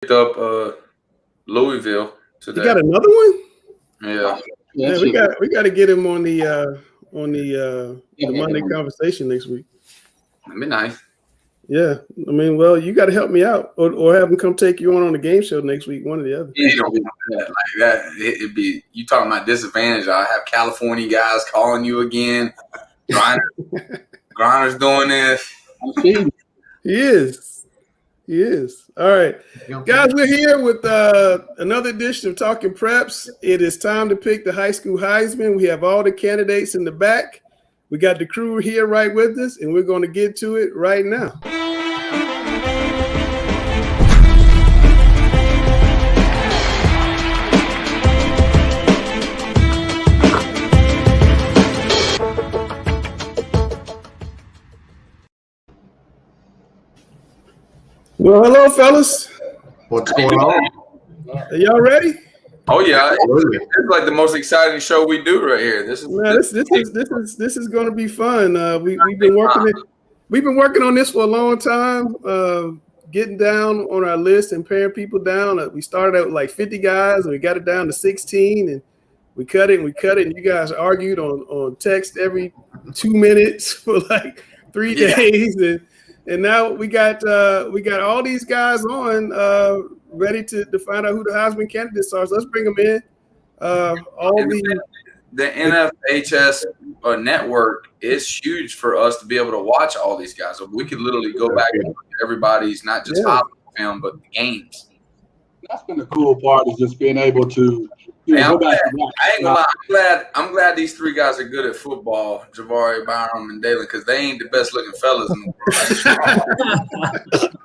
picked up Louisville You today. got another one? Yeah. Yeah, we got to get him on the Monday conversation next week. That'd be nice. Yeah, I mean, well, you got to help me out, or have him come take you on the game show next week. One or the other. Yeah, you don't want that like that. It'd be you talking about disadvantage. I have California guys calling you again. Griner's doing this. He is. All right, guys, we're here with another edition of Talking Preps. It is time to pick the high school Heisman. We have all the candidates in the back. We got the crew here right with us, and we're going to get to it right now. Well, hello, fellas. What's going on? Are y'all ready? Oh yeah, it's like the most exciting show we do right here. This is going to be fun. We've been working on this for a long time. Getting down on our list and paring people down. We started out with like 50 guys, and we got it down to 16, and we cut it. And you guys argued on text every 2 minutes for like 3 days, and now we got all these guys on. Ready to find out who the Heisman candidates are. So let's bring them in. The NFHS network is huge for us to be able to watch all these guys. So we could literally go back and look at everybody's not just film, but the games. That's been the cool part, is just being able to go back. I ain't gonna lie. I'm glad these three guys are good at football, Javari, Byron, and Dalen, because they ain't the best looking fellas in the world.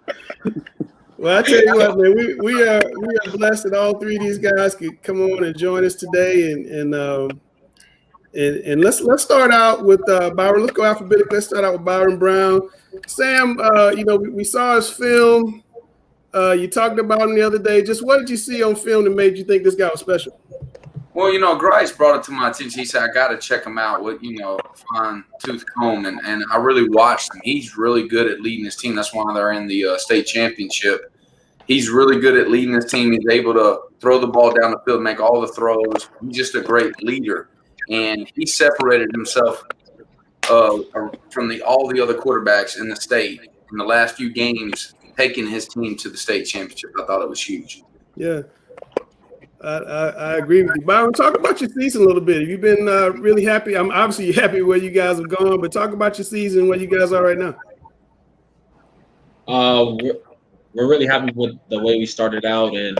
Well, I tell you what, man, we are blessed that all three of these guys could come on and join us today, and let's start out with Byron. Let's go alphabetically. Let's start out with Byron Brown. Sam, we saw his film. You talked about him the other day. Just what did you see on film that made you think this guy was special? Well, Grice brought it to my attention. He said, I got to check him out with, fine tooth comb. And I really watched him. He's really good at leading his team. That's why they're in the state championship. He's really good at leading his team. He's able to throw the ball down the field, make all the throws. He's just a great leader. And he separated himself from all the other quarterbacks in the state in the last few games, taking his team to the state championship. I thought it was huge. Yeah. I agree with you. Byron, talk about your season a little bit. Have you been really happy? I'm obviously happy where you guys have gone, but talk about your season, where you guys are right now. We're really happy with the way we started out, and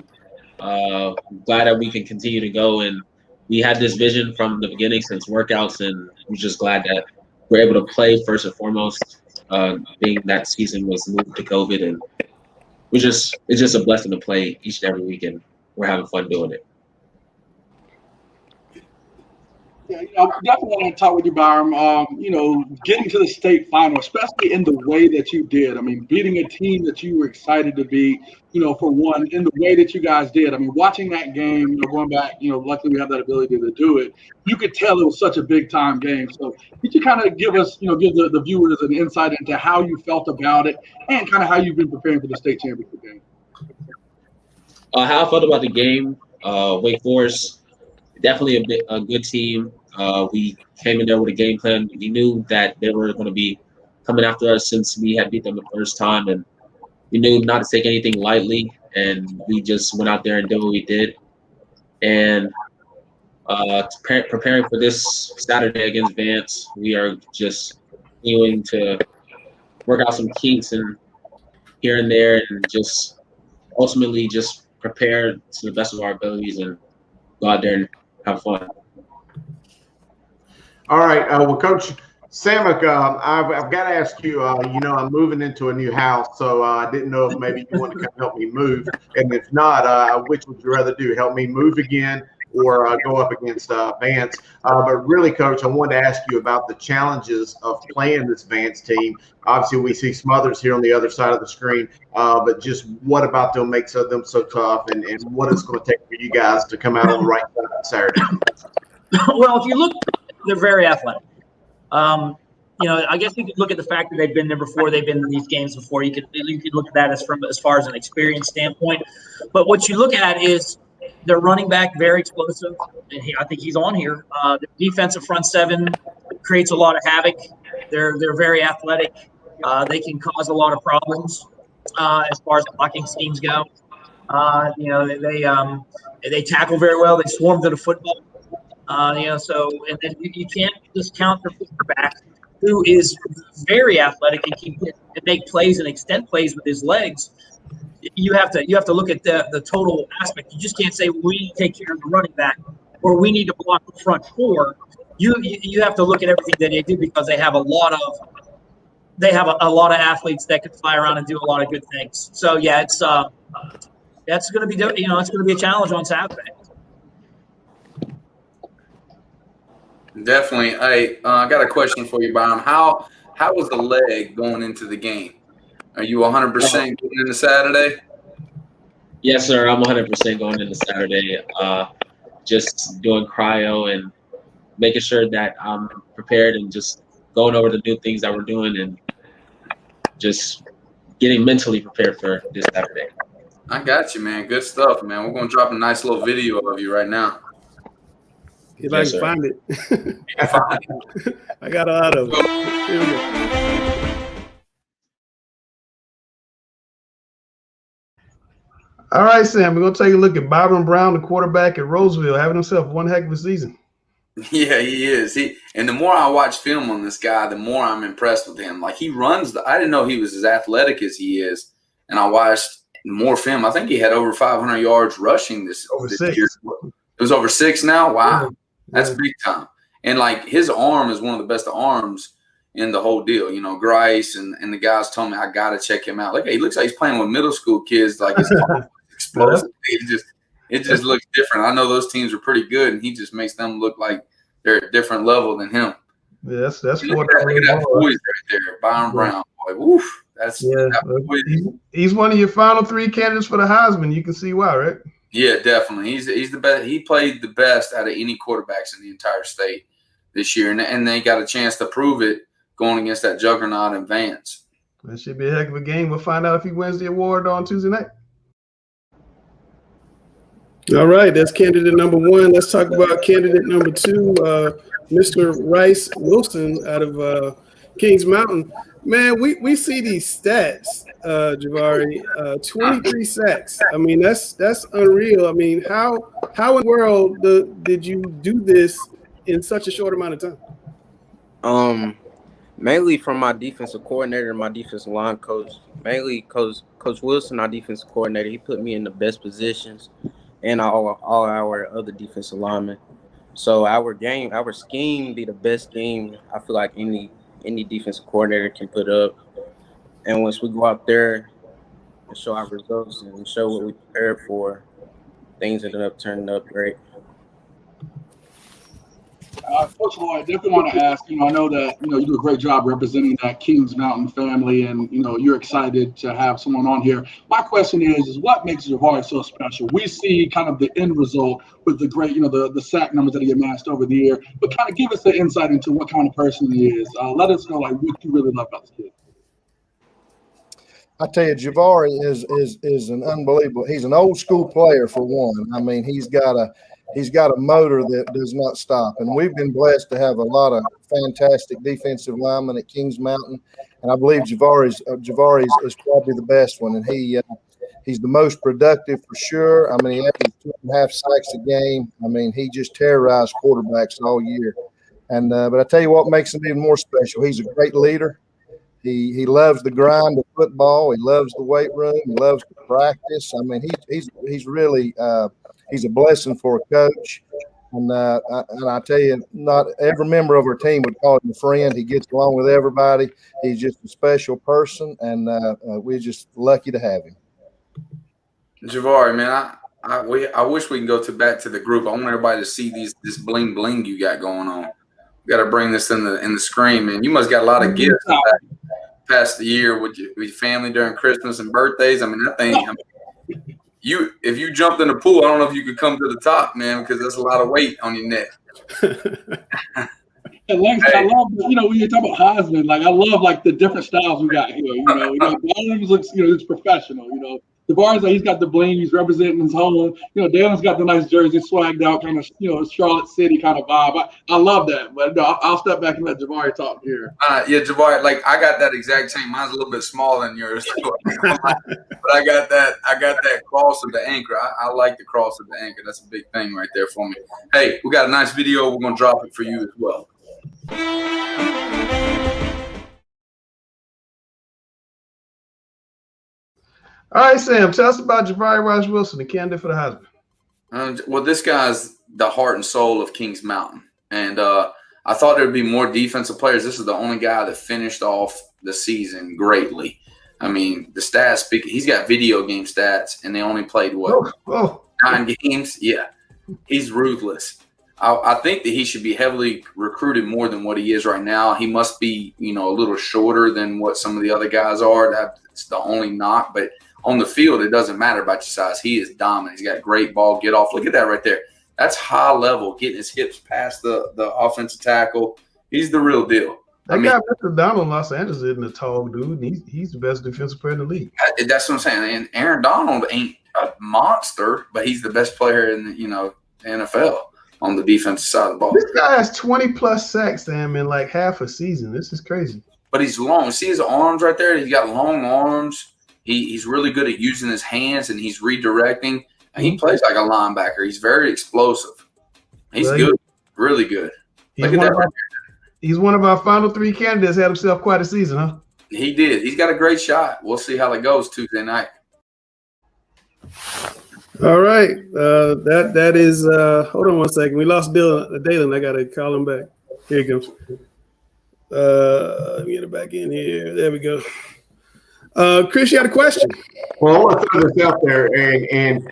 glad that we can continue to go. And we had this vision from the beginning since workouts, and we're just glad that we're able to play first and foremost, being that season was moved to COVID. And it's just a blessing to play each and every weekend. We're having fun doing it. Yeah, definitely want to talk with you, Byron. Getting to the state final, especially in the way that you did. I mean, beating a team that you were excited to beat, for one, in the way that you guys did. I mean, watching that game, going back, luckily we have that ability to do it. You could tell it was such a big time game. So could you kind of give us, give the viewers an insight into how you felt about it and kind of how you've been preparing for the state championship game? How I felt about the game, Wake Forest, definitely a good team. We came in there with a game plan. We knew that they were going to be coming after us since we had beat them the first time, and we knew not to take anything lightly, and we just went out there and did what we did. And preparing for this Saturday against Vance, we are just continuing to work out some kinks and here and there, and just ultimately just prepare to the best of our abilities and go out there and have fun. All right. Well, Coach Samick, I've got to ask you, I'm moving into a new house, so I didn't know if maybe you want to come help me move. And if not, which would you rather do, help me move again or go up against Vance? But really, Coach, I wanted to ask you about the challenges of playing this Vance team. Obviously, we see some others here on the other side of the screen, but just what about them makes them so tough, and what it's going to take for you guys to come out on the right side on Saturday? Well, if you look, they're very athletic. I guess you could look at the fact that they've been there before. They've been in these games before. You could look at that as far as an experience standpoint. But what you look at is their running back, very explosive. And I think he's on here. The defensive front seven creates a lot of havoc. They're very athletic. They can cause a lot of problems as far as blocking schemes go. They tackle very well. They swarm to the football. So and then you can't discount the quarterback, who is very athletic and can make plays and extend plays with his legs. You have to look at the total aspect. You just can't say we need to take care of the running back or we need to block the front four. You have to look at everything that they do, because they have a lot of athletes that can fly around and do a lot of good things. So yeah, it's that's going to be it's going to be a challenge on Saturday. Definitely. Hey, I got a question for you, Byron. How was the leg going into the game? Are you 100% going into Saturday? Yes, sir. I'm 100% going into Saturday. Just doing cryo and making sure that I'm prepared and just going over the new things that we're doing and just getting mentally prepared for this Saturday. I got you, man. Good stuff, man. We're going to drop a nice little video of you right now. If I can find it. I got a lot of it. Here we go. All right, Sam, we're going to take a look at Byron Brown, the quarterback at Roseville, having himself one heck of a season. Yeah, he is. And the more I watch film on this guy, the more I'm impressed with him. Like, he runs I didn't know he was as athletic as he is. And I watched more film. I think he had over 500 yards rushing this year. It was over 6 now? Wow. That's big time. And, like, his arm is one of the best arms in the whole deal. Grice and the guys told me I got to check him out. Look, he looks like he's playing with middle school kids. Like, his arm is explosive. It just looks different. I know those teams are pretty good, and he just makes them look like they're at a different level than him. Yeah, that's look at that boys right there, Byron Brown. Boy, woof. He's one of your final 3 candidates for the Heisman. You can see why, right? Yeah, definitely. He's the best. He played the best out of any quarterbacks in the entire state this year, and they got a chance to prove it going against that juggernaut in Vance. That should be a heck of a game. We'll find out if he wins the award on Tuesday night. All right, that's candidate number 1. Let's talk about candidate number 2, Mr. Rice Wilson out of Kings Mountain. Man, we see these stats, Javari, 23 sacks. I mean, that's unreal. I mean, how in the world did you do this in such a short amount of time? Mainly from my defensive coordinator and my defensive line coach. Mainly Coach Wilson, our defensive coordinator, he put me in the best positions, and all our other defensive linemen. So our scheme be the best scheme I feel like any defensive coordinator can put up. And once we go out there and show our results and show what we prepared for, things ended up turning up great. First of all, I definitely want to ask, I know that, you do a great job representing that Kings Mountain family, and, you're excited to have someone on here. My question is what makes Javari so special? We see kind of the end result with the great, the sack numbers that he amassed over the year, but kind of give us the insight into what kind of person he is. Let us know, what you really love about this kid. I tell you, Javari is an unbelievable. He's an old school player for one. I mean, he's got a motor that does not stop, and we've been blessed to have a lot of fantastic defensive linemen at Kings Mountain, and I believe Javari is probably the best one, and he's the most productive for sure. I mean, he averaged 2.5 sacks a game. I mean, he just terrorized quarterbacks all year, and but I tell you what makes him even more special. He's a great leader. He loves the grind of football. He loves the weight room. He loves to practice. I mean, he's really he's a blessing for a coach. And I tell you, not every member of our team would call him a friend. He gets along with everybody. He's just a special person, and we're just lucky to have him. Javari, man, I wish we can go back to the group. I want everybody to see this bling bling you got going on. You got to bring this in the screen, man. You must got a lot of gifts past the year with your family during Christmas and birthdays. I mean, that thing. If you jumped in the pool, I don't know if you could come to the top, man, because that's a lot of weight on your neck. And Langston, I love, when you talk about Heisman, like I love like the different styles we got here. We got Byron looks, he's professional. Javari, like he's got the bling, he's representing his home. Dalen's got the nice jersey, swagged out, kind of, Charlotte City kind of vibe. I love that. But no, I'll step back and let Javari talk here. Yeah, Javari, like I got that exact same. Mine's a little bit smaller than yours, but I got that cross of the anchor. I like the cross of the anchor. That's a big thing right there for me. Hey, we got a nice video. We're gonna drop it for you as well. All right, Sam, tell us about Javari Raj Wilson, the candidate for the Heisman. Well, this guy's the heart and soul of Kings Mountain. And I thought there would be more defensive players. This is the only guy that finished off the season greatly. I mean, the stats speak. He's got video game stats, and they only played, 9 games? Yeah. He's ruthless. I think that he should be heavily recruited more than what he is right now. He must be, a little shorter than what some of the other guys are. That's the only knock. But on the field, it doesn't matter about your size. He is dominant. He's got great ball get off. Look at that right there. That's high level, getting his hips past the offensive tackle. He's the real deal. That guy, Mr. Donald in Los Angeles, isn't a tall dude. He's the best defensive player in the league. That's what I'm saying. And Aaron Donald ain't a monster, but he's the best player in the NFL on the defensive side of the ball. This guy has 20-plus sacks, Sam, in like half a season. This is crazy. But he's long. See his arms right there? He's got long arms. He's really good at using his hands, and he's redirecting. And he plays like a linebacker. He's very explosive. He's good, really good. He's one of our final 3 candidates. Had himself quite a season, huh? He did. He's got a great shot. We'll see how that goes Tuesday night. All right. That is hold on one second. We lost Dalen. I gotta call him back. Here he comes. Let me get it back in here. There we go. Chris, you had a question. Well, I want to throw this out there, and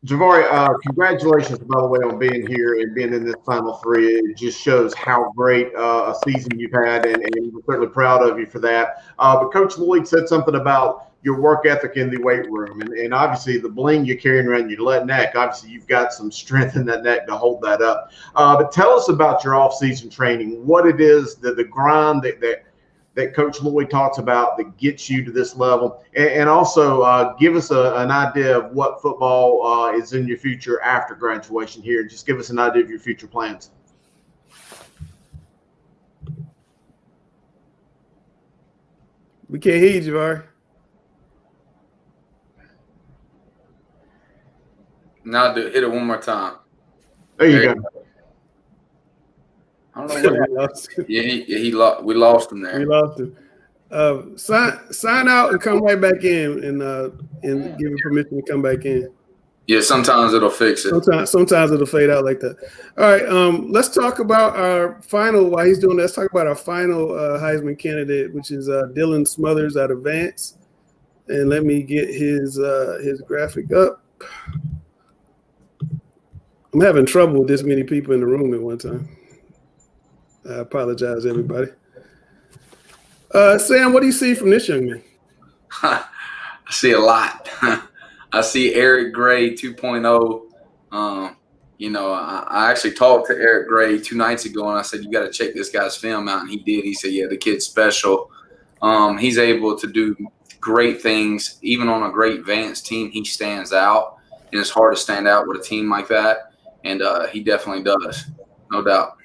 Javari, congratulations, by the way, on being here and being in this Final 3. It just shows how great a season you've had, and we're certainly proud of you for that. But Coach Lloyd said something about your work ethic in the weight room, and obviously the bling you're carrying around your left neck, obviously you've got some strength in that neck to hold that up. But tell us about your off-season training, what it is, the grind that Coach Lloyd talks about that gets you to this level, and also give us an idea of what football is in your future after graduation here. Just give us an idea of your future plans. We can't hear you, Javari. Now hit it one more time. There you go. I don't know what lost. We lost him there. We lost him. Sign out and come right back in, and give him permission to come back in. Yeah, sometimes it'll fix it. Sometimes it'll fade out like that. All right, let's talk about our final. While he's doing that, let's talk about our final Heisman candidate, which is Dylan Smothers out of Vance. And let me get his graphic up. I'm having trouble with this many people in the room at one time. I apologize, everybody. Sam, what do you see from this young man? I see a lot. I see Eric Gray 2.0. I actually talked to Eric Gray 2 nights ago, and I said, you got to check this guy's film out. And he did. He said, yeah, the kid's special. He's able to do great things. Even on a great Vance team, he stands out. And it's hard to stand out with a team like that. And he definitely does, no doubt.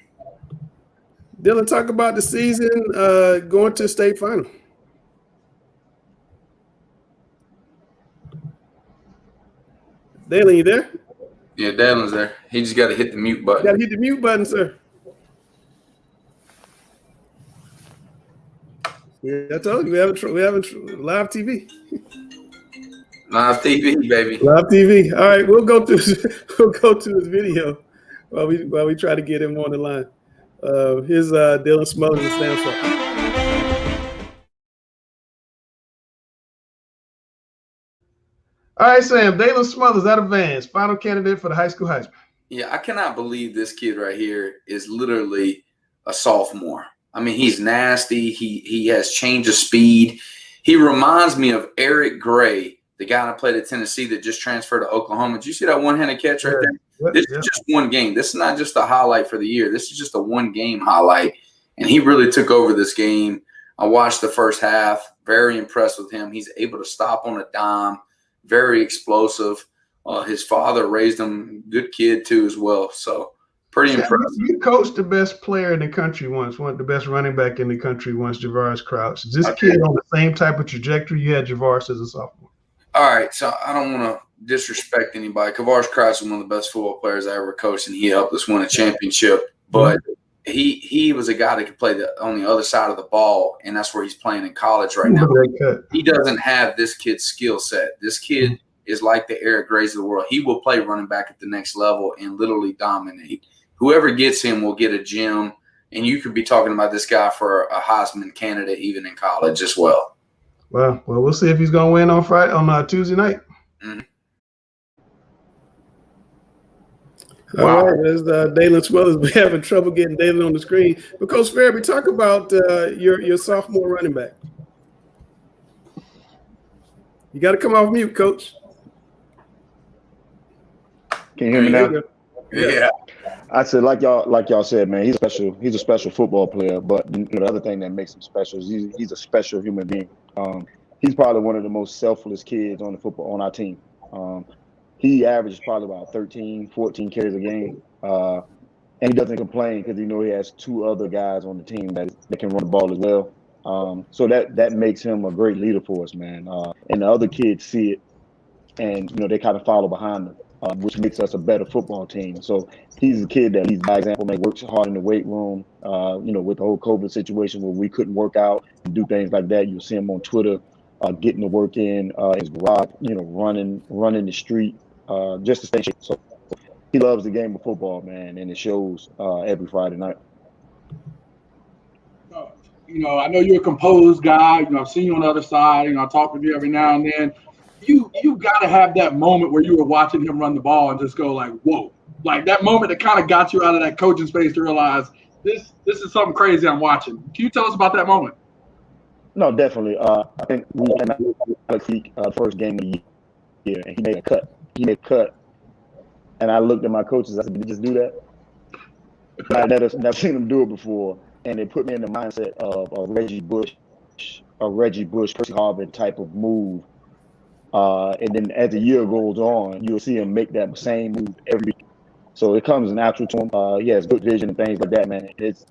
Dylan, talk about the season going to the state final. Dylan, you there? Yeah, Dylan's there. He just got to hit the mute button. You got to hit the mute button, sir. Yeah, I told you we having live TV. Live TV, baby. Live TV. All right, we'll go to his video while we try to get him on the line. Here's Dylan Smothers and Stanford. All right, Sam. Dylan Smothers out of Vance, final candidate for the high school Heisman. Yeah, I cannot believe this kid right here is literally a sophomore. I mean, he's nasty. He has change of speed. He reminds me of Eric Gray the guy that played at Tennessee that just transferred to Oklahoma. Did you see that one-handed catch right there? Yep, This is just one game. This is not just a highlight for the year. This is just a one-game highlight, and he really took over this game. I watched the first half. Very impressed with him. He's able to stop on a dime. Very explosive. His father raised him. Good kid, too, as well. So, pretty impressive. You coached the best player in the country once, one of the best running back in the country once, Javari Crouch. Is this kid on the same type of trajectory you had Javari as a sophomore? All right, so I don't want to disrespect anybody. Javari Crouch is one of the best football players I ever coached, and he helped us win a championship. But he was a guy that could play on the other side of the ball, and that's where he's playing in college right now. He doesn't have this kid's skill set. This kid is like the Eric Grays of the world. He will play running back at the next level and literally dominate. Whoever gets him will get a gem, and you could be talking about this guy for a Heisman candidate even in college as well. Well, we'll see if he's going to win on Tuesday night. Mm-hmm. All right, there's Dalen Smothers. We're having trouble getting Dalen on the screen. But Coach Farabee, talk about your sophomore running back. You got to come off mute, Coach. Can you hear me now? Yeah. I said, like y'all said, man, he's a special football player. But the other thing that makes him special is he's a special human being. He's probably one of the most selfless kids on our team. He averages probably about 13, 14 carries a game. And he doesn't complain because he has two other guys on the team that can run the ball as well. So that makes him a great leader for us, man. And the other kids see it, and they kind of follow behind him, which makes us a better football team. So he's a kid that leads by example, man, works hard in the weight room. With the whole COVID situation where we couldn't work out and do things like that, you'll see him on Twitter getting the work in his garage, running the street. Just to stay in shape. So he loves the game of football, man, and it shows every Friday night. I know you're a composed guy. I've seen you on the other side. I talk with you every now and then. You got to have that moment where you were watching him run the ball and just go like, whoa. Like that moment that kind of got you out of that coaching space to realize this is something crazy I'm watching. Can you tell us about that moment? No, definitely. I think we came out the first game of the year, and he made a cut. And I looked at my coaches. I said, "Did you just do that?" I've never seen him do it before, and it put me in the mindset of a Reggie Bush, Percy Harvin type of move. And then as the year goes on, you'll see him make that same move every week. So it comes natural to him. It's good vision and things like that, man. It's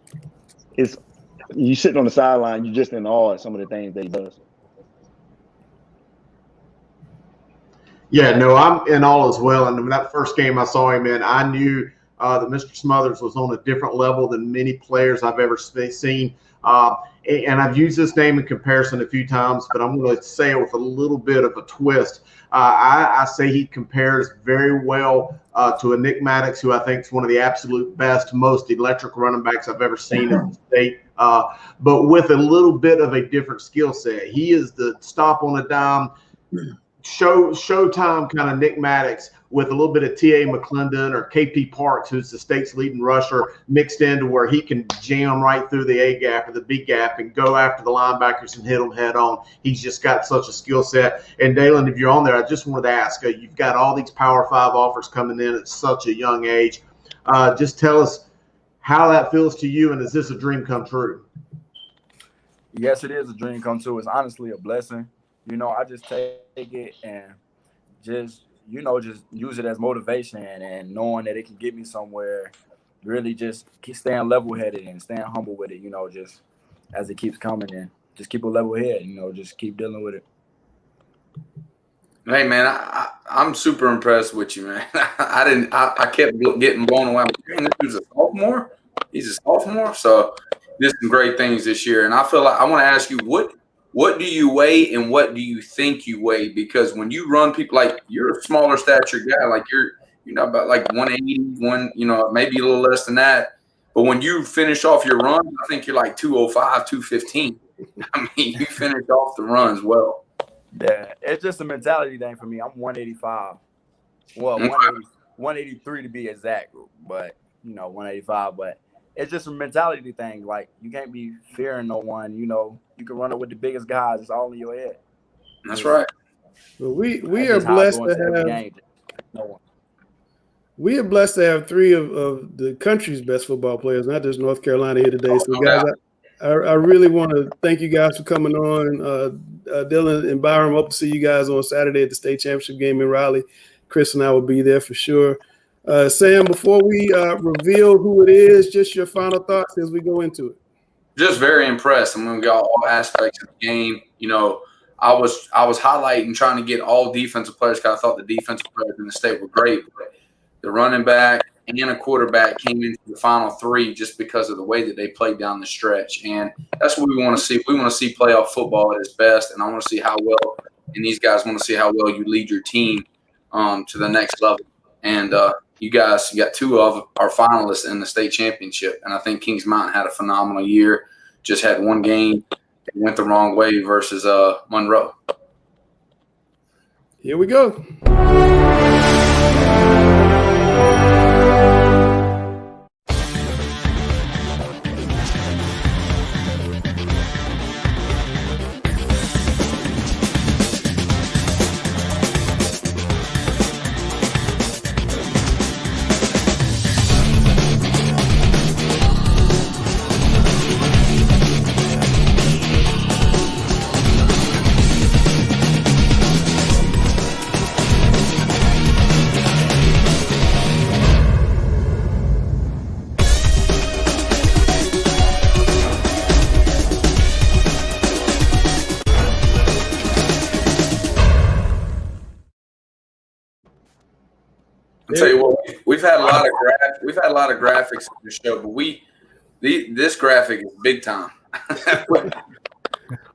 you sitting on the sideline, you're just in awe at some of the things that he does. Yeah, no, I'm in all as well. And that first game I saw him in, I knew that Mr. Smothers was on a different level than many players I've ever seen. And I've used this name in comparison a few times, but I'm going to say it with a little bit of a twist. I say he compares very well to a Nick Maddox, who I think is one of the absolute best, most electric running backs I've ever seen in the state, but with a little bit of a different skill set. He is the stop on a dime, showtime kind of Nick Maddox with a little bit of T.A. McClendon or K.P. Parks, who's the state's leading rusher, mixed into where he can jam right through the A gap or the B gap and go after the linebackers and hit them head on. He's just got such a skill set. And Dalen, if you're on there, I just wanted to ask, you've got all these Power 5 offers coming in at such a young age. Just tell us how that feels to you, and is this a dream come true? Yes, it is a dream come true. It's honestly a blessing. I just take it and just use it as motivation and knowing that it can get me somewhere. Really just keep staying level-headed and staying humble with it, just as it keeps coming, and just keep a level head, just keep dealing with it. Hey, man, I'm super impressed with you, man. I kept getting blown away. This dude's a sophomore? He's a sophomore? So did some great things this year. And I feel like I want to ask you, what do you weigh and what do you think you weigh? Because when you run people, like you're a smaller stature guy, like you're about like 180, maybe a little less than that. But when you finish off your run, I think you're like 205, 215. I mean, you finish off the runs well. Yeah, it's just a mentality thing for me. I'm 185. Well, 183 to be exact, but 185. But it's just a mentality thing. Like, you can't be fearing no one. You can run it with the biggest guys. It's all in your head. That's right. Well, we are blessed to have. We are blessed to have three of the country's best football players, not just North Carolina here today. So, guys, I really want to thank you guys for coming on. Dylan and Byron, hope to see you guys on Saturday at the state championship game in Raleigh. Chris and I will be there for sure. Sam, before we reveal who it is, just your final thoughts as we go into it. Just very impressed. I'm going to go all aspects of the game. You know, I was highlighting trying to get all defensive players because I thought the defensive players in the state were great. But the running back and a quarterback came into the final three just because of the way that they played down the stretch. And that's what we want to see. We want to see playoff football at its best, and I want to see how well – and these guys want to see how well you lead your team to the next level. And you got two of our finalists in the state championship, and I think Kings Mountain had a phenomenal year. Just had one game that went the wrong way versus Monroe. Here we go. I'll tell you what, we've had a lot of graphics on the show, but this graphic is big time.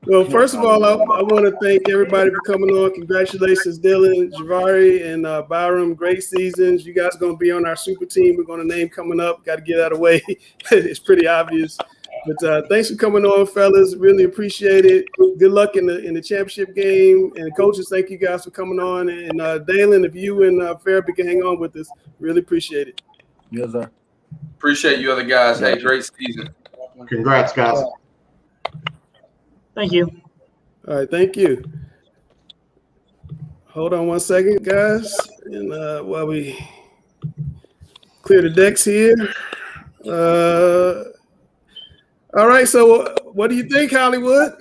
Well, first of all, I want to thank everybody for coming on. Congratulations, Dylan, Javari, and Byron. Great seasons. You guys are going to be on our super team. We're going to name coming up. Got to get out of the way. It's pretty obvious. But thanks for coming on, fellas. Really appreciate it. Good luck in the championship game. And coaches, thank you guys for coming on. And Dalen, if you and Farabee can hang on with us, really appreciate it. Yes, sir. Appreciate you other guys. Hey, great season. Congrats, guys. Thank you. All right, thank you. Hold on one second, guys. And while we clear the decks here. All right, so what do you think, Hollywood?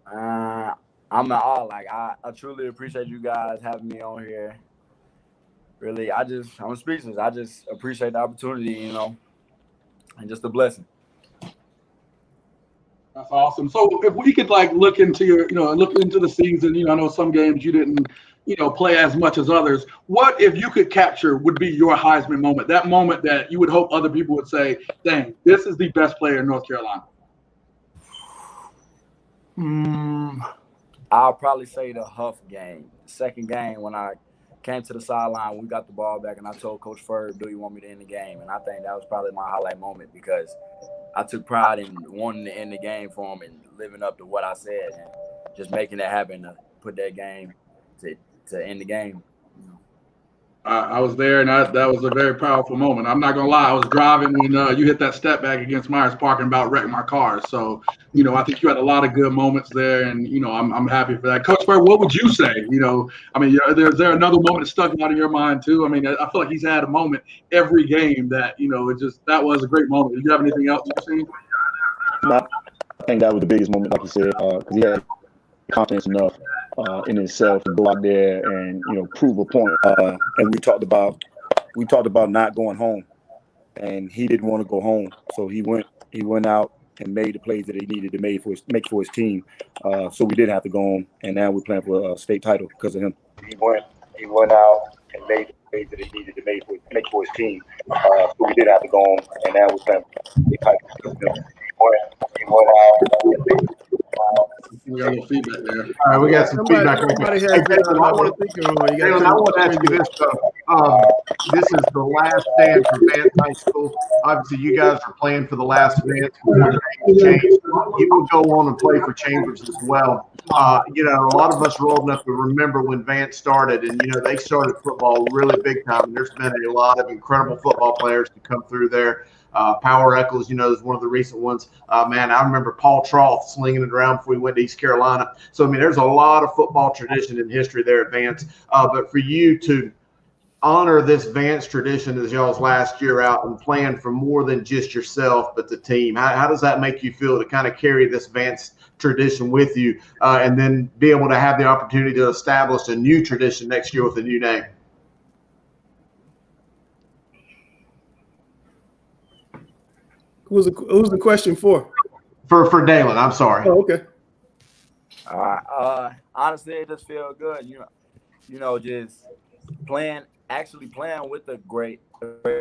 I'm in awe. Like I truly appreciate you guys having me on here. Really, I'm speechless. I just appreciate the opportunity, you know, and just a blessing. That's awesome. So if we could look into the season, I know some games you didn't, play as much as others. What if you could capture would be your Heisman moment, that moment that you would hope other people would say, dang, this is the best player in North Carolina? I'll probably say the Huff game. The second game when I came to the sideline, we got the ball back, and I told Coach Ferb, do you want me to end the game? And I think that was probably my highlight moment because I took pride in wanting to end the game for him and living up to what I said and just making it happen to put that game to end the game. I was there, and that was a very powerful moment. I'm not gonna lie, I was driving when you hit that step back against Myers Park and about wrecked my car. So, I think you had a lot of good moments there, and I'm happy for that. Coach Bird, what would you say? Is there another moment that stuck out in your mind too? I mean, I feel like he's had a moment every game that that was a great moment. Do you have anything else you've seen? I think that was the biggest moment, like you said, because he had confidence enough in himself to go out there and prove a point. And we talked about not going home, and he didn't want to go home, so he went out and made the plays that he needed to make for his team. So we did have to go home, and now we're playing for a state title because of him. He went out and made the plays that he needed to make for his team. So we did have to go home, and now we're playing for a state title because of him. He went out and made the We got a little feedback there. All right, we got some feedback. Somebody has I want to ask you this, though. This is the last stand for Vance High School. Obviously, you guys are playing for the last Vance before the name change. You will go on and play for Chambers as well. A lot of us are old enough to remember when Vance started, and they started football really big time. And there's been a lot of incredible football players to come through there. Power Eccles, is one of the recent ones. Man, I remember Paul Troth slinging it around before we went to East Carolina. So, I mean, there's a lot of football tradition and history there at Vance. But for you to honor this Vance tradition as y'all's last year out and plan for more than just yourself, but the team, how does that make you feel to kind of carry this Vance tradition with you and then be able to have the opportunity to establish a new tradition next year with a new name? Who's the question for? For Dalen, I'm sorry. Oh, okay. Honestly, it just feels good. Just actually playing with a great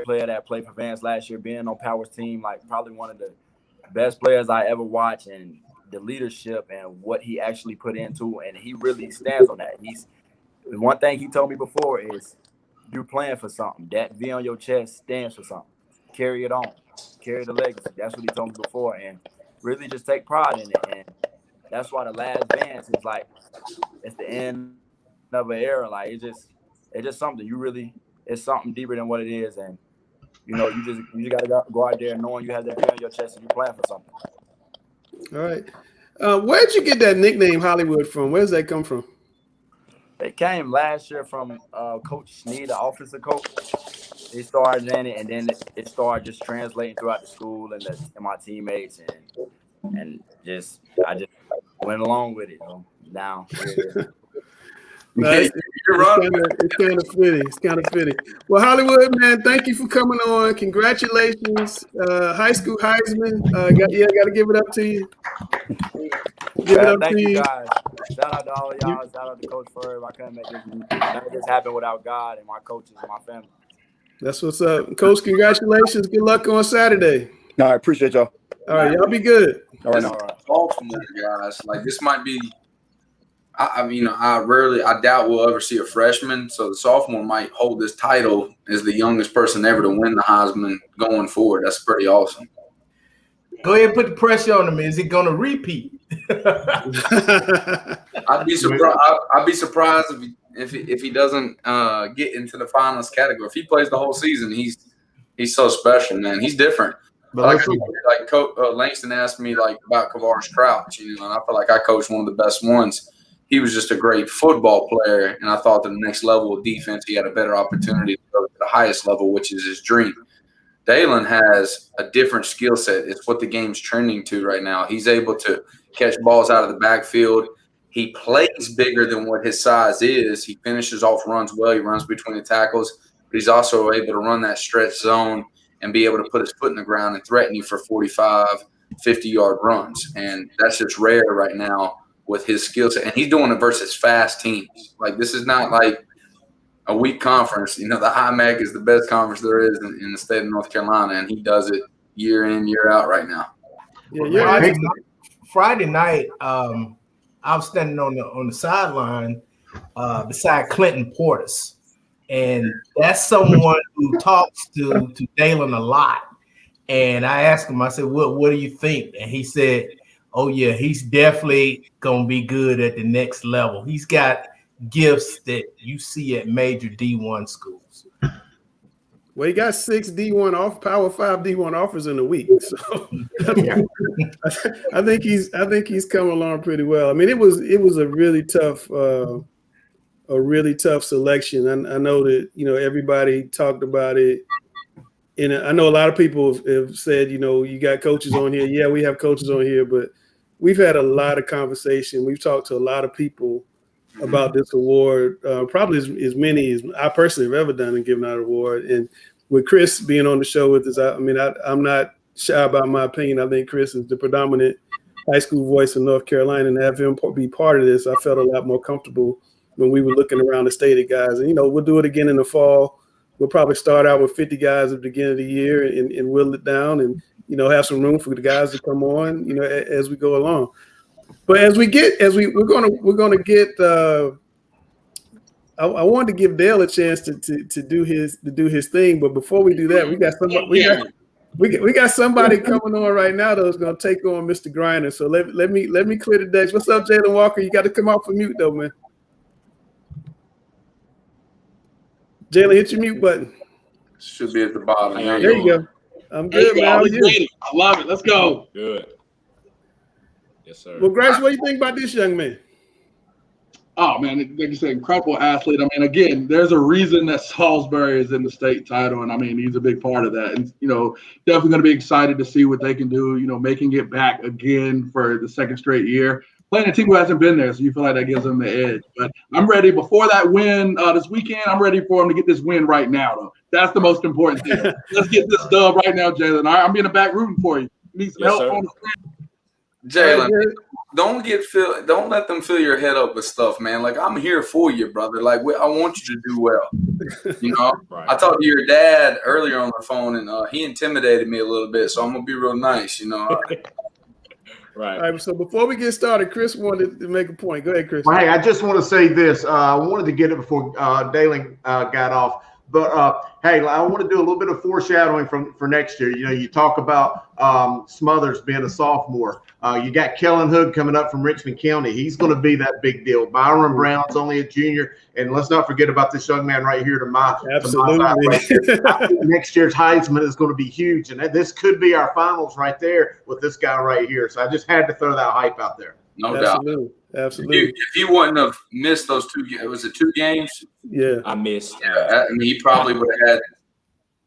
player that played for Vance last year, being on Power's team, like probably one of the best players I ever watched, and the leadership and what he actually put into, and he really stands on that. One thing he told me before is, you're playing for something. That V on your chest stands for something. Carry it on. Carry the legacy. That's what he told me before, and really just take pride in it. And that's why the last Vance is like, it's the end of an era. Like it's just something it's something deeper than what it is. And you just gotta go out there knowing you have that V on your chest and you plan for something. All right. Where'd you get that nickname Hollywood from? Where's that come from? It came last year from Coach Sneed, the offensive coach. He started in it, and then it started just translating throughout the school and my teammates, and I just went along with it. Now here it is. It's kind of fitting. Well, Hollywood, man, thank you for coming on. Congratulations, high school Heisman. Got to give it up to you. Thank you guys. Shout out to all of y'all. Shout out to Coach Ferb. I couldn't make this happen without God and my coaches and my family. That's what's up, Coach. Congratulations. Good luck on Saturday. No, I appreciate y'all. All right, y'all be good. All right, Sophomore guys, like this might be. I doubt we'll ever see a freshman. So the sophomore might hold this title as the youngest person ever to win the Heisman going forward. That's pretty awesome. Go ahead and put the pressure on him. Is he going to repeat? I'd be surprised if he doesn't get into the finalist category. If he plays the whole season, he's so special, man. He's different. But Coach Langston asked me about Kavarish Crouch, and I feel like I coached one of the best ones. He was just a great football player, and I thought that the next level of defense, he had a better opportunity to go to the highest level, which is his dream. Dalen has a different skill set. It's what the game's trending to right now. He's able to catch balls out of the backfield. He plays bigger than what his size is. He finishes off runs well. He runs between the tackles, but he's also able to run that stretch zone and be able to put his foot in the ground and threaten you for 45, 50-yard runs. And that's just rare right now with his skill set. And he's doing it versus fast teams. Like, this is not like a weak conference. The IMAC is the best conference there is in the state of North Carolina, and he does it year in, year out right now. Yeah, Friday night, I was standing on the sideline beside Clinton Portis, and that's someone who talks to Dalen a lot. And I asked him, I said, what do you think? And he said, oh, yeah, he's definitely going to be good at the next level. He's got gifts that you see at major D1 schools. Well, he got 6 D1 Power 5 D1 offers in a week. So I think he's coming along pretty well. I mean, it was a really tough selection. I know that everybody talked about it, and I know a lot of people have said, you got coaches on here. Yeah, we have coaches on here, but we've had a lot of conversation. We've talked to a lot of people about this award, probably as many as I personally have ever done in giving out an award. And with Chris being on the show with us, I'm not shy about my opinion. I think Chris is the predominant high school voice in North Carolina, and to have him be part of this, I felt a lot more comfortable when we were looking around the state of guys. And, we'll do it again in the fall. We'll probably start out with 50 guys at the beginning of the year and whittle it down and, have some room for the guys to come on, as we go along. But we're gonna get. I wanted to give Dale a chance to do his thing, but before we do that, we got somebody coming on right now that's gonna take on Mr. Griner. So let me clear the decks. What's up, Jalen Walker? You got to come off of mute though, man. Jalen, hit your mute button. Should be at the bottom. There you go. I'm good, man. How are you? I love it. Let's go. Good. Yes, sir. Well, Grace, what do you think about this young man? Oh, man, like you said, incredible athlete. I mean, again, there's a reason that Salisbury is in the state title, and I mean, he's a big part of that. And, definitely going to be excited to see what they can do, making it back again for the second straight year. Playing a team who hasn't been there, so you feel like that gives them the edge. But I'm ready. Before that win this weekend, I'm ready for them to get this win right now, though. That's the most important thing. Let's get this dub right now, Jalen. All right, I'm in the back rooting for you. Need some help on the screen. Jalen, don't let them fill your head up with stuff, man. Like, I'm here for you, brother. Like, I want you to do well. Right. I talked to your dad earlier on the phone, and he intimidated me a little bit, so I'm gonna be real nice, Right. All right, so before we get started, Chris wanted to make a point. Go ahead, Chris. Well, hey, I just want to say this. I wanted to get it before Dalen got off. But, hey, I want to do a little bit of foreshadowing for next year. You talk about Smothers being a sophomore. You got Kellen Hood coming up from Richmond County. He's going to be that big deal. Byron Brown's only a junior. And let's not forget about this young man right here to my Absolutely. right here. I think next year's Heisman is going to be huge. And this could be our finals right there with this guy right here. So I just had to throw that hype out there. No doubt. Absolutely. If he wouldn't have missed those was it 2 games? Yeah. I missed. I mean, he probably would have had.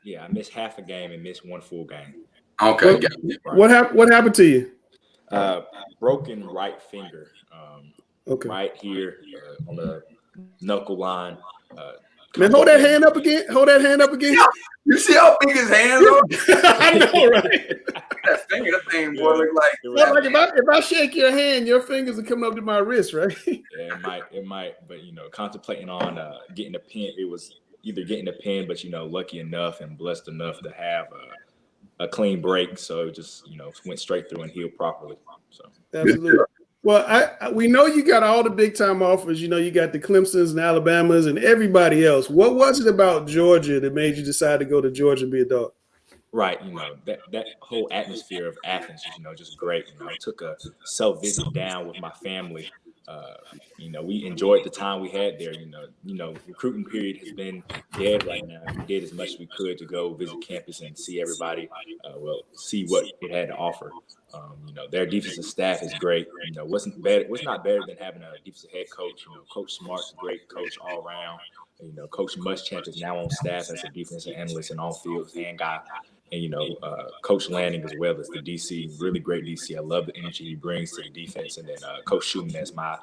Yeah, I missed half a game and missed 1 full game. Okay. What happened to you? Broken right finger. Okay. Right here on the knuckle line. Man, hold that hand up again. You see how big his hands are? I know, right? That finger thing, boy, look like. Well, like if I shake your hand, your fingers are coming up to my wrist, right? Yeah, it might. But contemplating on getting a pin. It was either getting a pin, but lucky enough and blessed enough to have a clean break, so it just went straight through and healed properly. So absolutely. Well, we know you got all the big time offers. You got the Clemsons and Alabamas and everybody else. What was it about Georgia that made you decide to go to Georgia and be a dog? Right, that whole atmosphere of Athens is just great. I took a self visit down with my family. We enjoyed the time we had there. Recruiting period has been dead right now. We did as much as we could to go visit campus and see everybody. See what it had to offer. Their defensive staff is great. Was not better than having a defensive head coach. Coach Smart's a great coach all around. Coach Muschamp is now on staff as a defensive analyst and on-field hand guy. And, Coach Lanning as well as the DC, really great DC. I love the energy he brings to the defense. And then Coach Schumann as my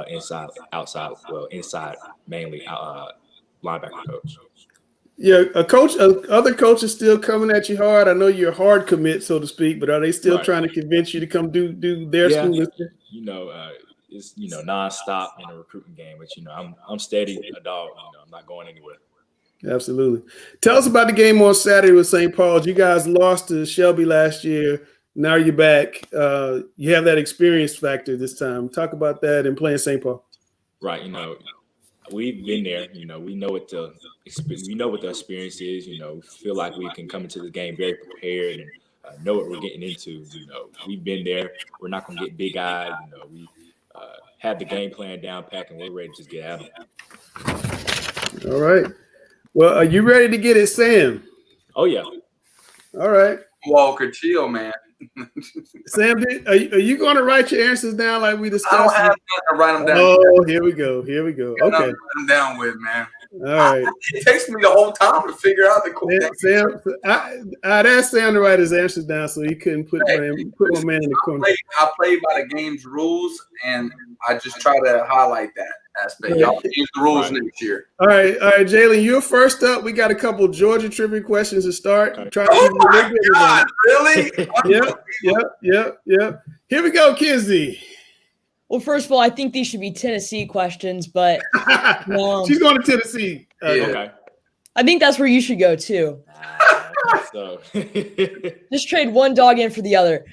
inside mainly linebacker coach. Yeah, other coaches still coming at you hard. I know you're a hard commit, so to speak, but are they still trying to convince you to come do their school? It's nonstop in a recruiting game, but I'm steady, a dog. I'm not going anywhere. Absolutely. Tell us about the game on Saturday with St. Paul's. You guys lost to Shelby last year. Now you're back. You have that experience factor this time. Talk about that and playing St. Paul. Right. We've been there. We know what the experience is. We feel like we can come into the game very prepared and know what we're getting into. We've been there. We're not going to get big-eyed. We have the game plan down pat, and we're ready to just get at them. All right. Well, are you ready to get it, Sam? Oh, yeah. All right. Walker, chill, man. Sam, are you going to write your answers down like we discussed? I don't have nothing to write them down. Oh, here we go. Okay. Write them down with, man. All right. It takes me the whole time to figure out the question. Sam, I'd asked Sam to write his answers down so he couldn't put my man in the corner. I play by the game's rules, and I just try to highlight that aspect. Y'all change the rules next year. All right, Jalen, you're first up. We got a couple Georgia trivia questions to start. Oh my God, really? Yep. Here we go, Kinsey. Well, first of all, I think these should be Tennessee questions, but she's going to Tennessee. Okay. I think that's where you should go too. So just trade one dog in for the other.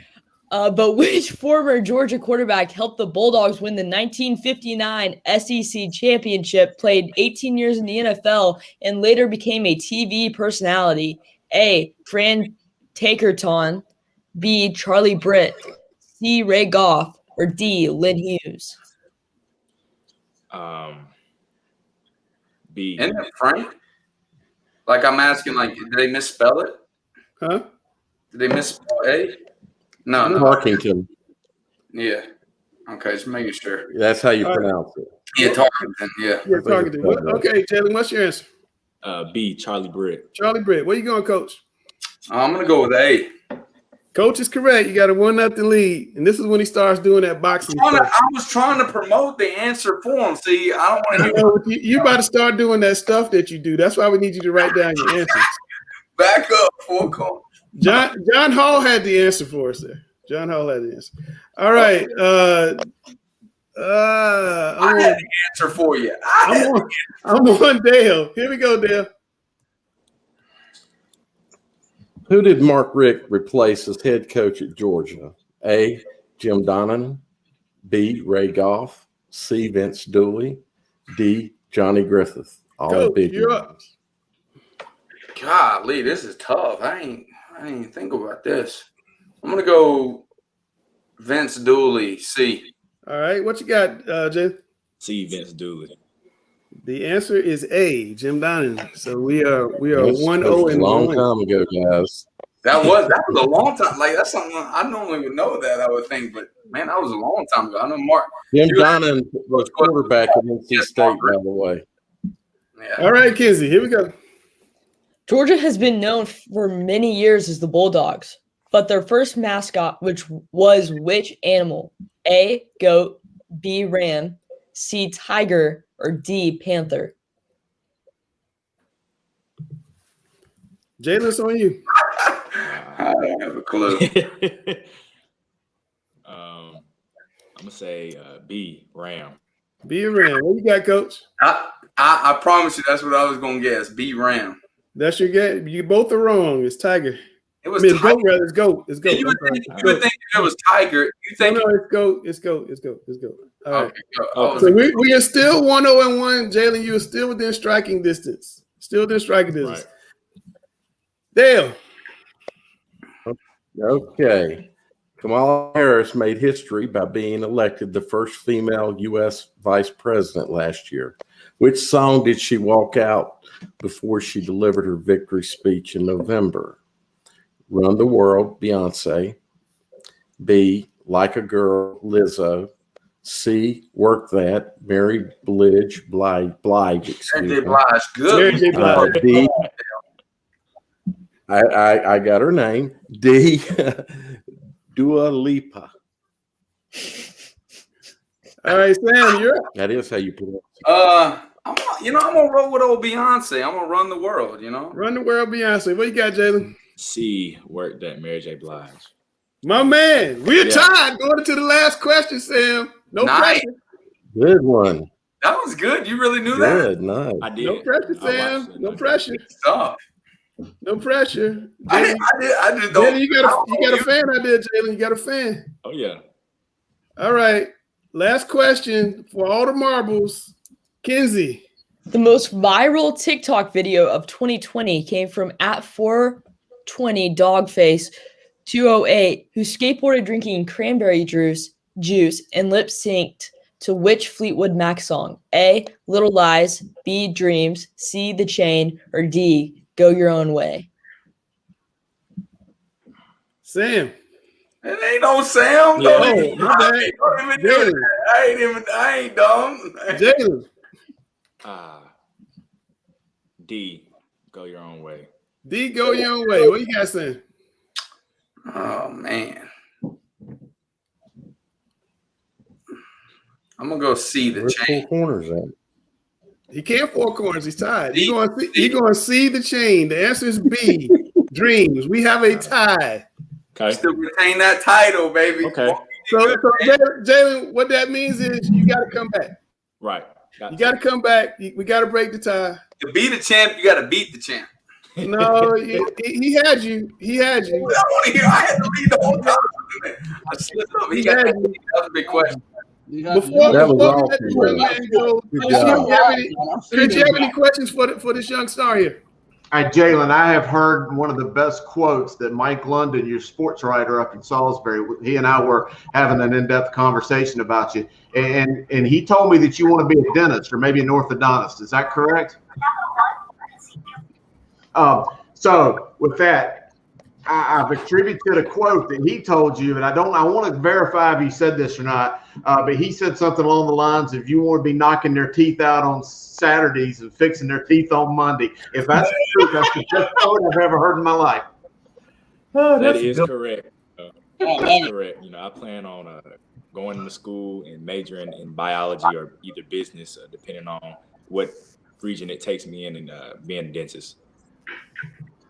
But which former Georgia quarterback helped the Bulldogs win the 1959 SEC championship, played 18 years in the NFL, and later became a TV personality? A. Fran Takerton, B. Charlie Britt, C. Ray Goff, or D. Lynn Hughes? B. Isn't it Frank? Like I'm asking, did they misspell it? Huh? Did they miss A? No. Tarkington. Yeah. Okay, just making sure. That's how you pronounce it. Yeah, Tarkington. Yeah. Yeah, Tarkington. Okay, Jalen, what's your answer? B, Charlie Britt. Charlie Britt. Where you going, Coach? I'm going to go with A. Coach is correct. You got a 1-0 lead, and this is when he starts doing that boxing. I was trying to promote the answer for him. See, I don't want to. You about to start doing that stuff that you do. That's why we need you to write down your answers. Back up, full call. John Hall had the answer for us there. John Hall had the answer. All right. I had the answer for you. I'm on Dale. Here we go, Dale. Who did Mark Richt replace as head coach at Georgia? A, Jim Donnan. B, Ray Goff. C, Vince Dooley. D, Johnny Griffith. All Coach, big you're names. up. Golly, this is tough. I ain't even think about this. I'm gonna go Vince Dooley, C. All right, what you got, Jay? C, Vince Dooley. The answer is A, Jim Donnan. So we are 1-0 a and long 1. time ago, guys. That was a long time. Like that's something I normally would know that I would think, but man, that was a long time ago. I know Mark. Jim Donnan was quarterback at NC State, by the way. Yeah. All right, Kinsey, here we go. Georgia has been known for many years as the Bulldogs, but their first mascot, which animal? A, goat, B, ram, C, tiger, or D, panther? Jalen, it's on you. I don't have a clue. I'm gonna say B, ram. B, ram. What you got, Coach? I promise you that's what I was gonna guess. B, ram. That's your guess. You both are wrong. It's tiger. It was it's tiger. goat, rather. It's goat. It's goat. You would think if it was tiger. You think no, it's goat. It's goat. It's goat. It's goat. All right. Okay, so we are still 1-0 and 1. Jalen, you are still within striking distance. Still within striking distance. Right. Dale. Okay. Kamala Harris made history by being elected the first female U.S. vice president last year. Which song did she walk out before she delivered her victory speech in November? Run the World, Beyonce. B, Like a Girl, Lizzo. C, Work That, Mary Blige. Excuse me. Good. D, I got her name. D, Dua Lipa. All right, Sam, you're up. That is how you put it. I'm gonna roll with old Beyonce. I'm gonna run the world. Run the world, Beyonce. What you got, Jalen? C, Work That, Mary J. Blige. My man, we're tied going into the last question, Sam. No pressure. Good one. That was good. You really knew Good, that. nice. I did. No pressure, Sam. No pressure. Stop. No pressure. I did. Jalen, you got a fan out there, Jalen. You got a fan. Oh yeah. All right. Last question for all the marbles. Kinsey. The most viral TikTok video of 2020 came from @420dogface208, who skateboarded drinking cranberry juice and lip synced to which Fleetwood Mac song? A, Little Lies, B, Dreams, C, The Chain, or D, Go Your Own Way? Sam. It ain't no Sam. Yeah. Don't even do that. I ain't dumb. Jalen. D, Go Your Own Way. D, Go Your Own Way. What you got, Sam? Oh man. I'm gonna go see The Chain. Four corners at? He can't four corners. He's tied. He's going to see The Chain. The answer is B, Dreams. We have a tie. Okay. Still retain that title, baby. Okay. So Jalen, what that means is you got to come back. Right. You got to come back. We got to break the tie. To be the champ, you got to beat the champ. No, he had you. He had you. I want to hear. I had to read the whole time. I slipped up. That was a big question. Before we let this young man go, Chris, you have any questions for this young star here? All right, Jalen, I have heard one of the best quotes that Mike London, your sports writer up in Salisbury, he and I were having an in-depth conversation about you, and he told me that you want to be a dentist or maybe an orthodontist. Is that correct? So with that, I've attributed a quote that he told you, and I want to verify if he said this or not, but he said something along the lines of, you want to be knocking their teeth out on Saturdays and fixing their teeth on Monday. If that's true, that's the best quote I've ever heard in my life. Oh, that is correct. That's correct. You know, I plan on going to school and majoring in biology or either business, depending on what region it takes me in, and being a dentist.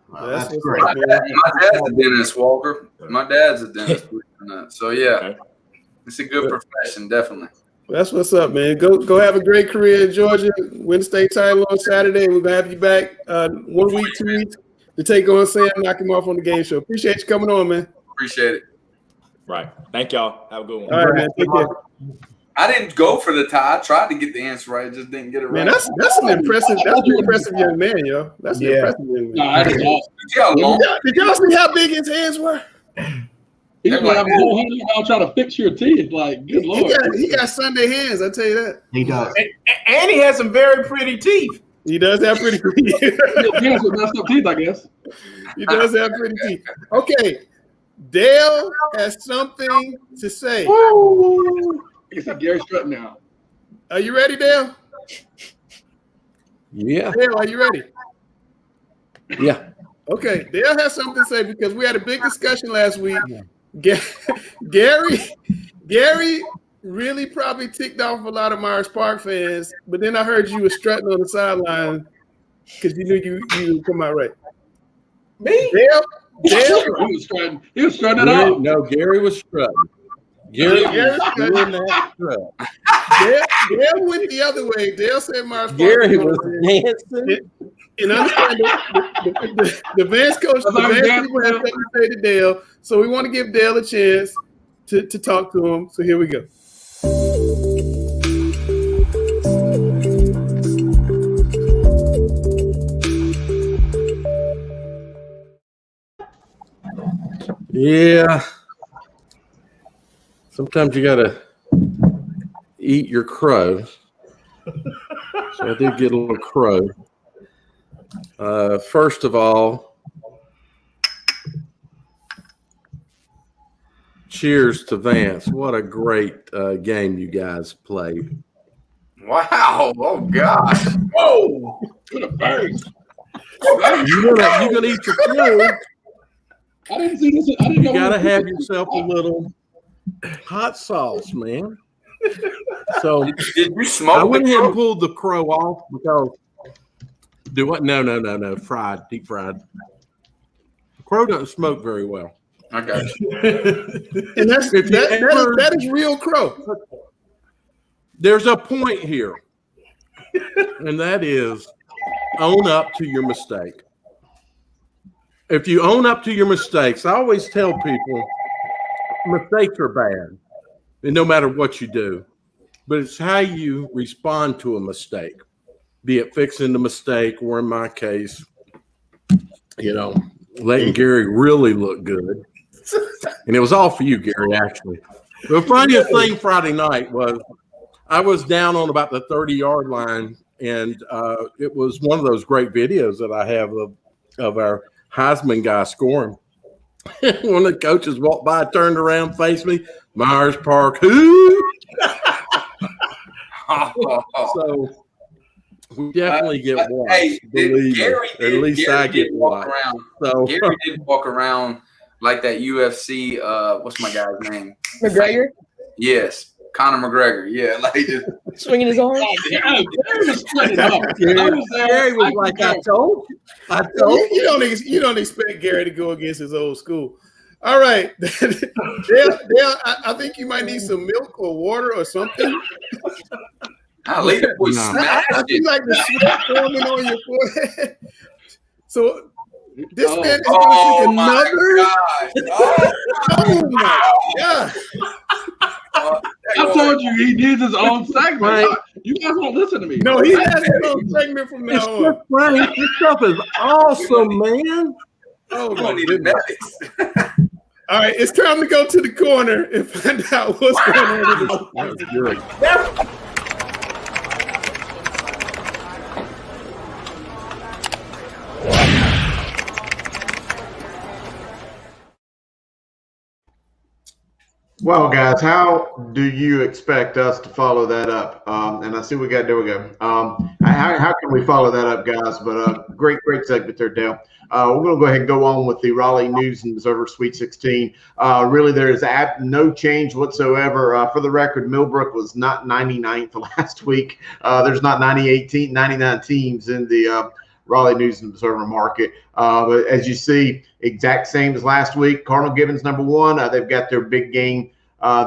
Wow, that's great. My dad's a dentist, Walker. My dad's a dentist. So yeah, it's a good profession, definitely. That's what's up, man. Go have a great career in Georgia. Win state title on Saturday. We're gonna have you back 1 week, 2 weeks to take on Sam, knock him off on the game show. Appreciate you coming on, man. Appreciate it. Right. Thank y'all. Have a good one. All right, man. Take care. I didn't go for the tie. I tried to get the answer right, just didn't get it right. Man, that's an impressive young man, yo. That's an impressive young man. Did y'all see how big his hands were? He's gonna have a whole hand out trying to fix your teeth. Like, good lord. He got Sunday hands, I tell you that. He does. And he has some very pretty teeth. He does have pretty teeth. He has some messed up teeth, I guess. He does have pretty teeth. Okay. Dale has something to say. It's like Gary Strutton now. Are you ready, Dale? Yeah. Dale, are you ready? Yeah. Okay. Dale has something to say because we had a big discussion last week. Gary really probably ticked off a lot of Myers Park fans, but then I heard you were strutting on the sideline because you knew you would come out right. Me? Dale, he was strutting it out. No, Gary was strutting. Gary doing that strut. Dale went the other way. Dale said Myers Park. Gary was dancing. And understand the Vance coach, the Vance people have something to say to Dale, so we want to give Dale a chance to talk to him. So here we go. Yeah. Sometimes you gotta eat your crow. So I did get a little crow. First of all, cheers to Vance. What a great game you guys played. Wow. Oh, gosh. Whoa. To the face. You're gonna eat your crow. I didn't see this. I didn't know. You gotta have yourself a little hot sauce, man. So did you smoke? I went ahead and pulled the crow off because do what? No. Fried, deep fried. Crow doesn't smoke very well. I got you. And that is real crow. There's a point here, and that is own up to your mistake. If you own up to your mistakes, I always tell people mistakes are bad, and no matter what you do, but it's how you respond to a mistake, be it fixing the mistake, or in my case, letting Gary really look good. And it was all for you, Gary, actually. The funniest thing Friday night was I was down on about the 30-yard line, and it was one of those great videos that I have of our Heisman guy scoring. One of the coaches walked by, turned around, faced me. Myers Park, who? So we definitely get watched. Hey, Gary did, at least Gary I get watched. So Gary did walk around like that UFC. What's my guy's name? McGregor? Yes. Conor McGregor, yeah, like just swinging his arms. Gary was like, I told you. You don't expect Gary to go against his old school. All right, Dale, I think you might need some milk or water or something. I like the boy smash I feel like the sweat forming on your forehead. So this man is going to take another. Oh my God. I told you he needs his own segment. Right. You guys won't listen to me. No, he has his own segment from now on. Right. This stuff is awesome, man. Oh my goodness. All right, it's time to go to the corner and find out what's going on. That's good. Well, guys, how do you expect us to follow that up? And I see there we go. How can we follow that up, guys? But great segment there, Dale. We're going to go ahead and go on with the Raleigh News and Observer Sweet 16. Really, there is no change whatsoever. For the record, Millbrook was not 99th last week. There's not 99 teams in the Raleigh News and Observer market. But as you see, exact same as last week. Cardinal Gibbons #1. They've got their big game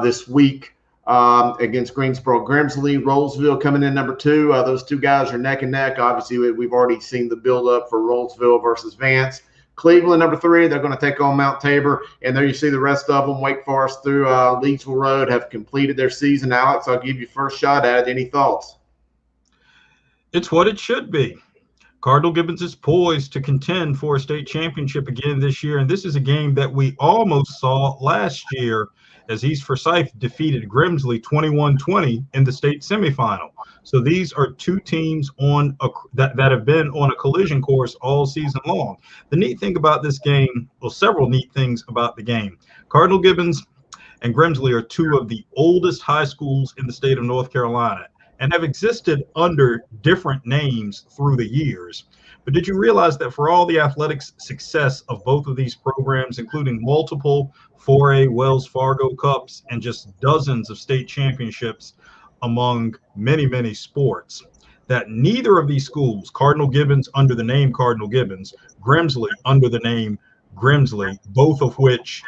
this week against Greensboro Grimsley. Rollsville coming in #2. Those two guys are neck and neck. Obviously, we've already seen the build-up for Rollsville versus Vance. Cleveland #3. They're going to take on Mount Tabor. And there you see the rest of them. Wake Forest through Leedsville Road have completed their season. Alex, I'll give you first shot at it. Any thoughts? It's what it should be. Cardinal Gibbons is poised to contend for a state championship again this year, and this is a game that we almost saw last year as East Forsyth defeated Grimsley 21-20 in the state semifinal. So these are two teams that have been on a collision course all season long. The neat thing about this game, well, several neat things about the game. Cardinal Gibbons and Grimsley are two of the oldest high schools in the state of North Carolina, and have existed under different names through the years. But did you realize that for all the athletics success of both of these programs, including multiple 4A Wells Fargo Cups and just dozens of state championships among many, many sports, that neither of these schools, Cardinal Gibbons under the name Cardinal Gibbons, Grimsley under the name Grimsley, both of which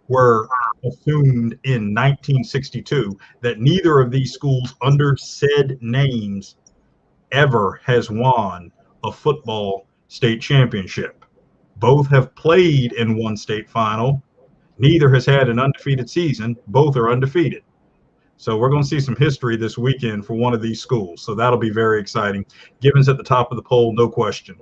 were assumed in 1962, that neither of these schools under said names ever has won a football state championship. Both have played in one state final. Neither has had an undefeated season. Both are undefeated. So we're going to see some history this weekend for one of these schools. So that'll be very exciting. Gibbons at the top of the poll, no question.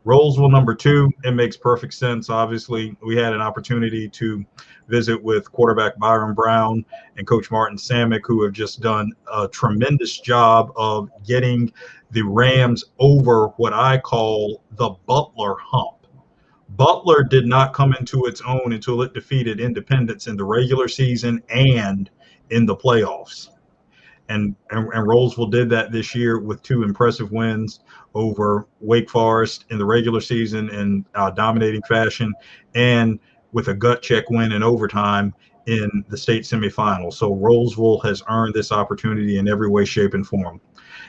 Rollsville #2, it makes perfect sense. Obviously, we had an opportunity to visit with quarterback Byron Brown and Coach Martin Samick, who have just done a tremendous job of getting the Rams over what I call the Butler hump. Butler did not come into its own until it defeated Independence in the regular season and in the playoffs. And Rollsville did that this year with two impressive wins over Wake Forest in the regular season in dominating fashion, and with a gut check win in overtime in the state semifinal. So Rollsville has earned this opportunity in every way, shape, and form.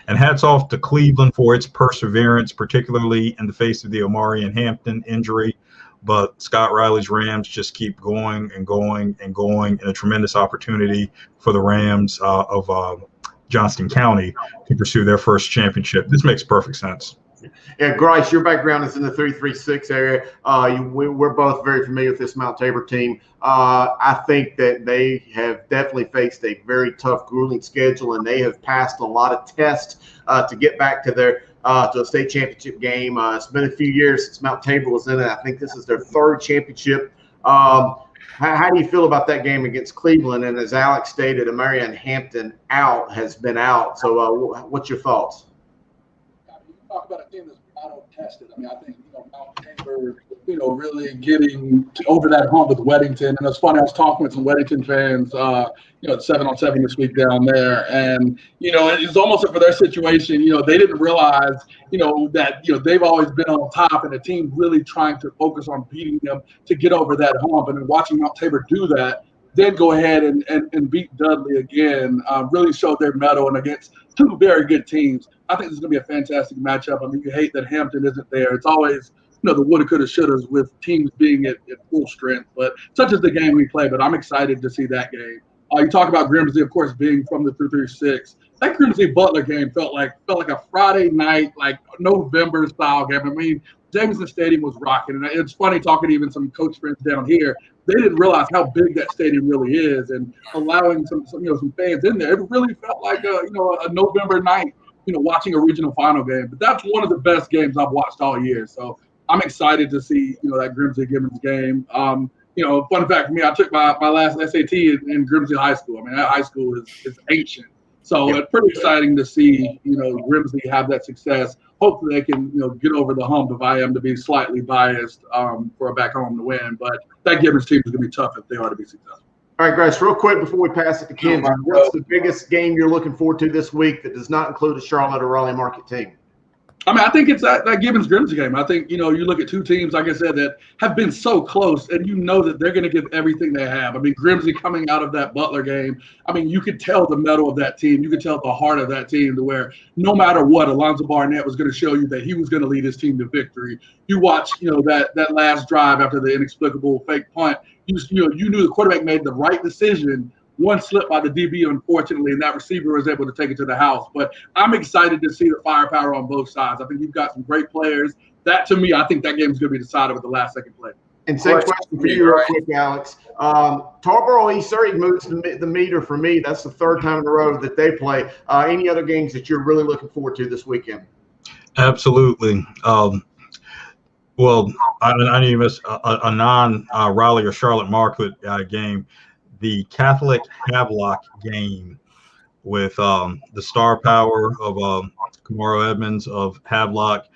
And hats off to Cleveland for its perseverance, particularly in the face of the Omari and Hampton injury. But Scott Riley's Rams just keep going and going and going, and a tremendous opportunity for the Rams of Johnston County to pursue their first championship. This makes perfect sense. Yeah, Grice, your background is in the 336 area. We're both very familiar with this Mount Tabor team. I think that they have definitely faced a very tough, grueling schedule, and they have passed a lot of tests to get back to their to a state championship game. It's been a few years since Mount Tabor was in it. I think this is their third championship. How do you feel about that game against Cleveland? And as Alex stated, Marion Hampton has been out. So what's your thoughts? You talk about a team that's battle tested. I mean, I think Mount Tabor, really getting over that hump with Weddington. And it's funny, I was talking with some Weddington fans, at 7-on-7 this week down there, and it's almost for their situation. They didn't realize, that they've always been on top, and the team really trying to focus on beating them to get over that hump. And then watching Mount Tabor do that, then go ahead and beat Dudley again, really showed their mettle, and against two very good teams. I think this is going to be a fantastic matchup. I mean, you hate that Hampton isn't there. It's always, the woulda, coulda, shouldas with teams being at full strength. But such is the game we play. But I'm excited to see that game. You talk about Grimsley, of course, being from the 336. That Grimsley Butler game felt like a Friday night, like November style game. I mean, Jameson Stadium was rocking, and it's funny talking to even some coach friends down here. They didn't realize how big that stadium really is, and allowing some fans in there. It really felt like a November night, watching a regional final game. But that's one of the best games I've watched all year. So I'm excited to see that Grimsley Gibbons game. Fun fact for me, I took my last SAT in Grimsley High School. I mean, that high school is ancient. So it's pretty exciting to see, Grimsley have that success. Hopefully they can, get over the hump if I am to be slightly biased for a back home to win. But that Gibbons team is going to be tough if they are to be successful. All right, guys, real quick before we pass it to Kenzie, what's the biggest game you're looking forward to this week that does not include a Charlotte or Raleigh Market team? I mean, I think it's that Gibbons Grimsby game. I think, you look at two teams, like I said, that have been so close, and you know that they're going to give everything they have. I mean, Grimsby coming out of that Butler game, I mean, you could tell the mettle of that team. You could tell the heart of that team, to where no matter what, Alonzo Barnett was going to show you that he was going to lead his team to victory. You watch, that last drive after the inexplicable fake punt, you knew the quarterback made the right decision. One slip by the DB, unfortunately, and that receiver was able to take it to the house. But I'm excited to see the firepower on both sides. I think you've got some great players. That, to me, I think that game is going to be decided with the last second play. And same question for you real quick, Alex. Tarboro East Surrey moves the meter for me. That's the third time in a row that they play. Any other games that you're really looking forward to this weekend? Absolutely. Well, I didn't even miss a non-Raleigh or Charlotte Market game. The Catholic Havelock game with the star power of Kamaro Edmonds of Havelock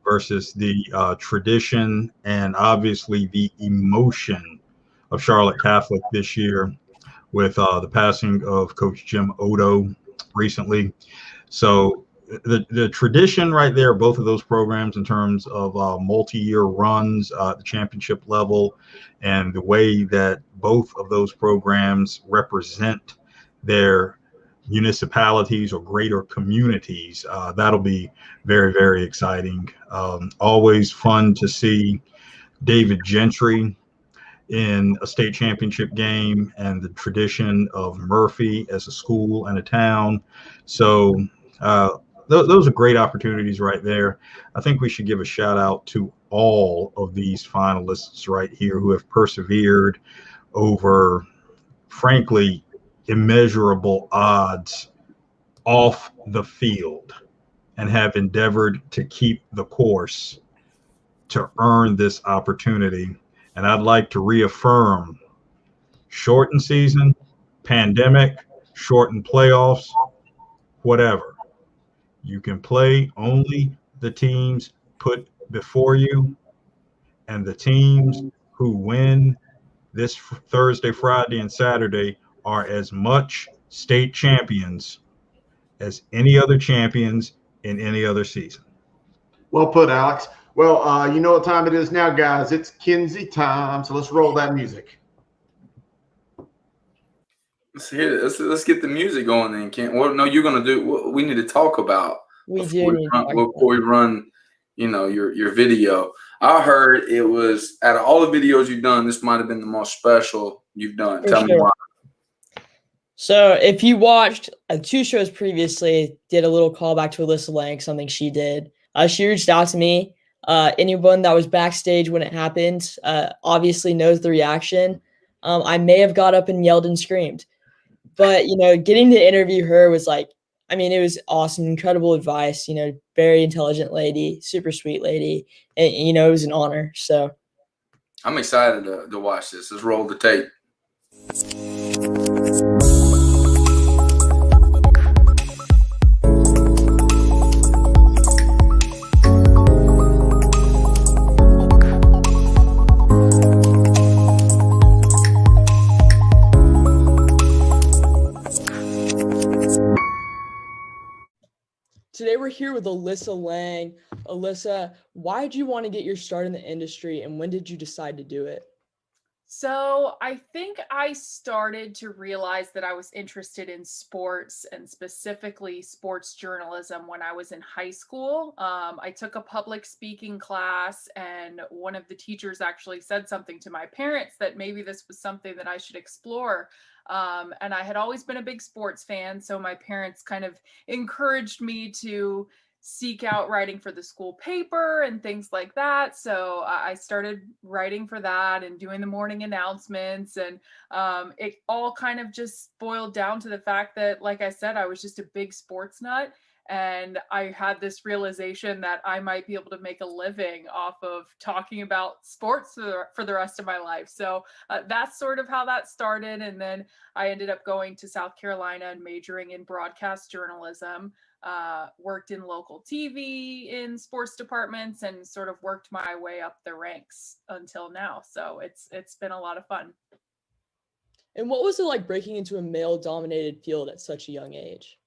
versus the tradition and obviously the emotion of Charlotte Catholic this year with the passing of Coach Jim Odo recently. So the tradition right there, both of those programs in terms of multi-year runs at the championship level, and the way that both of those programs represent their municipalities or greater communities, that'll be very, very exciting. Always fun to see David Gentry in a state championship game, and the tradition of Murphy as a school and a town. So those are great opportunities right there. I think we should give a shout out to all of these finalists right here who have persevered over, frankly, immeasurable odds off the field and have endeavored to keep the course to earn this opportunity. And I'd like to reaffirm, shortened season, pandemic, shortened playoffs, whatever. You can play only the teams put before you, and the teams who win this Thursday, Friday, and Saturday are as much state champions as any other champions in any other season. Well put, Alex. Well, you know what time it is now, guys. It's Kenzie time, so let's roll that music. Let's hear it. Let's get the music going then, Ken. What no, you're gonna do what we need to talk about before we run, your video. I heard it was, out of all the videos you've done, this might have been the most special you've done. Tell me why. So if you watched 2 shows previously, did a little callback to Alyssa Lang, something she did. She reached out to me. Anyone that was backstage when it happened obviously knows the reaction. I may have got up and yelled and screamed. But, getting to interview her was it was awesome, incredible advice, very intelligent lady, super sweet lady. And, it was an honor. So I'm excited to watch this. Let's roll the tape. Today we're here with Alyssa Lang. Alyssa, why did you want to get your start in the industry, and when did you decide to do it? So I think I started to realize that I was interested in sports, and specifically sports journalism, when I was in high school. I took a public speaking class, and one of the teachers actually said something to my parents that maybe this was something that I should explore. And I had always been a big sports fan, so my parents kind of encouraged me to seek out writing for the school paper and things like that. So I started writing for that and doing the morning announcements. And it all kind of just boiled down to the fact that, like I said, I was just a big sports nut. And I had this realization that I might be able to make a living off of talking about sports for the rest of my life. So that's sort of how that started. And then I ended up going to South Carolina and majoring in broadcast journalism, worked in local TV in sports departments, and sort of worked my way up the ranks until now. So it's been a lot of fun. And what was it like breaking into a male-dominated field at such a young age?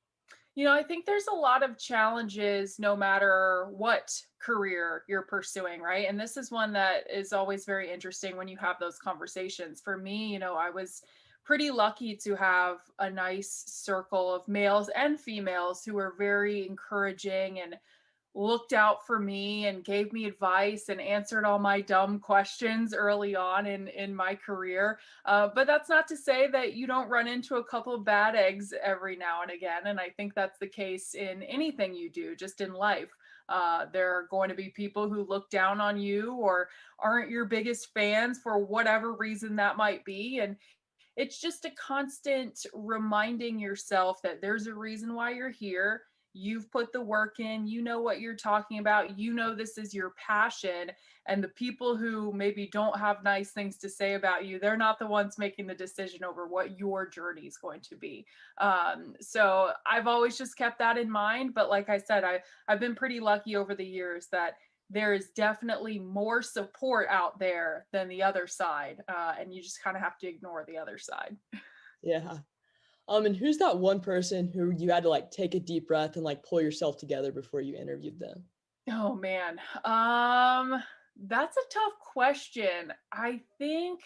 I think there's a lot of challenges no matter what career you're pursuing, right? And this is one that is always very interesting when you have those conversations. For me, I was pretty lucky to have a nice circle of males and females who were very encouraging and looked out for me and gave me advice and answered all my dumb questions early on in my career. But that's not to say that you don't run into a couple of bad eggs every now and again. And I think that's the case in anything you do, just in life. There are going to be people who look down on you or aren't your biggest fans for whatever reason that might be. And it's just a constant reminding yourself that there's a reason why you're here. You've put the work in, you know what you're talking about, this is your passion. And the people who maybe don't have nice things to say about you, they're not the ones making the decision over what your journey is going to be. So I've always just kept that in mind. But like I said, I've been pretty lucky over the years that there is definitely more support out there than the other side. And you just kind of have to ignore the other side. Yeah. And who's that one person who you had to take a deep breath and pull yourself together before you interviewed them? Oh man. That's a tough question. I think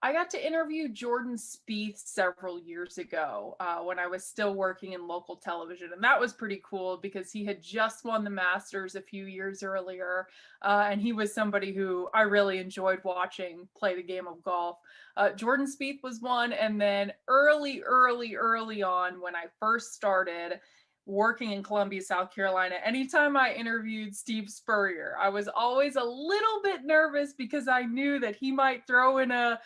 I got to interview Jordan Spieth several years ago when I was still working in local television. And that was pretty cool because he had just won the Masters a few years earlier. And he was somebody who I really enjoyed watching play the game of golf. Jordan Spieth was one. And then early on when I first started working in Columbia, South Carolina, anytime I interviewed Steve Spurrier, I was always a little bit nervous because I knew that he might throw in not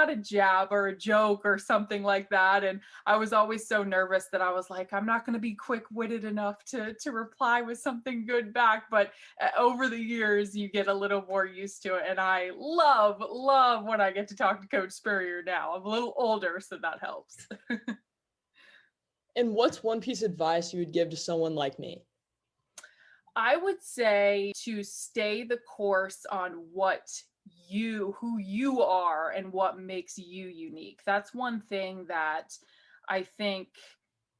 a jab or a joke or something like that. And I was always so nervous that I was like, I'm not going to be quick-witted enough to reply with something good back. But over the years, you get a little more used to it. And I love when I get to talk to Coach Spurrier now. I'm a little older, so that helps. And what's one piece of advice you would give to someone like me? I would say to stay the course on who you are and what makes you unique. That's one thing that I think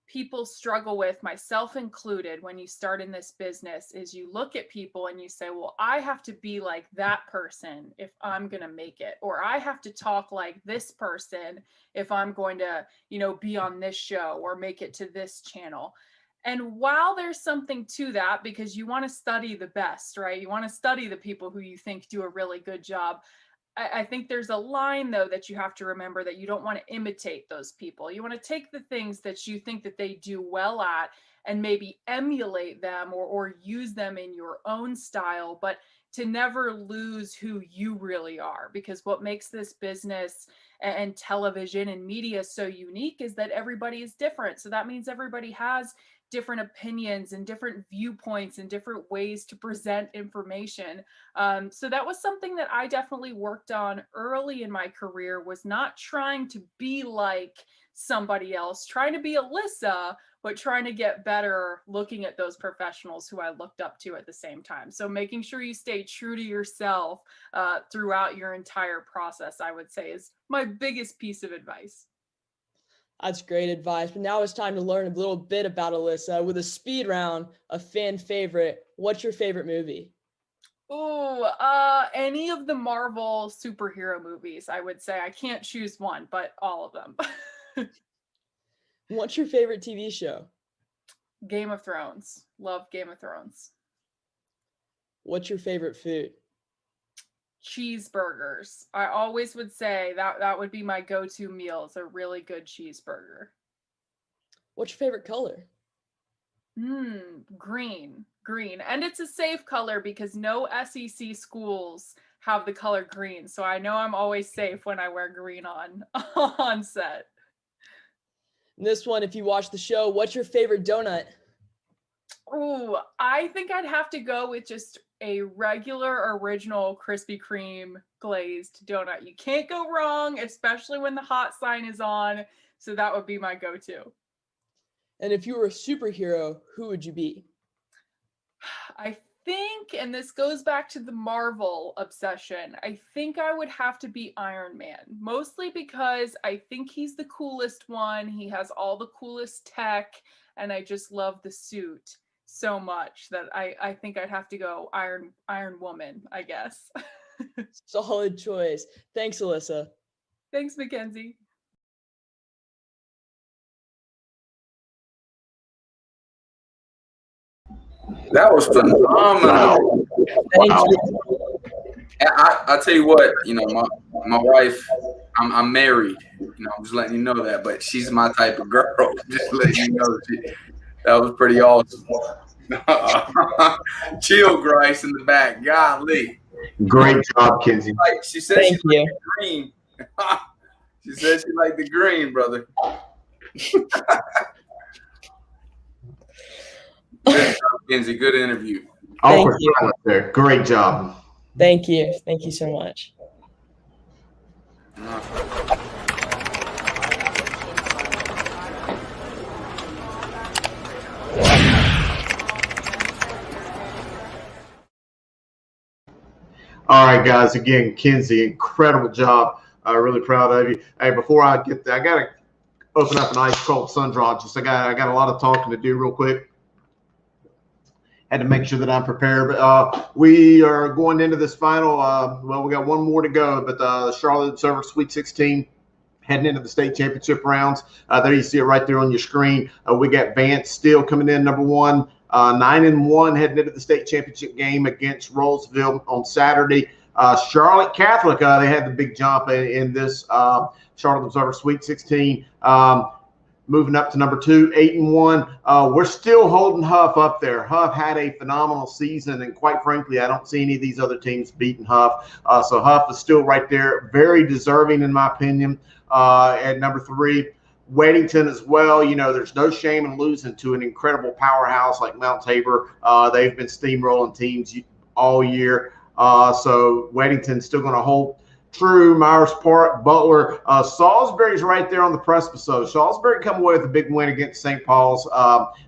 people struggle with, myself included, when you start in this business, is you look at people and you say, well, I have to be like that person if I'm going to make it, or I have to talk like this person if I'm going to, be on this show or make it to this channel. And while there's something to that, because you want to study the best, right? You want to study the people who you think do a really good job. I think there's a line, though, that you have to remember, that you don't want to imitate those people. You want to take the things that you think that they do well at and maybe emulate them or use them in your own style, but to never lose who you really are. Because what makes this business and television and media so unique is that everybody is different. So that means everybody has different opinions and different viewpoints and different ways to present information. So that was something that I definitely worked on early in my career, was not trying to be like somebody else, trying to be Alyssa, but trying to get better looking at those professionals who I looked up to at the same time. So making sure you stay true to yourself throughout your entire process, I would say, is my biggest piece of advice. That's great advice. But now it's time to learn a little bit about Alyssa with a speed round, a fan favorite. What's your favorite movie? Oh, any of the Marvel superhero movies, I would say. I can't choose one, but all of them. What's your favorite TV show? Game of Thrones. Love Game of Thrones. What's your favorite food? Cheeseburgers. I always would say that would be my go-to meal, is a really good cheeseburger. What's your favorite color? Green. And it's a safe color because no SEC schools have the color green. So I know I'm always safe when I wear green on set. And this one, if you watch the show, what's your favorite donut? Oh, I think I'd have to go with just a regular original Krispy Kreme glazed donut. You can't go wrong, especially when the hot sign is on. So that would be my go-to. And if you were a superhero, who would you be? I think, and this goes back to the Marvel obsession, I think I would have to be Iron Man, mostly because I think he's the coolest one. He has all the coolest tech, and I just love the suit so much that I think I'd have to go Iron Woman, I guess. Solid choice. Thanks, Alyssa. Thanks, Mackenzie. That was phenomenal. Thank you. I tell you what, my wife, I'm married. I'm just letting you know that, but she's my type of girl. Just letting you know that was pretty awesome. Chill, Grice in the back. Golly. Great job, Kinsey. Like she said, Thank she you. liked the green. She said she liked the green, brother. Good job, Kinsey. Good interview. Awkward silence there. Great job. Thank you. Thank you so much. All right, guys. Again, Kinsey, incredible job. Really proud of you. Hey, before I get there, I got to open up an ice cold sun draw. I got a lot of talking to do real quick. Had to make sure that I'm prepared. But we are going into this final. We got one more to go. But the Charlotte Server Sweet 16 heading into the state championship rounds. There you see it right there on your screen. We got Vance still coming in number one. 9-1 heading into the state championship game against Rollsville on Saturday. Charlotte Catholic, they had the big jump in this Charlotte Observer Sweet 16. Moving up to number 2, 8-1. We're still holding Huff up there. Huff had a phenomenal season, and quite frankly, I don't see any of these other teams beating Huff. So Huff is still right there, very deserving in my opinion. At number 3, Weddington as well. There's no shame in losing to an incredible powerhouse like Mount Tabor. They've been steamrolling teams all year. So Weddington's still going to hold true. Myers Park, Butler. Salisbury's right there on the precipice. So Salisbury come away with a big win against St. Paul's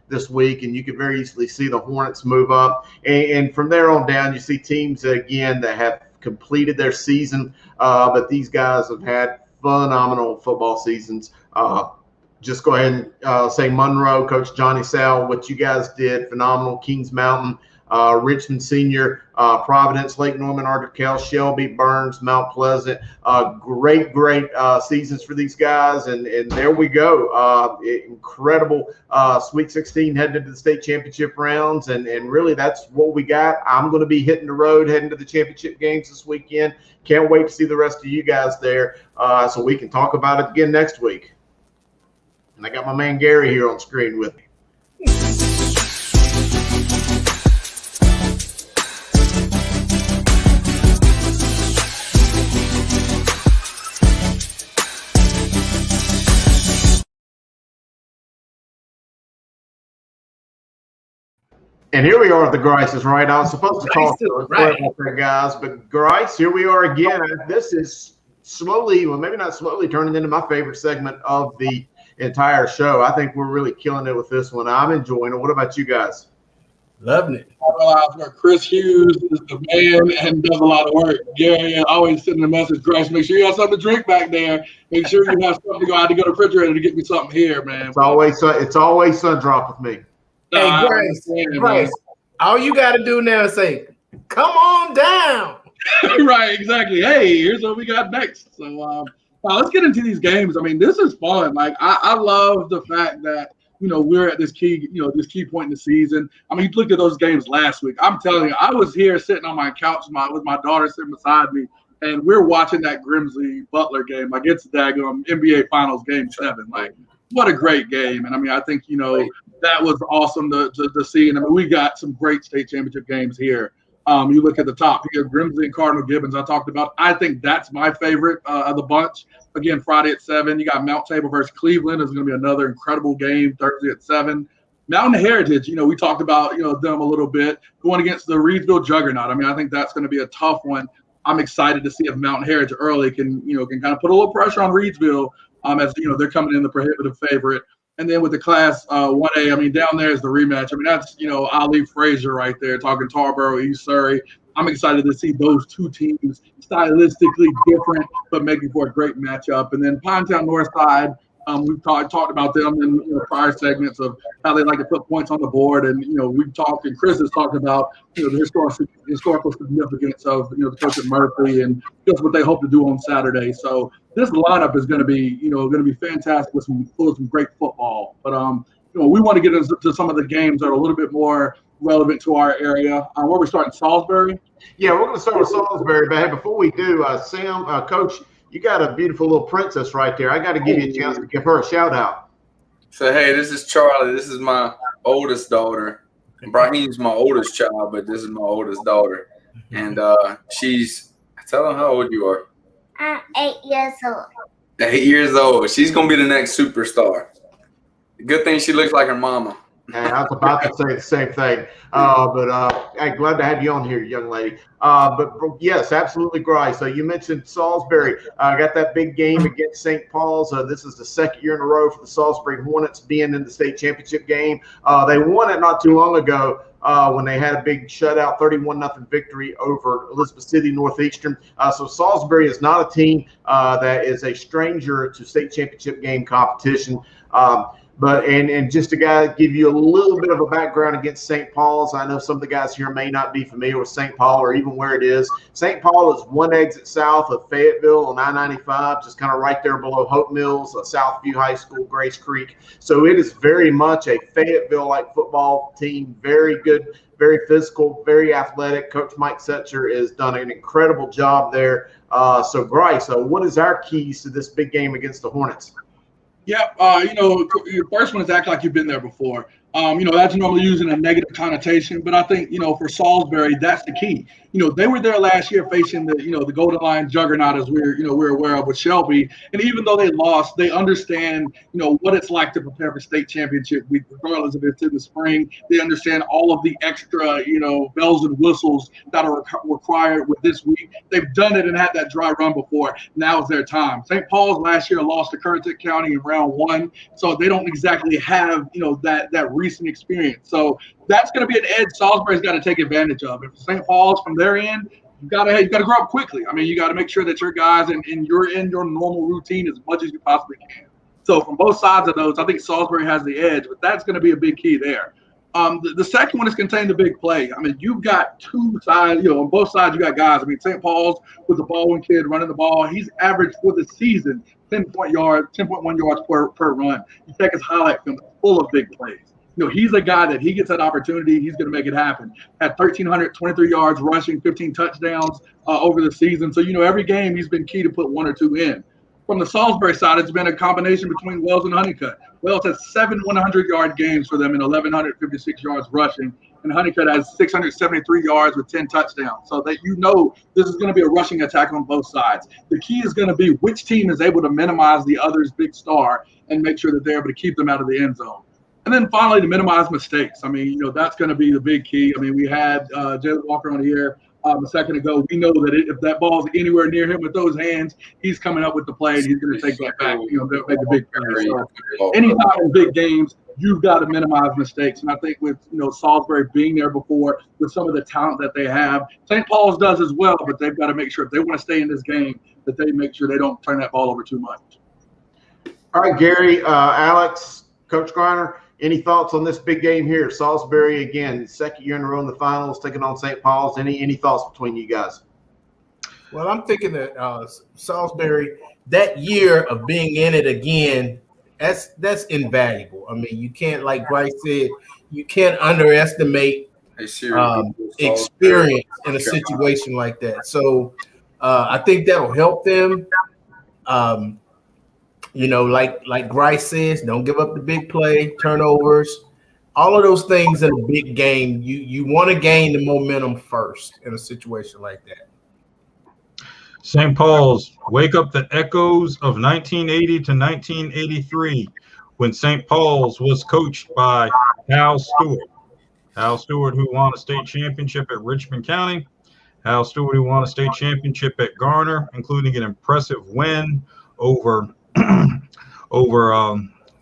this week, and you could very easily see the Hornets move up. And from there on down, you see teams, again, that have completed their season, but these guys have had phenomenal football seasons. Just go ahead and say Monroe, Coach Johnny Sal, what you guys did, phenomenal. Kings Mountain, Richmond Senior, Providence, Lake Norman, Arderkel, Shelby, Burns, Mount Pleasant. Great seasons for these guys. And there we go. Incredible Sweet 16 heading into the state championship rounds. And really that's what we got. I'm going to be hitting the road heading to the championship games this weekend. Can't wait to see the rest of you guys there so we can talk about it again next week. And I got my man Gary here on screen with me. And here we are at the Grices, right? I was supposed to talk to the guys, but Grice, here we are again. This is slowly, well, maybe not slowly, turning into my favorite segment of the entire show. I think we're really killing it with this one. I'm enjoying it. What about you guys? Loving it. I realized where Chris Hughes is the man and does a lot of work. Yeah, always sending a message, Grace, make sure you have something to drink back there. Make sure you have something to go. I had to go to the refrigerator to get me something here, man. It's always sun drop with me. Hey, Grace, all you got to do now is say, come on down. Right, exactly. Hey, here's what we got next. So let's get into these games. I mean, this is fun. Like, I love the fact that, we're at this key point in the season. I mean, you looked at those games last week. I'm telling you, I was here sitting on my couch with my daughter sitting beside me, and we're watching that Grimsley-Butler game. Like, it's daggone NBA Finals Game 7. Like, what a great game. And, I mean, I think, that was awesome to see. And, I mean, we got some great state championship games here. You look at the top here, Grimsley and Cardinal Gibbons I talked about. I think that's my favorite of the bunch. Again, Friday at 7. You got Mount Tabor versus Cleveland. Is going to be another incredible game Thursday at 7. Mountain Heritage, we talked about, them a little bit, going against the Reedsville Juggernaut. I mean, I think that's going to be a tough one. I'm excited to see if Mountain Heritage early can kind of put a little pressure on Reedsville as, they're coming in the prohibitive favorite. And then with the Class 1A, I mean, down there is the rematch. I mean, that's, Ali Frazier right there talking Tarboro, East Surrey. I'm excited to see those two teams stylistically different, but making for a great matchup. And then Pinetown Northside, we've talked about them in prior segments of how they like to put points on the board. And, we've talked, and Chris has talked about, the historical significance of, the coach at Murphy and just what they hope to do on Saturday. So this lineup is going to be, fantastic with some great football. But, we want to get into some of the games that are a little bit more relevant to our area. Where we're starting, Salisbury? Yeah, we're going to start with Salisbury. But hey, before we do, Sam, Coach, you got a beautiful little princess right there. I got to give you a chance to give her a shout out. So, hey, this is Charlie. This is my oldest daughter. Brahim's my oldest child, but this is my oldest daughter. And tell them how old you are. I'm 8 years old. 8 years old. She's going to be the next superstar. Good thing she looks like her mama. And I was about to say the same thing. I'm glad to have you on here, young lady. But yes, absolutely great. So you mentioned Salisbury. Got that big game against St. Paul's. This is the second year in a row for the Salisbury Hornets being in the state championship game. They won it not too long ago when they had a big shutout, 31-0 victory over Elizabeth City Northeastern. So Salisbury is not a team that is a stranger to state championship game competition. But just to give you a little bit of a background against St. Paul's, I know some of the guys here may not be familiar with St. Paul or even where it is. St. Paul is one exit south of Fayetteville on I-95, just kind of right there below Hope Mills, Southview High School, Grace Creek. So it is very much a Fayetteville-like football team, very good, very physical, very athletic. Coach Mike Setzer has done an incredible job there. So Bryce, what is our keys to this big game against the Hornets? Yeah, your first one is act like you've been there before. That's normally using a negative connotation, but I think, for Salisbury, that's the key. They were there last year facing the Golden Lion juggernaut, as we're aware of with Shelby. And even though they lost, they understand, what it's like to prepare for state championship week, regardless if it's in the spring. They understand all of the extra, bells and whistles that are required with this week. They've done it and had that dry run before. Now is their time. St. Paul's last year lost to Currituck County in round 1, so they don't exactly have, that recent experience. So that's going to be an edge Salisbury's got to take advantage of. If St. Paul's from their end, you got to grow up quickly. I mean, you got to make sure that your guys and you're in your normal routine as much as you possibly can. So from both sides of those, I think Salisbury has the edge, but that's going to be a big key there. The second one is contain the big play. I mean, you've got two sides, on both sides you got guys. I mean, St. Paul's with the Baldwin kid running the ball, he's averaged for the season 10.1 yards per run. You check his highlight film, full of big plays. He's a guy that he gets that opportunity, he's going to make it happen. Had 1,323 yards rushing, 15 touchdowns over the season. So, every game he's been key to put 1 or 2 in. From the Salisbury side, it's been a combination between Wells and Honeycutt. Wells has 7 100-yard games for them and 1,156 yards rushing. And Honeycutt has 673 yards with 10 touchdowns. So that this is going to be a rushing attack on both sides. The key is going to be which team is able to minimize the other's big star and make sure that they're able to keep them out of the end zone. And then finally, to minimize mistakes. I mean, that's going to be the big key. I mean, we had Jalen Walker on here a second ago. We know that if that ball's anywhere near him with those hands, he's coming up with the play and he's going to take that back, make a big play. So anytime in big games, you've got to minimize mistakes. And I think with, Salisbury being there before, with some of the talent that they have, St. Paul's does as well, but they've got to make sure if they want to stay in this game, that they make sure they don't turn that ball over too much. All right, Gary, Alex, Coach Griner, any thoughts on this big game here? Salisbury, again, second year in a row in the finals, taking on St. Paul's. Any thoughts between you guys? Well, I'm thinking that Salisbury, that year of being in it again, that's invaluable. I mean, you can't, like Bryce said, you can't underestimate experience in a situation like that. So I think that'll help them. Like Bryce says, don't give up the big play, turnovers, all of those things in a big game. You want to gain the momentum first in a situation like that. St. Paul's, wake up the echoes of 1980 to 1983 when St. Paul's was coached by Hal Stewart. Hal Stewart, who won a state championship at Richmond County. Hal Stewart, who won a state championship at Garner, including an impressive win over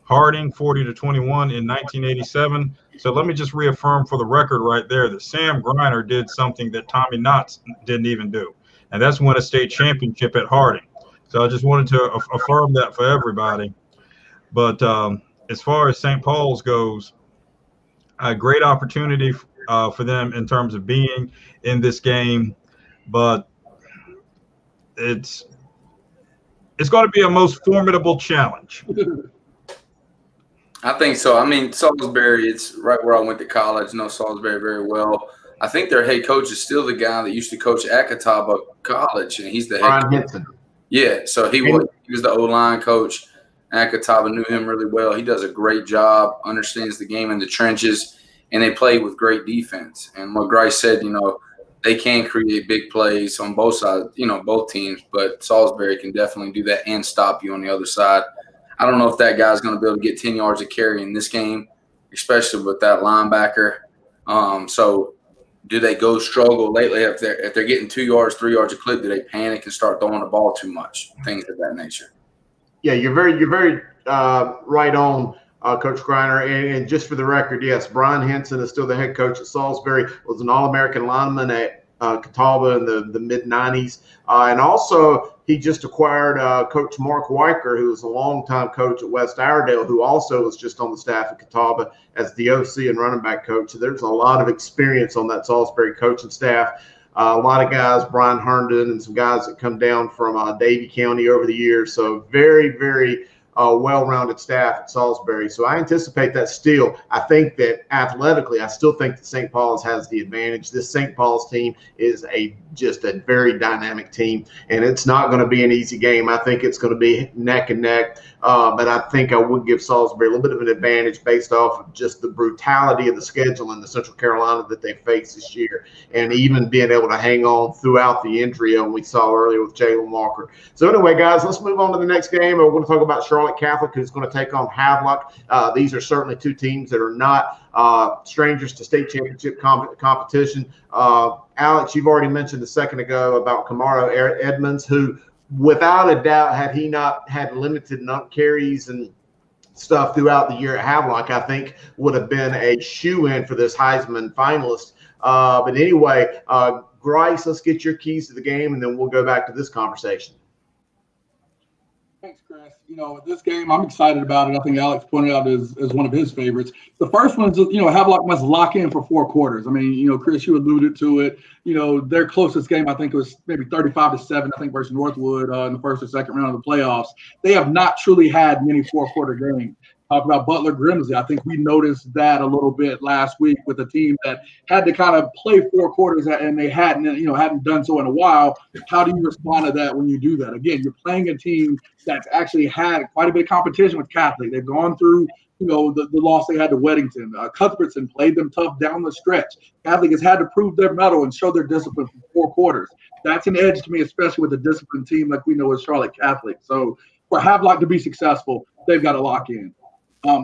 Harding 40-21 in 1987. So let me just reaffirm for the record right there that Sam Griner did something that Tommy Knotts didn't even do, and that's win a state championship at Harding. So I just wanted to affirm that for everybody. But as far as St. Paul's goes, a great opportunity for them in terms of being in this game, but it's going to be a most formidable challenge. I think so. I mean, Salisbury, it's right where I went to college. Know Salisbury very well. I think their head coach is still the guy that used to coach at Catawba College, and he's the head coach. Henson. Yeah, so he was the O-line coach at Catawba, knew him really well. He does a great job, understands the game in the trenches, and they play with great defense. And what Grice said, they can create big plays on both sides, both teams, but Salisbury can definitely do that and stop you on the other side. I don't know if that guy's going to be able to get 10 yards of carry in this game, especially with that linebacker. So do they go struggle lately if they're getting 2 yards, 3 yards a clip? Do they panic and start throwing the ball too much? Things of that nature. Yeah, you're very right on, Coach Griner. And just for the record, yes, Brian Henson is still the head coach at Salisbury. Was an All-American lineman at Catawba in the mid-'90s. And also he just acquired Coach Mark Weicker, who was a longtime coach at West Iredale, who also was just on the staff at Catawba as the OC and running back coach. So there's a lot of experience on that Salisbury coaching staff. A lot of guys, Brian Herndon and some guys that come down from Davie County over the years. So very, very well-rounded staff at Salisbury. So I anticipate that still. I think that athletically, I still think that St. Paul's has the advantage. This St. Paul's team is just a very dynamic team, and it's not going to be an easy game. I think it's going to be neck and neck, but I think I would give Salisbury a little bit of an advantage based off of just the brutality of the schedule in the Central Carolina that they faced this year, and even being able to hang on throughout the injury we saw earlier with Jalen Walker. So anyway, guys, let's move on to the next game. We're going to talk about Charlotte Catholic, who's going to take on Havelock. These are certainly two teams that are not strangers to state championship competition. Alex, you've already mentioned a second ago about Kamaro Edmonds, who without a doubt, had he not had limited carries and stuff throughout the year at Havelock, I think would have been a shoe-in for this Heisman finalist. But anyway, Grice, let's get your keys to the game, and then we'll go back to this conversation. Thanks, Chris. This game, I'm excited about it. I think Alex pointed out as one of his favorites. The first one is, Havelock must lock in for 4 quarters. I mean, Chris, you alluded to it. Their closest game, I think it was maybe 35-7, I think, versus Northwood in the first or second round of the playoffs. They have not truly had many 4-quarter games. Talk about Butler Grimsley. I think we noticed that a little bit last week with a team that had to kind of play 4 quarters and they hadn't done so in a while. How do you respond to that when you do that? Again, you're playing a team that's actually had quite a bit of competition with Catholic. They've gone through, the loss they had to Weddington. Cuthbertson played them tough down the stretch. Catholic has had to prove their mettle and show their discipline for 4 quarters. That's an edge to me, especially with a disciplined team like we know as Charlotte Catholic. So for Havelock to be successful, they've got to lock in.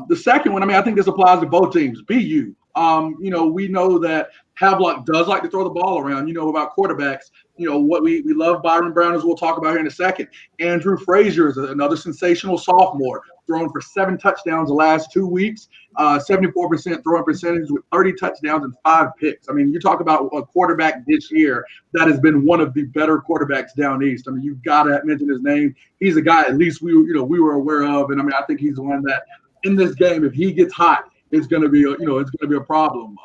The second one, I think this applies to both teams. BU. We know that Havelock does like to throw the ball around. About quarterbacks. What we love Byron Brown, as we'll talk about here in a second. Andrew Frazier is another sensational sophomore, thrown for 7 touchdowns the last 2 weeks, 74% throwing percentage with 30 touchdowns and 5 picks. You talk about a quarterback this year that has been one of the better quarterbacks down east. You've got to mention his name. He's a guy at least we were aware of, and I think he's the one that in this game, if he gets hot, it's going to be a problem.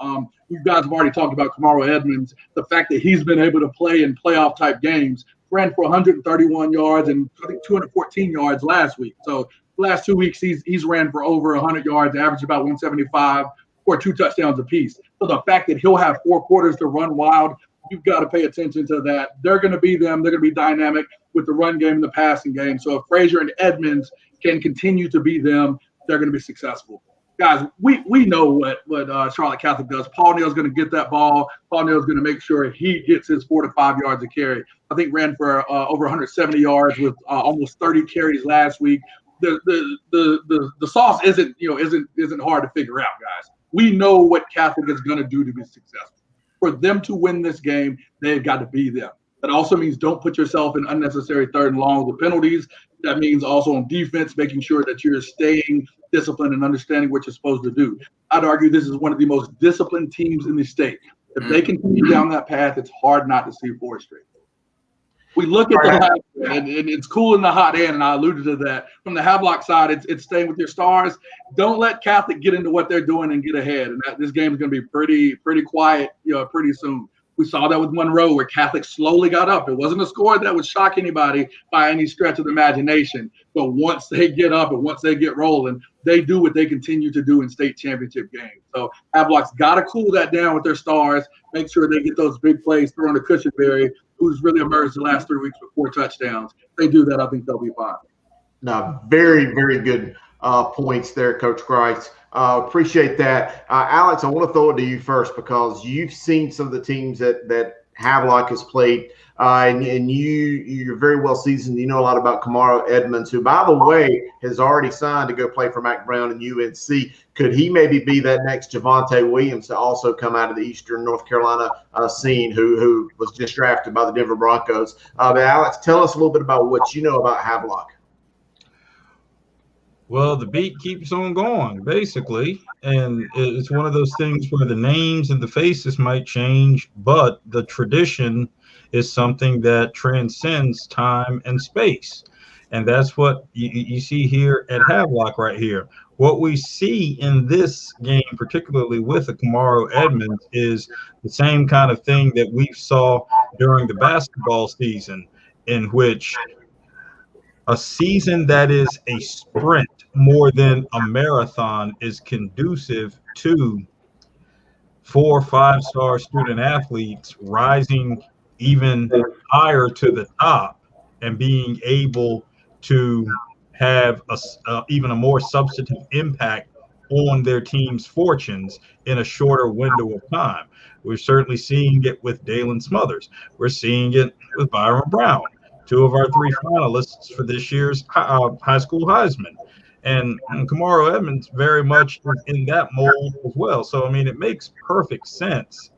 You guys have already talked about Kamaro Edmonds. The fact that he's been able to play in playoff type games, ran for 131 yards and I think 214 yards last week. So the last 2 weeks he's ran for over 100 yards, averaged about 175 or 2 touchdowns apiece. So the fact that he'll have 4 quarters to run wild, you've got to pay attention to that. They're going to be them. They're going to be dynamic with the run game and the passing game. So if Frazier and Edmonds can continue to be them, they're going to be successful. Guys, we know what Charlotte Catholic does. Paul Neal's going to get that ball. Paul Neal's going to make sure he gets his 4 to 5 yards of carry. I think ran for over 170 yards with almost 30 carries last week. The sauce isn't hard to figure out, guys. We know what Catholic is going to do to be successful. For them to win this game, they've got to be them. That also means don't put yourself in unnecessary 3rd and long with penalties. That means also on defense, making sure that you're staying disciplined and understanding what you're supposed to do. I'd argue this is one of the most disciplined teams in the state. If they continue down that path, it's hard not to see 4 straight. We look at the and it's cool in the hot end, and I alluded to that. From the Havelock side, it's staying with your stars. Don't let Catholic get into what they're doing and get ahead. And this game is going to be pretty quiet, pretty soon. We saw that with Monroe, where Catholic slowly got up. It wasn't a score that would shock anybody by any stretch of the imagination. But once they get up and once they get rolling, they do what they continue to do in state championship games. So Havelock's got to cool that down with their stars, make sure they get those big plays thrown to Cushenberry, who's really emerged the last 3 weeks with 4 touchdowns. If they do that, I think they'll be fine. No, very, very good points there, Coach Grice. Appreciate that. Alex, I want to throw it to you first because you've seen some of the teams that Havelock has played, and you're very well seasoned. You know a lot about Kamaro Edmonds, who, by the way, has already signed to go play for Mac Brown and UNC. Could he maybe be that next Javante Williams to also come out of the Eastern North Carolina scene, who was just drafted by the Denver Broncos? But Alex, tell us a little bit about what you know about Havelock. Well, the beat keeps on going, basically, and it's one of those things where the names and the faces might change, but the tradition is something that transcends time and space, and that's what you see here at Havelock right here. What we see in this game, particularly with the Kamaro Edmonds, is the same kind of thing that we saw during the basketball season, in which a season that is a sprint more than a marathon is conducive to 4 or 5-star student athletes rising even higher to the top and being able to have even a more substantive impact on their team's fortunes in a shorter window of time. We're certainly seeing it with Dalen Smothers. We're seeing it with Byron Brown, 2 of our 3 finalists for this year's high school Heisman. And Kamaro Edmonds very much in that mold as well. So, I mean, it makes perfect sense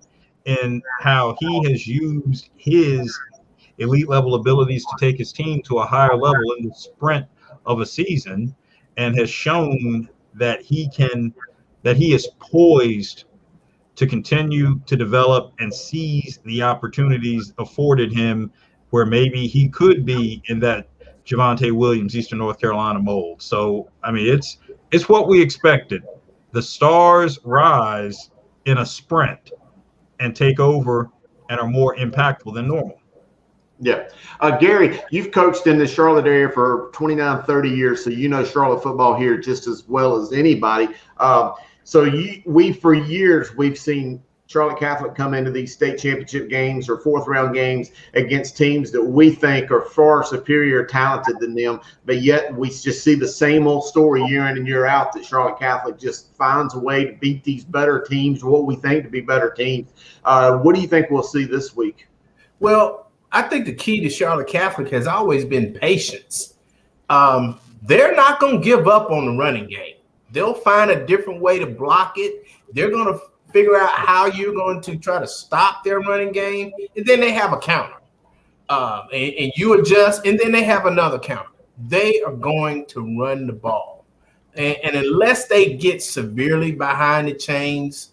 in how he has used his elite level abilities to take his team to a higher level in the sprint of a season, and has shown that he is poised to continue to develop and seize the opportunities afforded him where maybe he could be in that Javante Williams, Eastern North Carolina mold. So, I mean, it's what we expected. The stars rise in a sprint and take over and are more impactful than normal. Yeah. Gary, you've coached in the Charlotte area for 29, 30 years, so you know Charlotte football here just as well as anybody. For years, we've seen Charlotte Catholic come into these state championship games or 4th-round games against teams that we think are far superior talented than them, but yet we just see the same old story year in and year out that Charlotte Catholic just finds a way to beat these better teams, what we think to be better teams. What do you think we'll see this week? Well, I think the key to Charlotte Catholic has always been patience. They're not going to give up on the running game. They'll find a different way to block it. They're going to figure out how you're going to try to stop their running game, and then they have a counter. And you adjust, and then they have another counter. They are going to run the ball. And unless they get severely behind the chains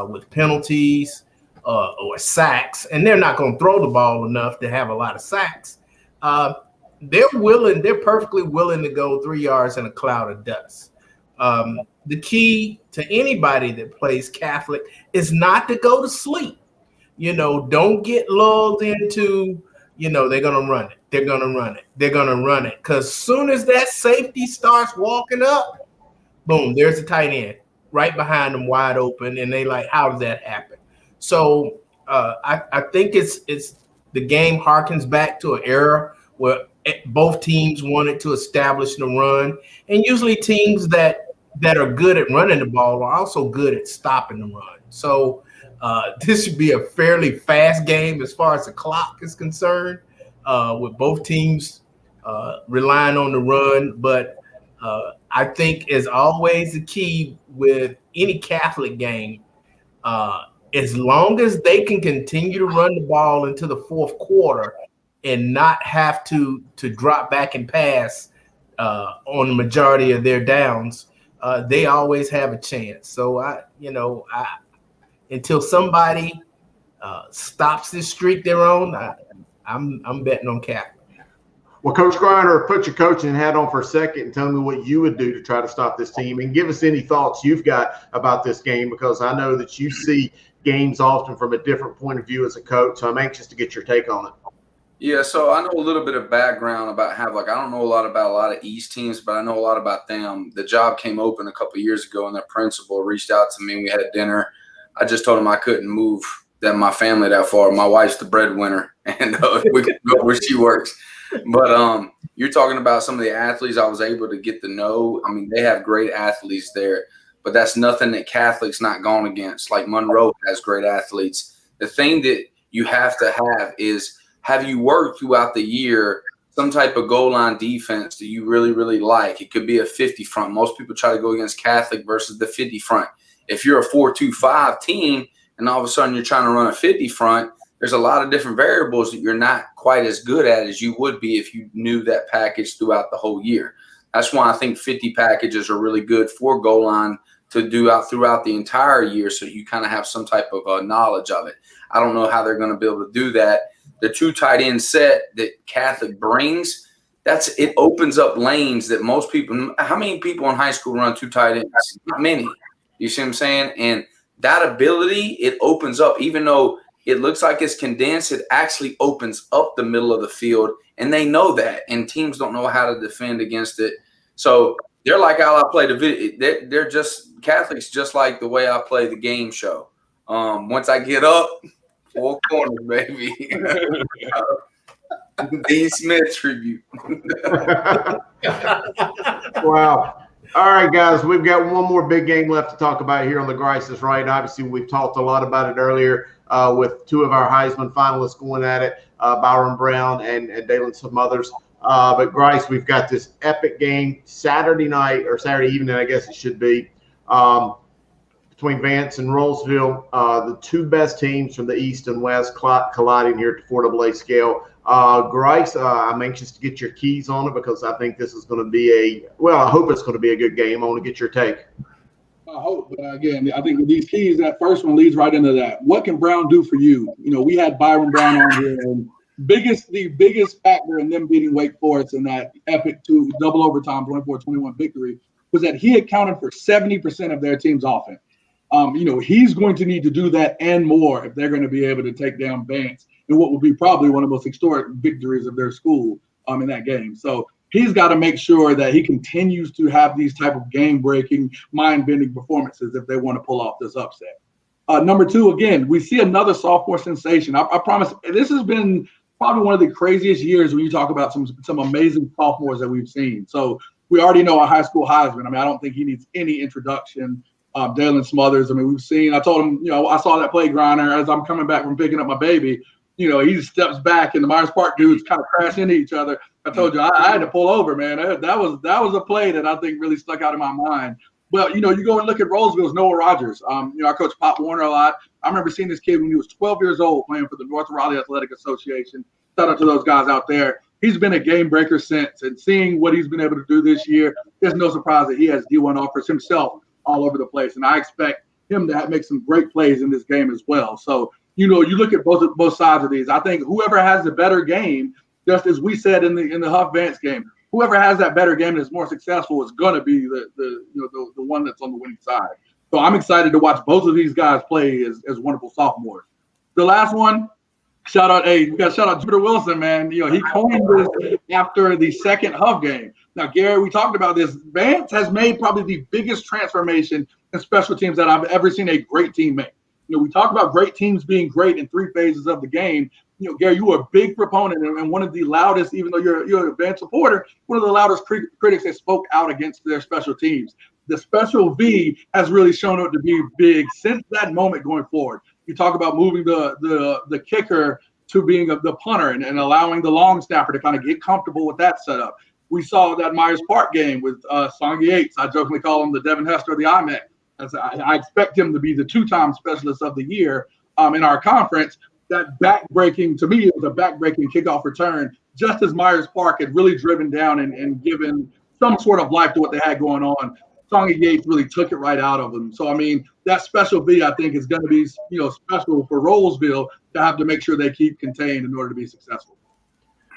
with penalties or sacks, and they're not going to throw the ball enough to have a lot of sacks, they're perfectly willing to go 3 yards in a cloud of dust. The key to anybody that plays Catholic is not to go to sleep. Don't get lulled into, they're going to run it. They're going to run it. They're going to run it. Because soon as that safety starts walking up, boom, there's a tight end right behind them wide open. And they like, how did that happen? So I think it's the game harkens back to an era where both teams wanted to establish the run. And usually teams that are good at running the ball are also good at stopping the run. So this should be a fairly fast game as far as the clock is concerned, with both teams relying on the run. But I think, as always, the key with any Catholic game, as long as they can continue to run the ball into the 4th quarter, and not have to drop back and pass on the majority of their downs, they always have a chance. So until somebody stops this streak they're on, I'm betting on Cap. Well, Coach Griner, put your coaching hat on for a second and tell me what you would do to try to stop this team, and give us any thoughts you've got about this game, because I know that you see games often from a different point of view as a coach. So I'm anxious to get your take on it. Yeah, so I know a little bit of background about I don't know a lot about a lot of East teams, but I know a lot about them. The job came open a couple of years ago, and their principal reached out to me. We had dinner. I just told him I couldn't move my family that far. My wife's the breadwinner, and we could go where she works. But you're talking about some of the athletes I was able to get to know. I mean, they have great athletes there, but that's nothing that Catholic's not gone against. Like Monroe has great athletes. The thing that you have to have is, have you worked throughout the year some type of goal line defense that you really, really like? It could be a 50 front. Most people try to go against Catholic versus the 50 front. If you're a 4-2-5 team and all of a sudden you're trying to run a 50 front, there's a lot of different variables that you're not quite as good at as you would be if you knew that package throughout the whole year. That's why I think 50 packages are really good for goal line to do throughout the entire year, so you kind of have some type of knowledge of it. I don't know how they're going to be able to do that. The 2 tight end set that Catholic brings, it opens up lanes that most people – how many people in high school run 2 tight ends? Not many. You see what I'm saying? And that ability, it opens up, even though – it looks like it's condensed, it actually opens up the middle of the field, and they know that, and teams don't know how to defend against it. So they're like how I play the video. They're just Catholics, just like the way I play the game show. Once I get up, 4 corners, baby. Dean Smith tribute. Wow. All right, guys, we've got one more big game left to talk about here on the Grice is Right. Obviously, we've talked a lot about it earlier with 2 of our Heisman finalists going at it, Byron Brown and Dalen some others. But Grice, we've got this epic game Saturday night, or Saturday evening, I guess it should be, between Vance and Rollsville, the 2 best teams from the East and West colliding here at the 4AA scale. Grice, I'm anxious to get your keys on it, because I think this is going to be I hope it's going to be a good game. I want to get your take. I hope, but again, I think with these keys, that first one leads right into that. What can Brown do for you? We had Byron Brown on here, and the biggest factor in them beating Wake Forest in that epic 2 double overtime 24-21 victory was that he accounted for 70% of their team's offense. He's going to need to do that and more if they're going to be able to take down Vance in what will be probably one of the most historic victories of their school in that game. So he's got to make sure that he continues to have these type of game-breaking, mind-bending performances if they want to pull off this upset. Number 2, again, we see another sophomore sensation. I promise this has been probably one of the craziest years when you talk about some amazing sophomores that we've seen. So we already know our high school Heisman. I don't think he needs any introduction. Dalen Smothers. I told him, I saw that play Griner as I'm coming back from picking up my baby. He steps back and the Myers Park dudes kind of crash into each other. I told you I had to pull over, man. That was a play that I think really stuck out in my mind. Well, you go and look at Roseville's Noah Rogers. I coach Pop Warner a lot. I remember seeing this kid when he was 12 years old playing for the North Raleigh Athletic Association. Shout out to those guys out there. He's been a game breaker since, and seeing what he's been able to do this year, there's no surprise that he has D1 offers himself all over the place. And I expect him to make some great plays in this game as well. So, you look at both sides of these. I think whoever has the better game, just as we said in the Huff Vance game, whoever has that better game and is more successful is going to be the one that's on the winning side. So I'm excited to watch both of these guys play as wonderful sophomores. The last one, shout out Javari Wilson, man. He coined this after the second Huff game. Now, Gary, we talked about this. Vance has made probably the biggest transformation in special teams that I've ever seen a great team make. We talk about great teams being great in 3 phases of the game. Gary, you are a big proponent and one of the loudest, even though you're a Vance supporter, one of the loudest critics that spoke out against their special teams. The special V has really shown up to be big since that moment going forward. You talk about moving the kicker to being the punter and allowing the long snapper to kind of get comfortable with that setup. We saw that Myers Park game with Songy Yates. I jokingly call him the Devin Hester of the IMAC. I expect him to be the 2-time specialist of the year in our conference. that back-breaking, to me, it was a back-breaking kickoff return, just as Myers Park had really driven down and given some sort of life to what they had going on. Sonny Yates really took it right out of them. So, I mean, that special B, I think, is going to be, special for Rolesville to have to make sure they keep contained in order to be successful.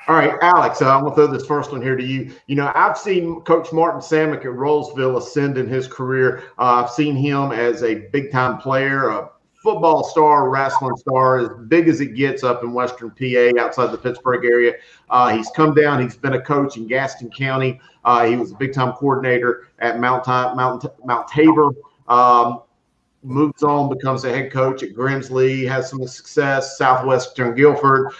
All right, Alex, I'm going to throw this first one here to you. I've seen Coach Martin Samick at Rolesville ascend in his career. I've seen him as a big-time player, a football star, wrestling star, as big as it gets up in Western PA outside the Pittsburgh area. He's come down. He's been a coach in Gaston County. He was a big-time coordinator at Mount Tabor. Moves on, becomes a head coach at Grimsley, has some success, Southwestern Guilford,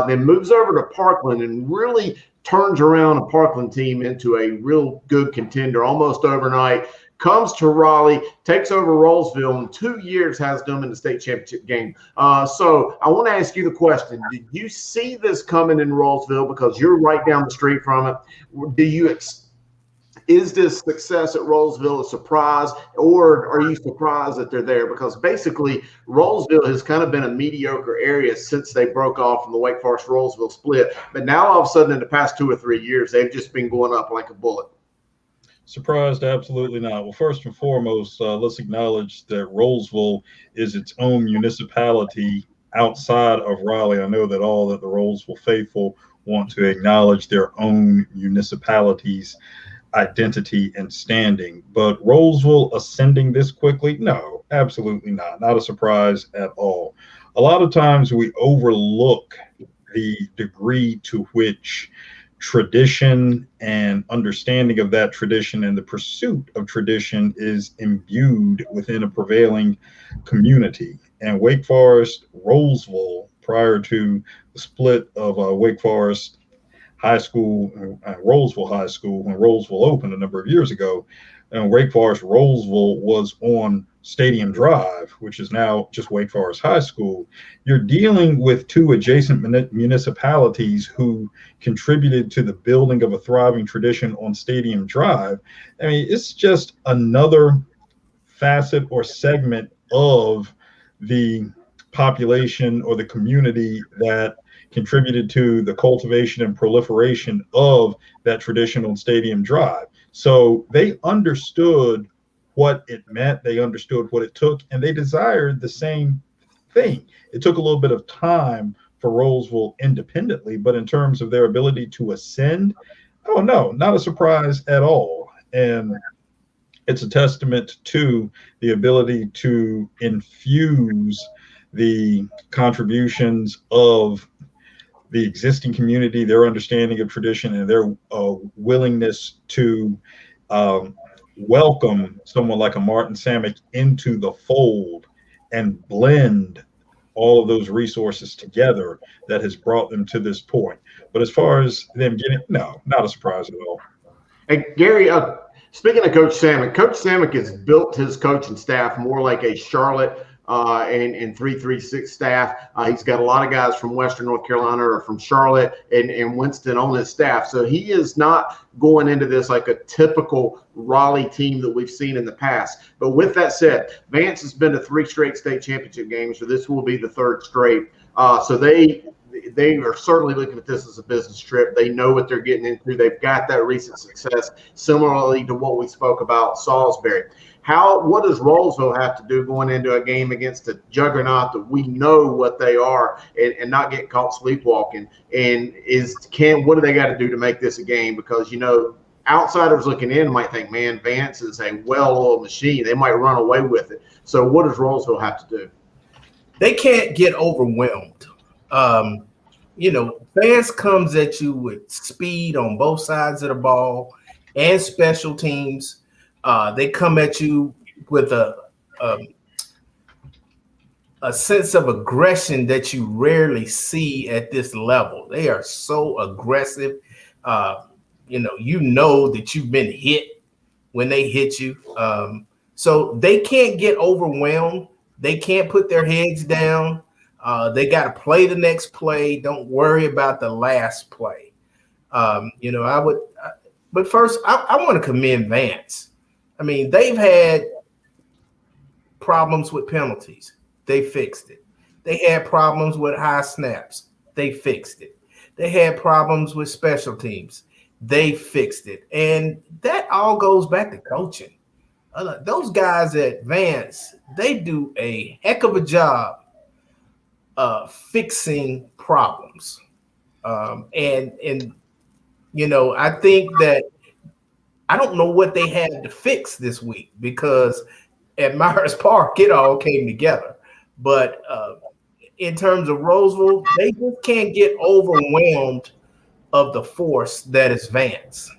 then moves over to Parkland and really turns around a Parkland team into a real good contender almost overnight. Comes to Raleigh, takes over Rolesville, in 2 years has them in the state championship game. So I want to ask you the question: did you see this coming in Rolesville, because you're right down the street from it? Is this success at Rolesville a surprise, or are you surprised that they're there? Because basically, Rolesville has kind of been a mediocre area since they broke off from the Wake Forest-Rolesville split. But now, all of a sudden, in the past 2 or 3 years, they've just been going up like a bullet. Surprised? Absolutely not. Well, first and foremost, let's acknowledge that Rolesville is its own municipality outside of Raleigh. I know that all of the Rolesville faithful want to acknowledge their own municipalities' identity and standing. But Rolesville ascending this quickly? No, absolutely not. Not a surprise at all. A lot of times we overlook the degree to which tradition and understanding of that tradition and the pursuit of tradition is imbued within a prevailing community. And Wake Forest, Rolesville, prior to the split of Wake Forest High School, Rolesville High School, when Rolesville opened a number of years ago, and Wake Forest Rolesville was on Stadium Drive, which is now just Wake Forest High School. You're dealing with 2 adjacent municipalities who contributed to the building of a thriving tradition on Stadium Drive. I mean, it's just another facet or segment of the population or the community that contributed to the cultivation and proliferation of that tradition on Stadium Drive. So they understood what it meant, they understood what it took, and they desired the same thing. It took a little bit of time for Rolesville independently, but in terms of their ability to ascend, oh no, not a surprise at all. And it's a testament to the ability to infuse the contributions of the existing community, their understanding of tradition, and their willingness to welcome someone like a Martin Samick into the fold and blend all of those resources together that has brought them to this point. But as far as them getting, no, not a surprise at all. Hey, Gary, speaking of Coach Samick has built his coaching staff more like a Charlotte and 336 staff. He's got a lot of guys from Western North Carolina or from Charlotte and Winston on his staff. So he is not going into this like a typical Raleigh team that we've seen in the past. But with that said, Vance has been to 3 straight state championship games, so this will be the 3rd straight. So they are certainly looking at this as a business trip. They know what they're getting into. They've got that recent success, similarly to what we spoke about Salisbury. What does Rolesville have to do going into a game against a juggernaut that we know what they are and not get caught sleepwalking? And what do they got to do to make this a game? Because, outsiders looking in might think, man, Vance is a well-oiled machine. They might run away with it. So what does Rolesville have to do? They can't get overwhelmed. Vance comes at you with speed on both sides of the ball and special teams. They come at you with a sense of aggression that you rarely see at this level. They are so aggressive. You know that you've been hit when they hit you. So they can't get overwhelmed. They can't put their heads down. They got to play the next play. Don't worry about the last play. But first, I want to commend Vance. I mean, they've had problems with penalties. They fixed it. They had problems with high snaps. They fixed it. They had problems with special teams. They fixed it. And that all goes back to coaching. Those guys at Vance, they do a heck of a job fixing problems. And you know, I think that I don't know what they had to fix this week because at Myers Park, it all came together. But in terms of Roseville, they just can't get overwhelmed of the force that is Vance.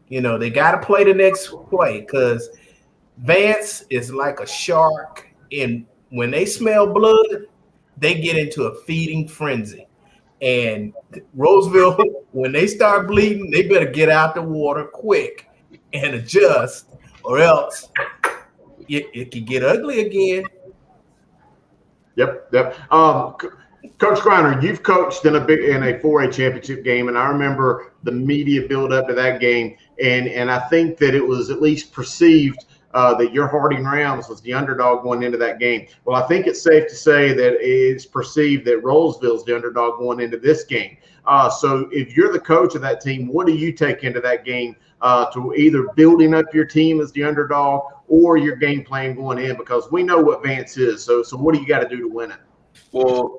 You know, they got to play the next play because Vance is like a shark. And when they smell blood, they get into a feeding frenzy. And Roseville, when they start bleeding, they better get out the water quick and adjust, or else it can get ugly again. Yep. Coach Griner, you've coached in a 4A championship game, and I remember the media build up to that game, and I think that it was at least perceived that your Harding Rams was the underdog going into that game. Well, I think it's safe to say that it's perceived that Roseville's the underdog going into this game. So if you're the coach of that team, what do you take into that game to either building up your team as the underdog or your game plan going in? Because we know what Vance is. So what do you got to do to win it? Well,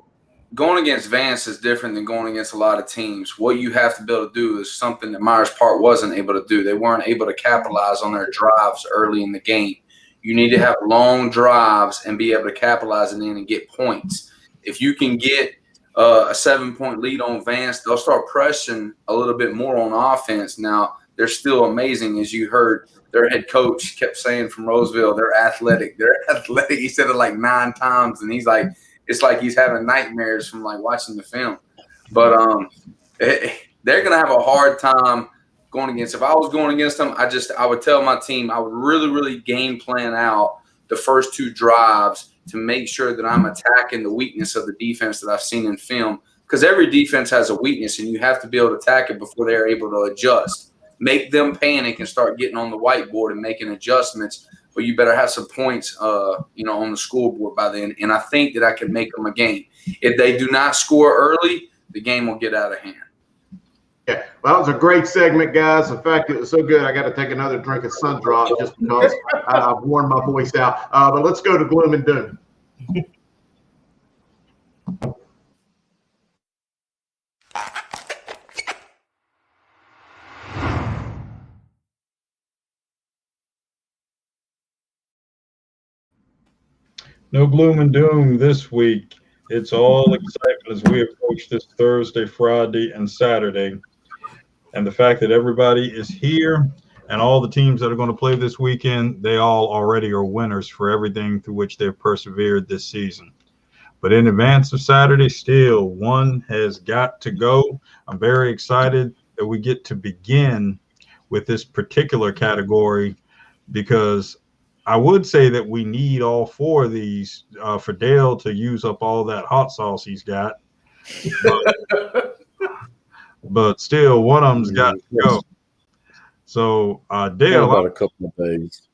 going against Vance is different than going against a lot of teams. What you have to be able to do is something that Myers Park wasn't able to do. They weren't able to capitalize on their drives early in the game. You need to have long drives and be able to capitalize it in and get points. If you can get a 7-point lead on Vance, they'll start pressing a little bit more on offense. Now, they're still amazing, as you heard. Their head coach kept saying from Roseville, they're athletic. They're athletic. He said it like 9 times, and he's like, it's like he's having nightmares from like watching the film. But they're gonna have a hard time going against. If I was going against them, I would tell my team I would really game plan out the first 2 drives to make sure that I'm attacking the weakness of the defense that I've seen in film. Because every defense has a weakness, and you have to be able to attack it before they're able to adjust. Make them panic and start getting on the whiteboard and making adjustments. But you better have some points, on the scoreboard by then. And I think that I can make them a game. If they do not score early, the game will get out of hand. Yeah, well, that was a great segment, guys. In fact, it was so good, I got to take another drink of Sun Drop just because I've worn my voice out. But let's go to Gloom and Doom. No gloom and doom this week. It's all excitement as we approach this Thursday, Friday, and Saturday. And the fact that everybody is here and all the teams that are going to play this weekend, they all already are winners for everything through which they've persevered this season. But in advance of Saturday, still one has got to go. I'm very excited that we get to begin with this particular category because I would say that we need all 4 of these for Dale to use up all that hot sauce he's got. But still, one of them's got to go. So, Dale, about a couple of days.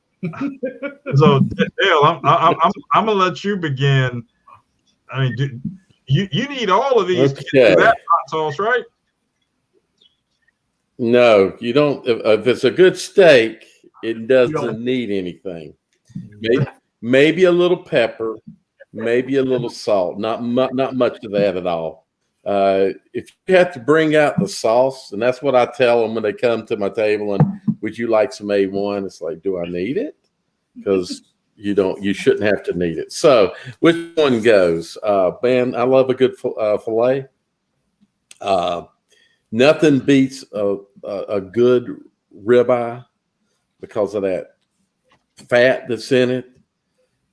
So, Dale, I'm gonna let you begin. I mean, you need all of these to get that hot sauce, right? No, you don't. If it's a good steak, it doesn't need anything. Maybe a little pepper, maybe a little salt. Not much of that at all. If you have to bring out the sauce, and that's what I tell them when they come to my table, and would you like some A1? It's like, do I need it? Because you shouldn't have to need it. So which one goes? Man, I love a good filet. Nothing beats a good ribeye because of that fat that's in it.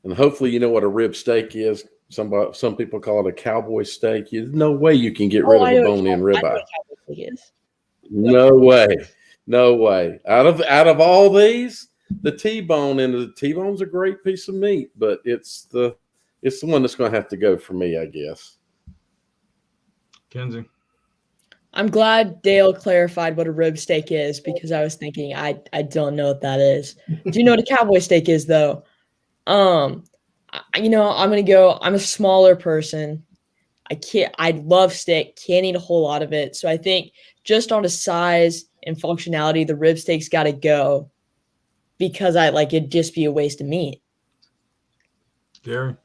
And hopefully you know what a rib steak is. Some people call it a cowboy steak. There's no way you can get rid of a bone-in ribeye. No way. Out of all these, the T-bone, and the T-bone's a great piece of meat, but it's the one that's going to have to go for me, I guess. Kenzie. I'm glad Dale clarified what a rib steak is because I was thinking I don't know what that is. Do you know what a cowboy steak is though? I'm gonna go. I'm a smaller person. I love steak. Can't eat a whole lot of it. So I think just on a size and functionality, the rib steak's got to go because it'd just be a waste of meat. Gary,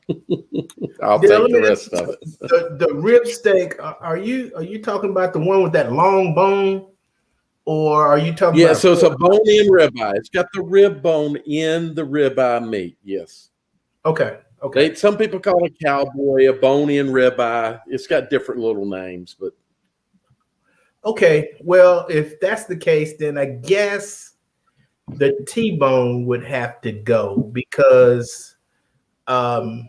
I'll take the rest of it. The rib steak. Are you talking about the one with that long bone, or are you talking? Yeah, about so it's a bone-in ribeye. It's got the rib bone in the ribeye meat. Yes. Okay. Some people call it cowboy, a bone-in ribeye. It's got different little names, but okay. Well, if that's the case, then I guess the T-bone would have to go because a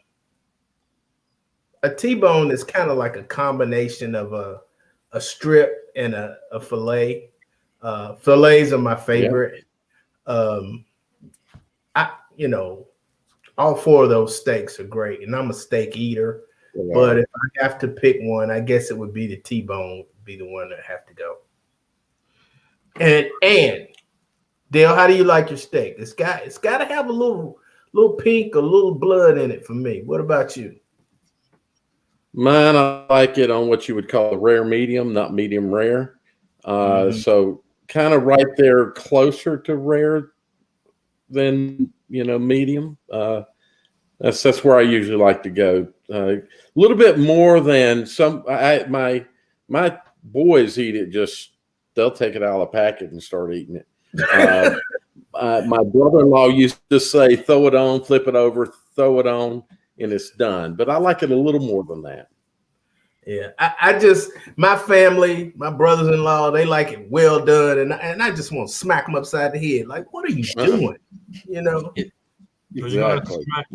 T-bone is kind of like a combination of a strip and a fillet. Fillets are my favorite. All four of those steaks are great, and I'm a steak eater. Yeah. But if I have to pick one, I guess it would be the T-bone would be the one that have to go. And Dale, how do you like your steak? It's got to have a little pink, a little blood in it for me. What about you? Mine, I like it on what you would call a rare medium, not medium rare. So kind of right there, closer to rare than medium. That's where I usually like to go. A little bit more than some. My boys eat it. They'll take it out of the packet and start eating it. My brother-in-law used to say, "Throw it on, flip it over, throw it on, and it's done." But I like it a little more than that. Yeah, my family, my brothers-in-law, they like it well done, and I just want to smack them upside the head. Like, what are you doing? So you're gonna have to smack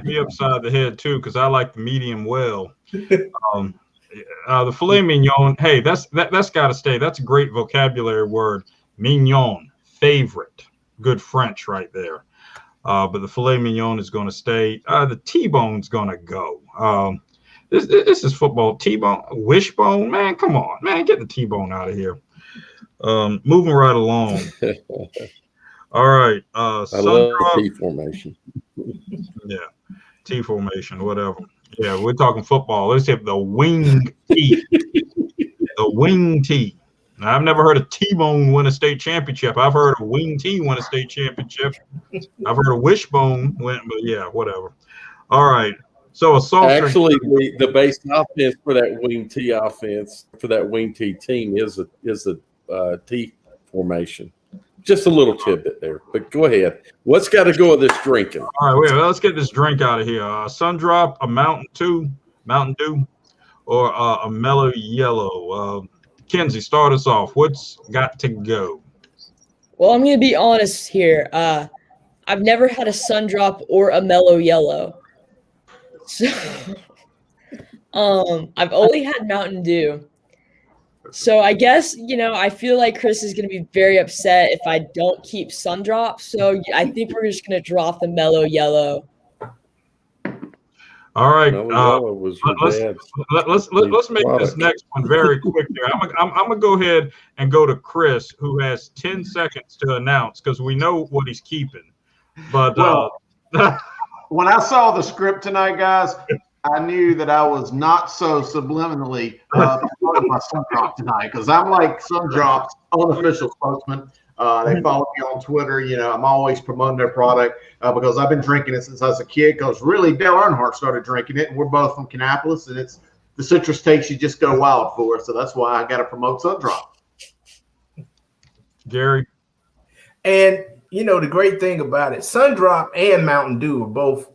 me upside the head too, because I like the medium well. The filet mignon, hey, that's got to stay. That's a great vocabulary word. Mignon, favorite, good French right there. But the filet mignon is going to stay. The T-bone's going to go. This is football. T-bone, wishbone, man, come on, man, get the T-bone out of here. Moving right along. All right. I love T formation. Yeah, T formation, whatever. Yeah, we're talking football. Let's hit the wing T. The wing T. Now, I've never heard a T-bone win a state championship. I've heard a wing T win a state championship. I've heard a wishbone win, but yeah, whatever. All right. So actually, the base offense for that wing T offense for that wing T team is a T formation. Just a little tidbit there, but go ahead. What's got to go with this drinking? All right, let's get this drink out of here. Sun Drop, a Mountain Dew, or a Mellow Yellow. Kenzie, start us off. What's got to go? Well, I'm going to be honest here. I've never had a Sun Drop or a Mellow Yellow. So, I've only had Mountain Dew. So I guess, I feel like Chris is going to be very upset if I don't keep Sun Drop. So I think we're just going to drop the Mellow Yellow. All right. Let's make this next one very quick there. I'm going to go ahead and go to Chris, who has 10 seconds to announce because we know what he's keeping. But when I saw the script tonight, guys, I knew that I was not so subliminally promoting my Sun Drop tonight because I'm like Sun Drop's unofficial spokesman. They follow me on Twitter. I'm always promoting their product because I've been drinking it since I was a kid because really Dale Earnhardt started drinking it, and we're both from Kannapolis, and it's the citrus takes you just go wild for. So that's why I got to promote Sun Drop. Gary? And, the great thing about it, Sun Drop and Mountain Dew are both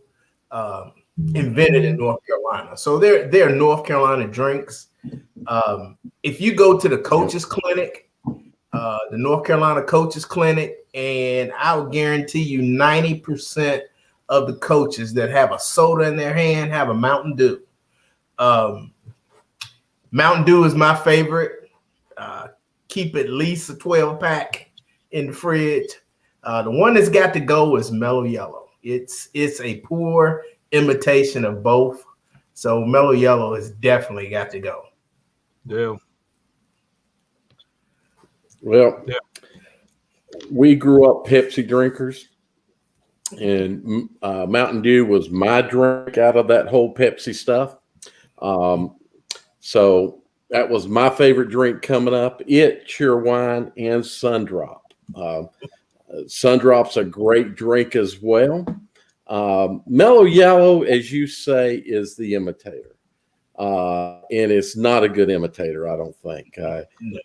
invented in North Carolina. So they're North Carolina drinks. If you go to the coaches clinic, the North Carolina coaches clinic, and I would guarantee you 90% of the coaches that have a soda in their hand have a Mountain Dew. Mountain Dew is my favorite. Keep at least a 12-pack in the fridge. The one that's got to go is Mellow Yellow. It's a poor imitation of both. So Mellow Yellow has definitely got to go. Yeah. Well, we grew up Pepsi drinkers, And Mountain Dew was my drink out of that whole Pepsi stuff. So that was my favorite drink coming up. Cheerwine, and Sundrop. Sundrop's a great drink as well. Mellow Yellow, as you say, is the imitator. And it's not a good imitator, I don't think.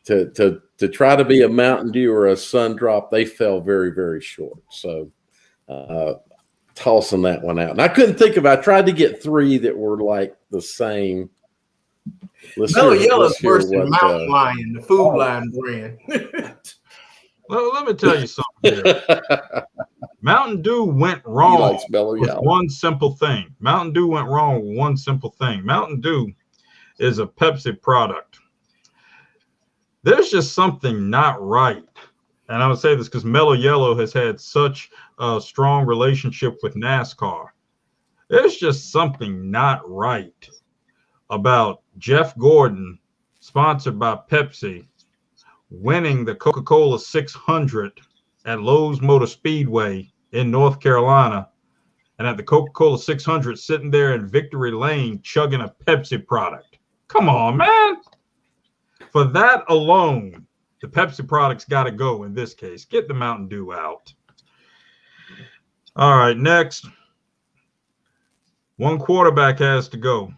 To try to be a Mountain Dew or a Sundrop, they fell very, very short. So tossing that one out. And I couldn't think of, I tried to get three that were like the same. Mellow Yellow is worse than Mountain Lion, the Food Line brand. Well, let me tell you something here. Mountain Dew went wrong with one simple thing. Mountain Dew went wrong with one simple thing. Mountain Dew is a Pepsi product. There's just something not right. And I would say this because Mellow Yellow has had such a strong relationship with NASCAR. There's just something not right about Jeff Gordon, sponsored by Pepsi, winning the Coca-Cola 600 at Lowe's Motor Speedway in North Carolina, and at the Coca-Cola 600 sitting there in Victory Lane chugging a Pepsi product. Come on, man. For that alone, the Pepsi product's got to go in this case. Get the Mountain Dew out. All right, next. One quarterback has to go.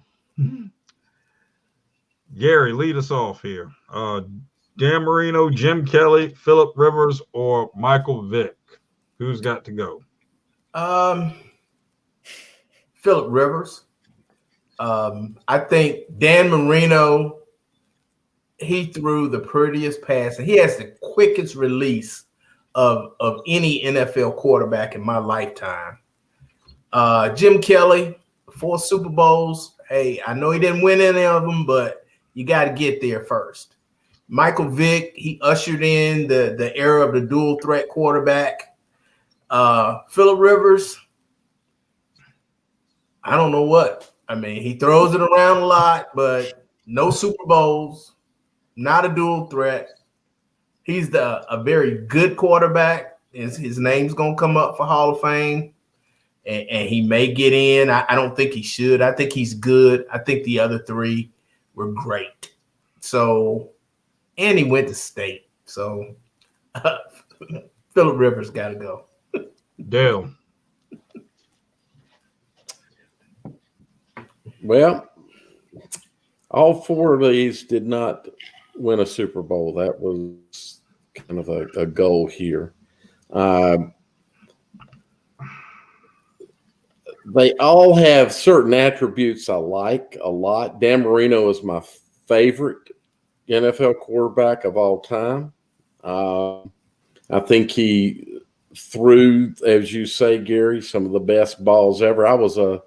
Gary, lead us off here. Dan Marino, Jim Kelly, Phillip Rivers, or Michael Vick? Who's got to go? Phillip Rivers. I think Dan Marino, he threw the prettiest pass, and he has the quickest release of any NFL quarterback in my lifetime. Jim Kelly, 4 Super Bowls. Hey, I know he didn't win any of them, but you got to get there first. Michael Vick, he ushered in the era of the dual threat quarterback. Phillip Rivers, I don't know what. I mean, he throws it around a lot, but no Super Bowls, not a dual threat. He's a very good quarterback. His name's going to come up for Hall of Fame, and he may get in. I don't think he should. I think he's good. I think the other 3 were great. So, and he went to state. So, Phillip Rivers got to go. Dale. Well, all 4 of these did not win a Super Bowl. That was kind of a goal here. They all have certain attributes I like a lot. Dan Marino is my favorite NFL quarterback of all time. I think he threw, as you say, Gary, some of the best balls ever. I was a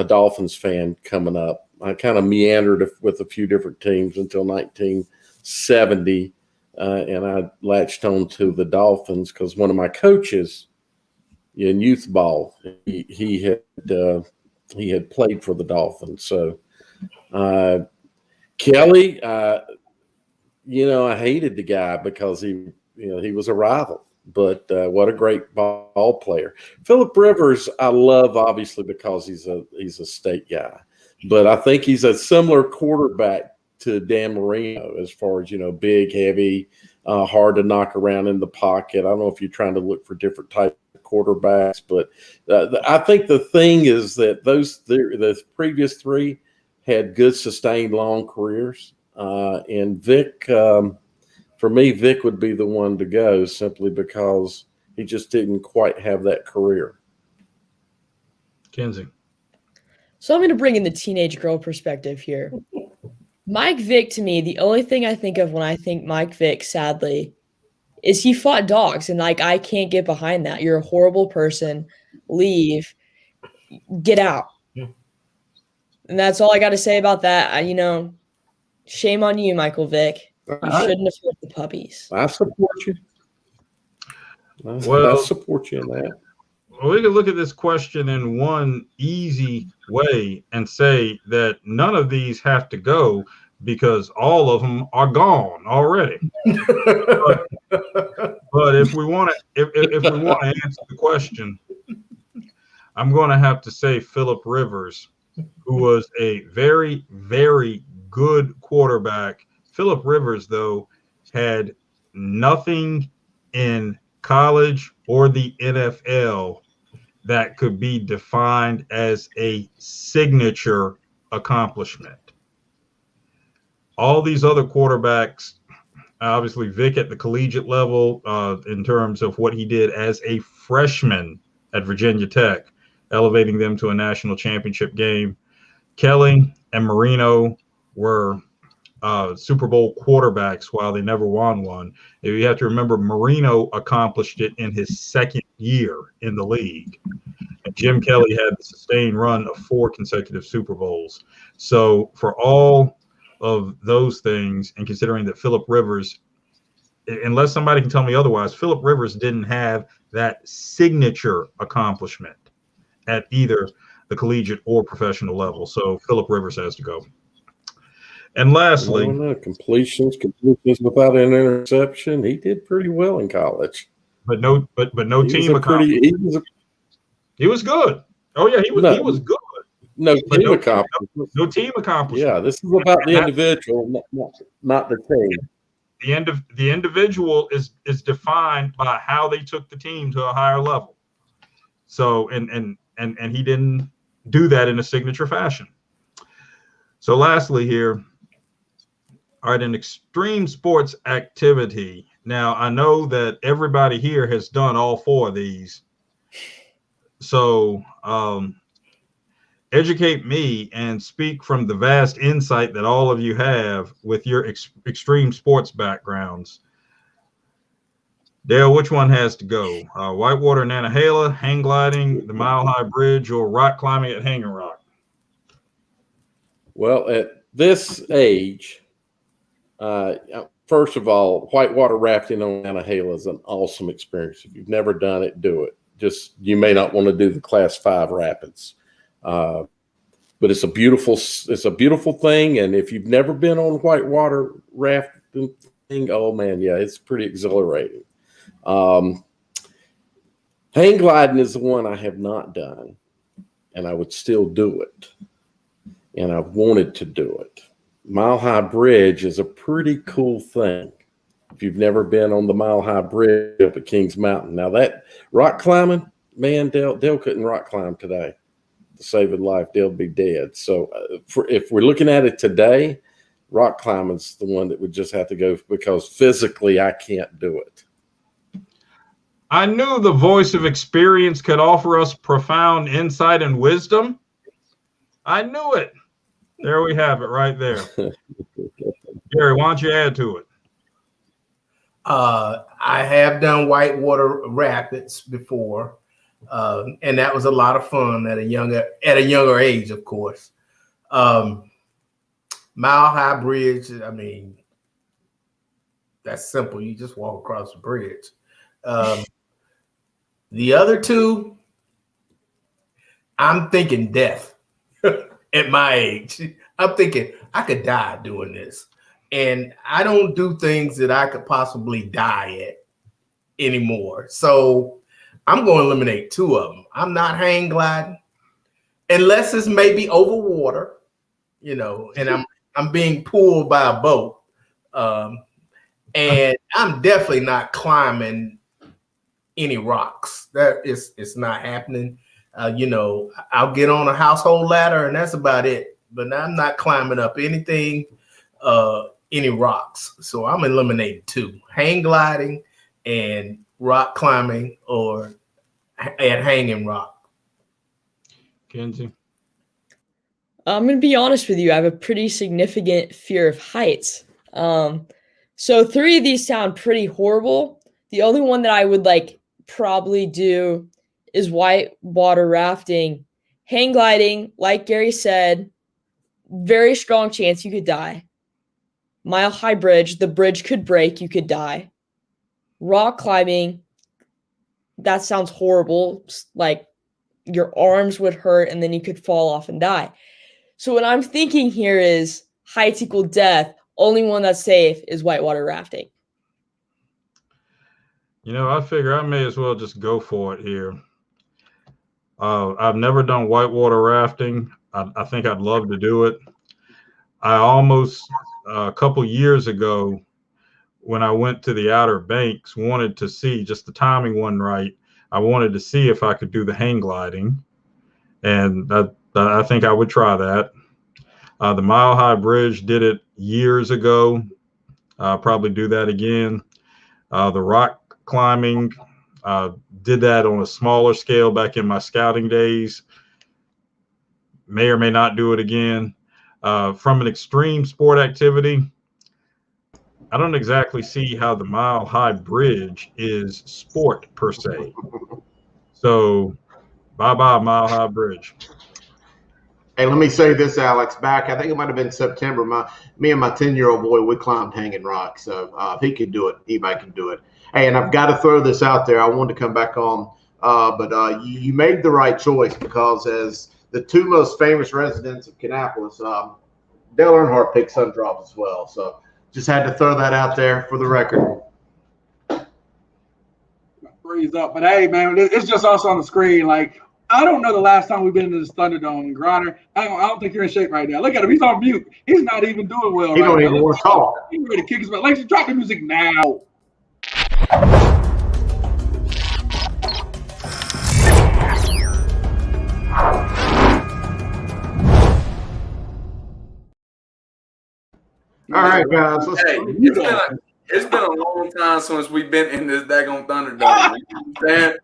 Dolphins fan coming up. I kind of meandered with a few different teams until 1970, and I latched on to the Dolphins because one of my coaches in youth ball, he had played for the Dolphins. So Kelly, I hated the guy because he was a rival. But what a great ball player. Phillip Rivers, I love obviously because he's a state guy. But I think he's a similar quarterback to Dan Marino as far as, big, heavy, hard to knock around in the pocket. I don't know if you're trying to look for different types of quarterbacks, but I think the thing is that the previous 3 had good, sustained, long careers. And Vick, for me, Vick would be the one to go simply because he just didn't quite have that career. Kenzie. So I'm going to bring in the teenage girl perspective here. Mike Vick, to me, the only thing I think of when I think Mike Vick, sadly, is he fought dogs. And, I can't get behind that. You're a horrible person. Leave. Get out. And that's all I got to say about that. Shame on you, Michael Vick. You shouldn't have hurt the puppies. I support you. I support you in that. Well, we can look at this question in one easy way and say that none of these have to go because all of them are gone already. But if we want to answer the question, I'm going to have to say Phillip Rivers, who was a very, very good quarterback. Phillip Rivers, though, had nothing in college or the NFL that could be defined as a signature accomplishment. All these other quarterbacks, obviously Vick at the collegiate level, in terms of what he did as a freshman at Virginia Tech, elevating them to a national championship game. Kelly and Marino were Super Bowl quarterbacks while they never won one. You have to remember Marino accomplished it in his second year in the league. And Jim Kelly had the sustained run of 4 consecutive Super Bowls. So for all of those things, and considering that Phillip Rivers, unless somebody can tell me otherwise, Phillip Rivers didn't have that signature accomplishment at either the collegiate or professional level. So Phillip Rivers has to go. And lastly, completions without an interception. He did pretty well in college, but no team accomplishment. He was good. Oh yeah, he was good. No team accomplishment. No team accomplishment. Yeah, this is about the individual, not the team. The individual is defined by how they took the team to a higher level. So and he didn't do that in a signature fashion. So lastly here, all right, an extreme sports activity. Now I know that everybody here has done all 4 of these. So educate me and speak from the vast insight that all of you have with your extreme sports backgrounds. Dale, which one has to go? Whitewater and Nantahala, hang gliding, the Mile High Bridge, or rock climbing at Hanging Rock? Well, at this age, first of all, whitewater rafting on Nantahala is an awesome experience. If you've never done it, do it. Just, you may not want to do the Class 5 rapids, but it's a beautiful thing. And if you've never been on whitewater rafting thing, oh man, yeah, it's pretty exhilarating. Hang gliding is the one I have not done, and I would still do it, and I've wanted to do it. Mile High Bridge is a pretty cool thing. If you've never been on the Mile High Bridge up at Kings Mountain. Now that rock climbing, man, Dale couldn't rock climb today. To save his life, Dale'd be dead. So if we're looking at it today, rock climbing's the one that would just have to go, because physically I can't do it. I knew the voice of experience could offer us profound insight and wisdom. I knew it. There we have it right there. Gary, why don't you add to it? I have done whitewater rapids before, and that was a lot of fun at a younger age, of course. Mile High Bridge, I mean, that's simple. You just walk across the bridge. The other 2, I'm thinking death. At my age, I'm thinking I could die doing this. And I don't do things that I could possibly die at anymore. So I'm going to eliminate 2 of them. I'm not hang gliding unless it's maybe over water, and I'm being pulled by a boat. And I'm definitely not climbing any rocks. It's not happening. I'll get on a household ladder and that's about it. But I'm not climbing up anything, any rocks. So I'm eliminating 2: hang gliding and rock climbing, or at hanging rock. Kenzie? I'm going to be honest with you. I have a pretty significant fear of heights. So 3 of these sound pretty horrible. The only one that I would probably do is whitewater rafting. Hang gliding, like Gary said, very strong chance you could die. Mile High Bridge, the bridge could break, you could die. Rock climbing, that sounds horrible. Like your arms would hurt and then you could fall off and die. So what I'm thinking here is heights equal death. Only one that's safe is whitewater rafting. I figure I may as well just go for it here. I've never done whitewater rafting. I think I'd love to do it. I almost, a couple years ago, when I went to the Outer Banks, wanted to see, just the timing wasn't right. I wanted to see if I could do the hang gliding, and I think I would try that. The Mile High Bridge, did it years ago. I'll probably do that again. The rock climbing, did that on a smaller scale back in my scouting days. May or may not do it again. From an extreme sport activity, I don't exactly see how the Mile High Bridge is sport per se. So bye-bye Mile High Bridge. Hey, let me say this, Alex. Back, I think it might have been September. Me and my 10-year-old boy, we climbed Hanging Rock. So if he could do it, anybody can do it. Hey, and I've got to throw this out there. I wanted to come back on, but you made the right choice, because as the two most famous residents of Kannapolis, Dale Earnhardt picked Sundrop as well. So just had to throw that out there for the record. Freeze up, but hey, man, it's just us on the screen. Like, I don't know the last time we've been to this Thunderdome. Griner, I don't think you're in shape right now. Look at him; he's on mute. He's not even doing well. He don't even want to talk. He's ready to kick his butt. Like, drop the music now. All right, guys. Let's It's been a long time since we've been in this daggone Thunderdome.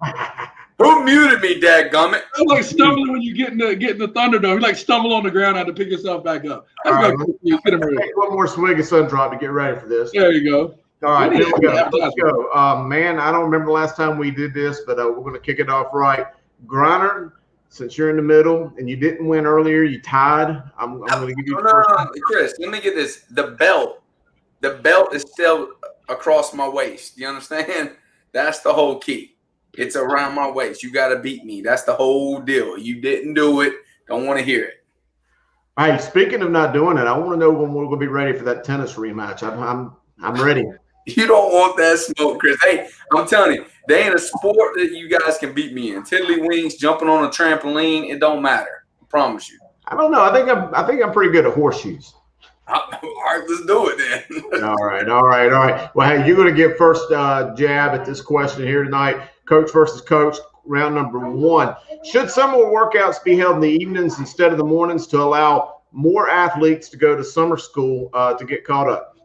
Who muted me, dadgummit? It's like stumbling when you get in the Thunderdome. You like stumble on the ground, have to pick yourself back up. That's All right, get him ready. take one more swig of Sundrop to get ready for this. There you go. All right, here we go. Let's go. Man, I don't remember the last time we did this, but we're going to kick it off right. Griner, since you're in the middle and you didn't win earlier, you tied. I'm going to give you Chris, let me get this. The belt is still across my waist. You understand? That's the whole key. It's around my waist. You got to beat me. That's the whole deal. You didn't do it. Don't want to hear it. Hey, speaking of not doing it, I want to know when we're going to be ready for that tennis rematch. I'm ready. You don't want that smoke, Chris. Hey, I'm telling you, they ain't a sport that you guys can beat me in. Tiddlywinks, jumping on a trampoline, it don't matter. I promise you. I don't know. I think I'm pretty good at horseshoes. All right, let's do it then. All right. Well, hey, you're going to give first jab at this question here tonight. Coach versus coach, round number 1. Should summer workouts be held in the evenings instead of the mornings to allow more athletes to go to summer school to get caught up?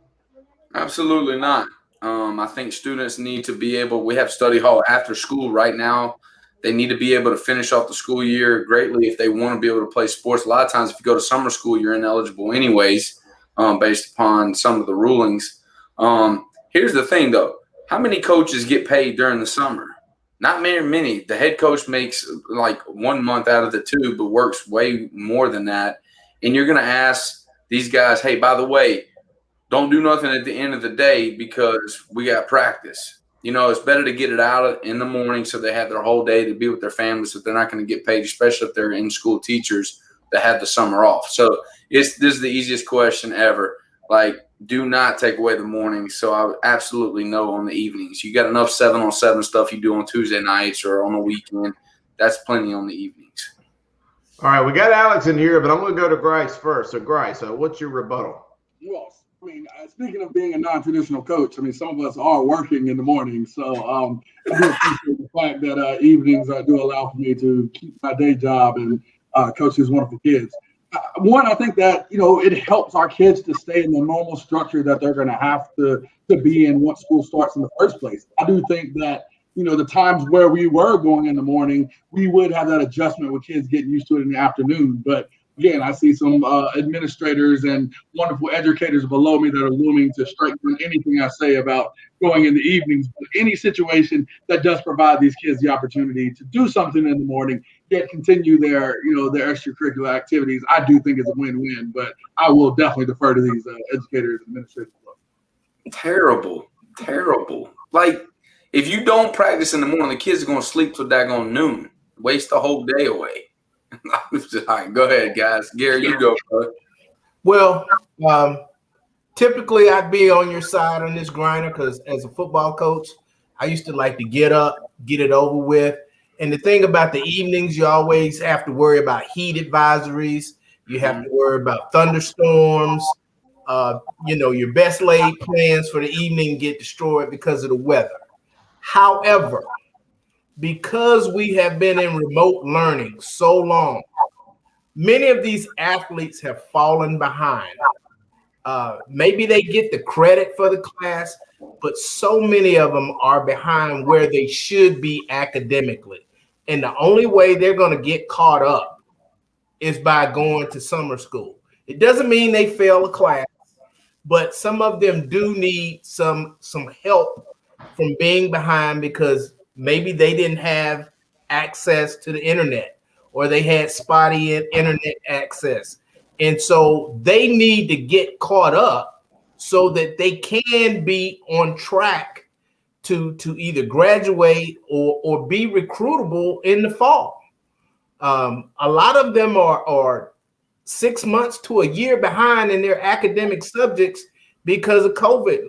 Absolutely not. I think students need to be able – we have study hall after school right now. They need to be able to finish off the school year greatly if they want to be able to play sports. A lot of times if you go to summer school, you're ineligible anyways based upon some of the rulings. Here's the thing, though. How many coaches get paid during the summer? Not very many. The head coach makes like 1 month out of the 2, but works way more than that. And you're going to ask these guys, hey, by the way, don't do nothing at the end of the day because we got practice. You know, it's better to get it out in the morning so they have their whole day to be with their families, so they're not going to get paid, especially if they're in-school teachers that have the summer off. So this is the easiest question ever. Like, do not take away the mornings. So I would absolutely no on the evenings. You got enough 7-on-7 stuff you do on Tuesday nights or on the weekend. That's plenty on the evenings. All right, we got Alex in here, but I'm going to go to Grice first. So, Grice, what's your rebuttal? Well, I mean, speaking of being a non-traditional coach, I mean, some of us are working in the morning. So I do appreciate the fact that evenings do allow for me to keep my day job and coach these wonderful kids. One, I think that, you know, it helps our kids to stay in the normal structure that they're going to have to be in once school starts in the first place. I do think that, you know, the times where we were going in the morning, we would have that adjustment with kids getting used to it in the afternoon. But again, I see some administrators and wonderful educators below me that are looming to strike through anything I say about going in the evenings. But any situation that does provide these kids the opportunity to do something in the morning, yet continue their extracurricular activities, I do think is a win-win. But I will definitely defer to these educators and administrators below. Terrible. Like, if you don't practice in the morning, the kids are going to sleep till daggone noon. Waste the whole day away. All right, go ahead, guys. Gary, you go, bro. Well, typically I'd be on your side on this, Griner, because as a football coach, I used to like to get up, get it over with, And the thing about the evenings, you always have to worry about heat advisories. You have to worry about thunderstorms. Your best laid plans for the evening get destroyed because of the weather. However, because we have been in remote learning so long, many of these athletes have fallen behind. Maybe they get the credit for the class, but so many of them are behind where they should be academically. And the only way they're going to get caught up is by going to summer school. It doesn't mean they fail a class, but some of them do need some help from being behind because maybe they didn't have access to the internet or they had spotty internet access. And so they need to get caught up so that they can be on track to either graduate or be recruitable in the fall. A lot of them are 6 months to a year behind in their academic subjects because of COVID.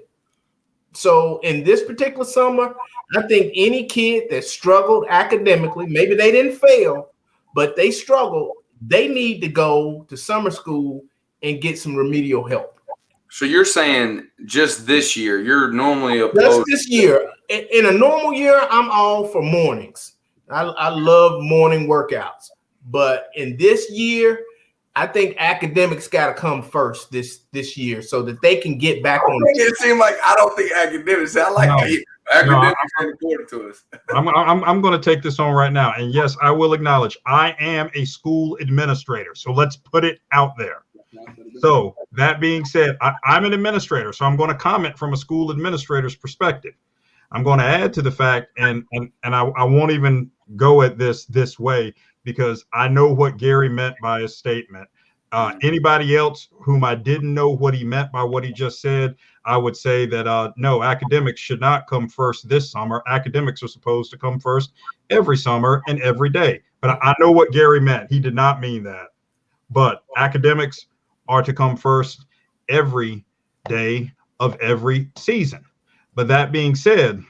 So in this particular summer, I think any kid that struggled academically, maybe they didn't fail, but they struggled, they need to go to summer school and get some remedial help. So you're saying just this year, you're normally opposed. Just this year. In a normal year, I'm all for mornings. I love morning workouts. But in this year, I think academics got to come first this year so that they can get back on. It seems like I don't think academics. I like academics are important to us. I'm going to take this on right now. And yes, I will acknowledge I am a school administrator. So let's put it out there. So that being said, I'm an administrator, so I'm going to comment from a school administrator's perspective. I'm going to add to the fact, and I won't even go at this way because I know what Gary meant by his statement. Anybody else whom I didn't know what he meant by what he just said, I would say that no, academics should not come first this summer. Academics are supposed to come first every summer and every day. But I know what Gary meant. He did not mean that. But academics are to come first every day of every season. But that being said,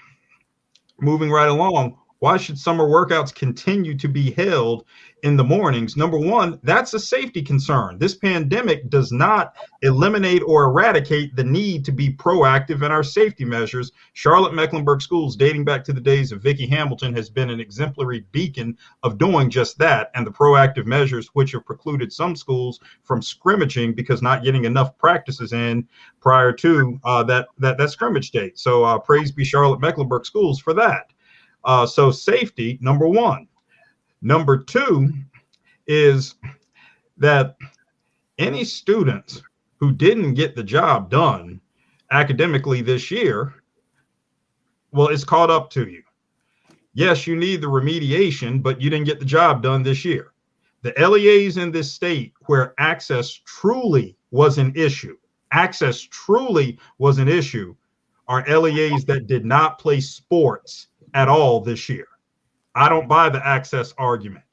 moving right along, why should summer workouts continue to be held in the mornings? Number one, that's a safety concern. This pandemic does not eliminate or eradicate the need to be proactive in our safety measures. Charlotte-Mecklenburg schools, dating back to the days of Vicky Hamilton, has been an exemplary beacon of doing just that, and the proactive measures which have precluded some schools from scrimmaging because not getting enough practices in prior to that scrimmage date. So praise be Charlotte-Mecklenburg schools for that. So safety, number one. Number two is that any students who didn't get the job done academically this year, well, it's caught up to you. Yes, you need the remediation, but you didn't get the job done this year. The LEAs in this state where access truly was an issue, are LEAs that did not play sports at all this year. I don't buy the access argument.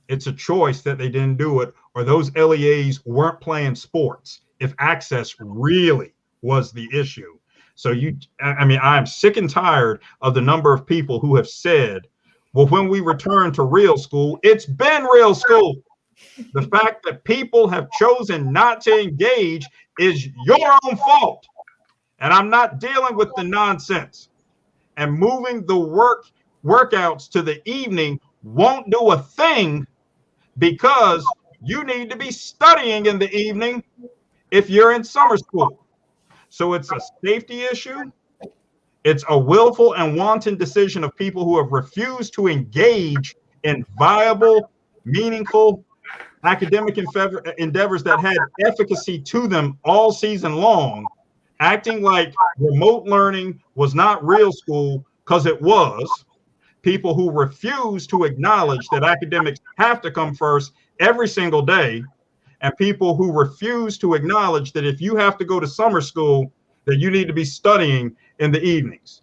It's a choice that they didn't do it, or those LEAs weren't playing sports if access really was the issue. So I'm sick and tired of the number of people who have said, well, when we return to real school, it's been real school. The fact that people have chosen not to engage is your own fault. And I'm not dealing with the nonsense. And moving the workouts to the evening won't do a thing because you need to be studying in the evening if you're in summer school. So it's a safety issue. It's a willful and wanton decision of people who have refused to engage in viable, meaningful academic endeavors that had efficacy to them all season long, acting like remote learning was not real school because it was. People who refuse to acknowledge that academics have to come first every single day, and people who refuse to acknowledge that if you have to go to summer school, that you need to be studying in the evenings.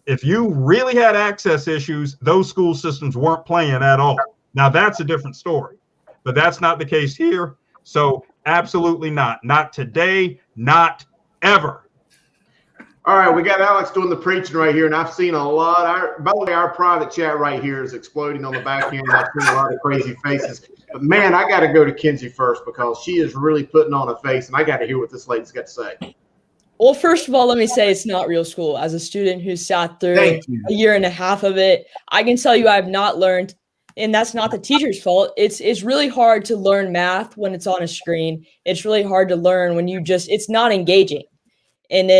If you really had access issues, those school systems weren't playing at all. Now that's a different story, but that's not the case here. So absolutely not. Not today, not ever. All right, we got Alex doing the preaching right here, and I've seen a lot. By the way, our private chat right here is exploding on the back end. I've seen a lot of crazy faces. But, man, I got to go to Kinsey first because she is really putting on a face, and I got to hear what this lady's got to say. Well, first of all, let me say it's not real school. As a student who sat through a year and a half of it, I can tell you I have not learned, and that's not the teacher's fault. It's really hard to learn math when it's on a screen. It's really hard to learn when it's not engaging. And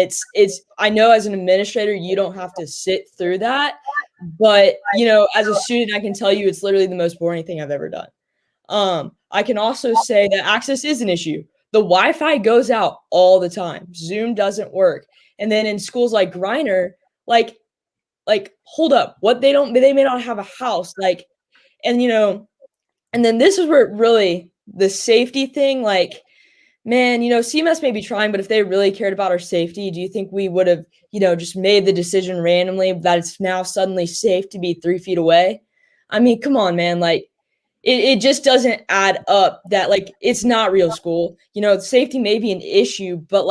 I know as an administrator, you don't have to sit through that, but as a student, I can tell you it's literally the most boring thing I've ever done. I can also say that access is an issue. The Wi-Fi goes out all the time. Zoom doesn't work. And then in schools like Griner, like hold up, they may not have a house, and then this is where really the safety thing, man, CMS may be trying, but if they really cared about our safety, do you think we would have, just made the decision randomly that it's now suddenly safe to be 3 feet away? I mean, come on, man. It just doesn't add up that, it's not real school. Safety may be an issue, but,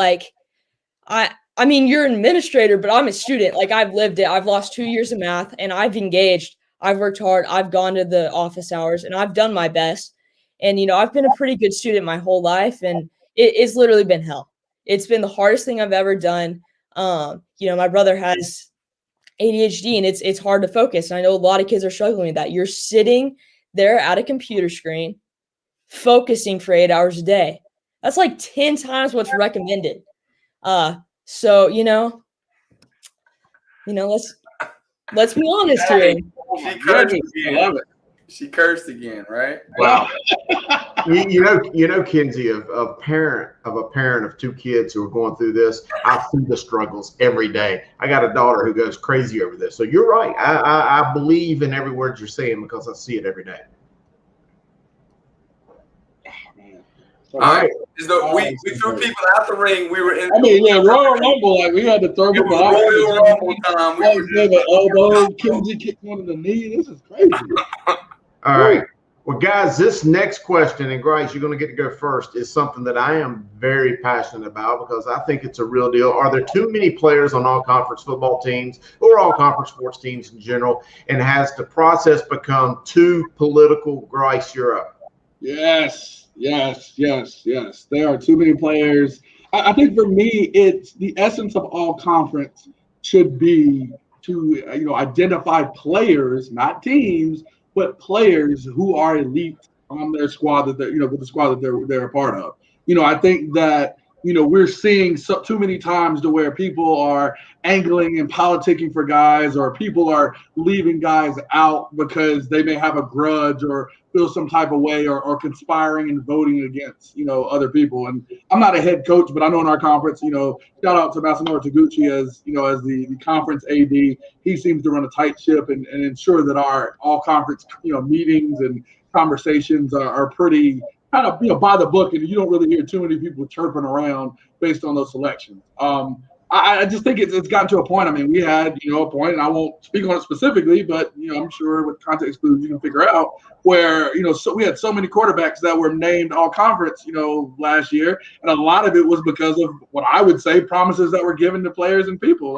I mean, you're an administrator, but I'm a student. I've lived it. I've lost 2 years of math, and I've engaged. I've worked hard. I've gone to the office hours, and I've done my best. And, I've been a pretty good student my whole life, and it's literally been hell. It's been the hardest thing I've ever done. My brother has ADHD, and it's hard to focus. And I know a lot of kids are struggling with that. You're sitting there at a computer screen, focusing for 8 hours a day. That's 10 times what's recommended. So let's be honest here. She cursed again. I love it. She cursed again, right? Wow. Kinsey, of a parent of 2 kids who are going through this, I see the struggles every day. I got a daughter who goes crazy over this. So you're right. I believe in every word you're saying because I see it every day. All right. We threw people out the ring. We were in. Royal Rumble, we had to throw people out. Royal Rumble time. We were doing an elbow. Kinsey kicked one in the knee. This is crazy. All right. Well, guys, this next question, and Grace, you're going to get to go first, is something that I am very passionate about because I think it's a real deal. Are there too many players on all conference football teams or all conference sports teams in general? And has the process become too political? Grace, you're up. Yes. There are too many players. I think for me, it's the essence of all conference should be to identify players, not teams, but players who are elite on their squad that they're with the squad that they're a part of. I think that we're seeing too many times to where people are angling and politicking for guys, or people are leaving guys out because they may have a grudge or feel some type of way, or conspiring and voting against, other people. And I'm not a head coach, but I know in our conference, shout out to Masanori Taguchi as the conference AD. He seems to run a tight ship and ensure that our all conference, meetings and conversations are pretty kind of by the book, and you don't really hear too many people chirping around based on those selections. I just think it's gotten to a point. I mean, we had a point, and I won't speak on it specifically, but I'm sure with context clues you can figure out where so we had so many quarterbacks that were named all conference last year, and a lot of it was because of what I would say promises that were given to players and people,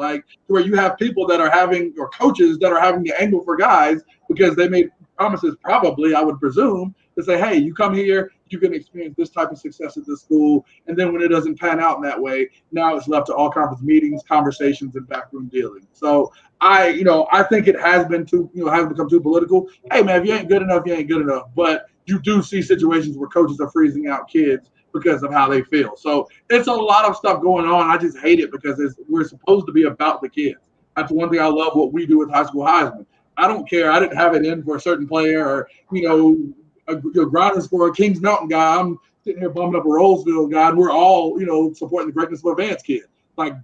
where you have people that are having, or coaches that are having to angle for guys because they made promises, probably I would presume, to say, hey, you come here, you can experience this type of success at this school. And then when it doesn't pan out in that way, now it's left to all conference meetings, conversations, and backroom dealing. So I think it has been has become too political. Hey man, if you ain't good enough, you ain't good enough. But you do see situations where coaches are freezing out kids because of how they feel. So it's a lot of stuff going on. I just hate it because we're supposed to be about the kids. That's one thing I love what we do with High School Heisman. I don't care. I didn't have it in for a certain player, or grinders for a Kings Mountain guy. I'm sitting here bumming up a Rollsville guy, and we're all, supporting the greatness of a Vance kid.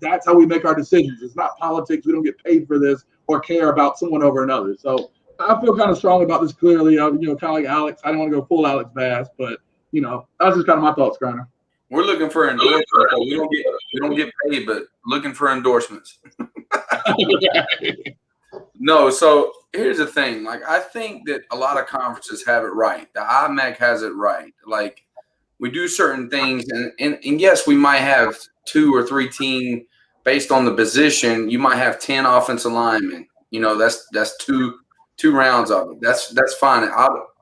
That's how we make our decisions. It's not politics. We don't get paid for this or care about someone over another. So I feel kind of strong about this clearly. Kind of like Alex. I don't want to go full Alex Bass, but, that's just kind of my thoughts, Griner. We're looking for endorsements. We don't get paid, but looking for endorsements. No, so here's the thing. I think that a lot of conferences have it right. The IMAC has it right. We do certain things, and yes, we might have 2 or 3 team based on the position, you might have 10 offensive linemen. You know, that's two rounds of it. That's fine.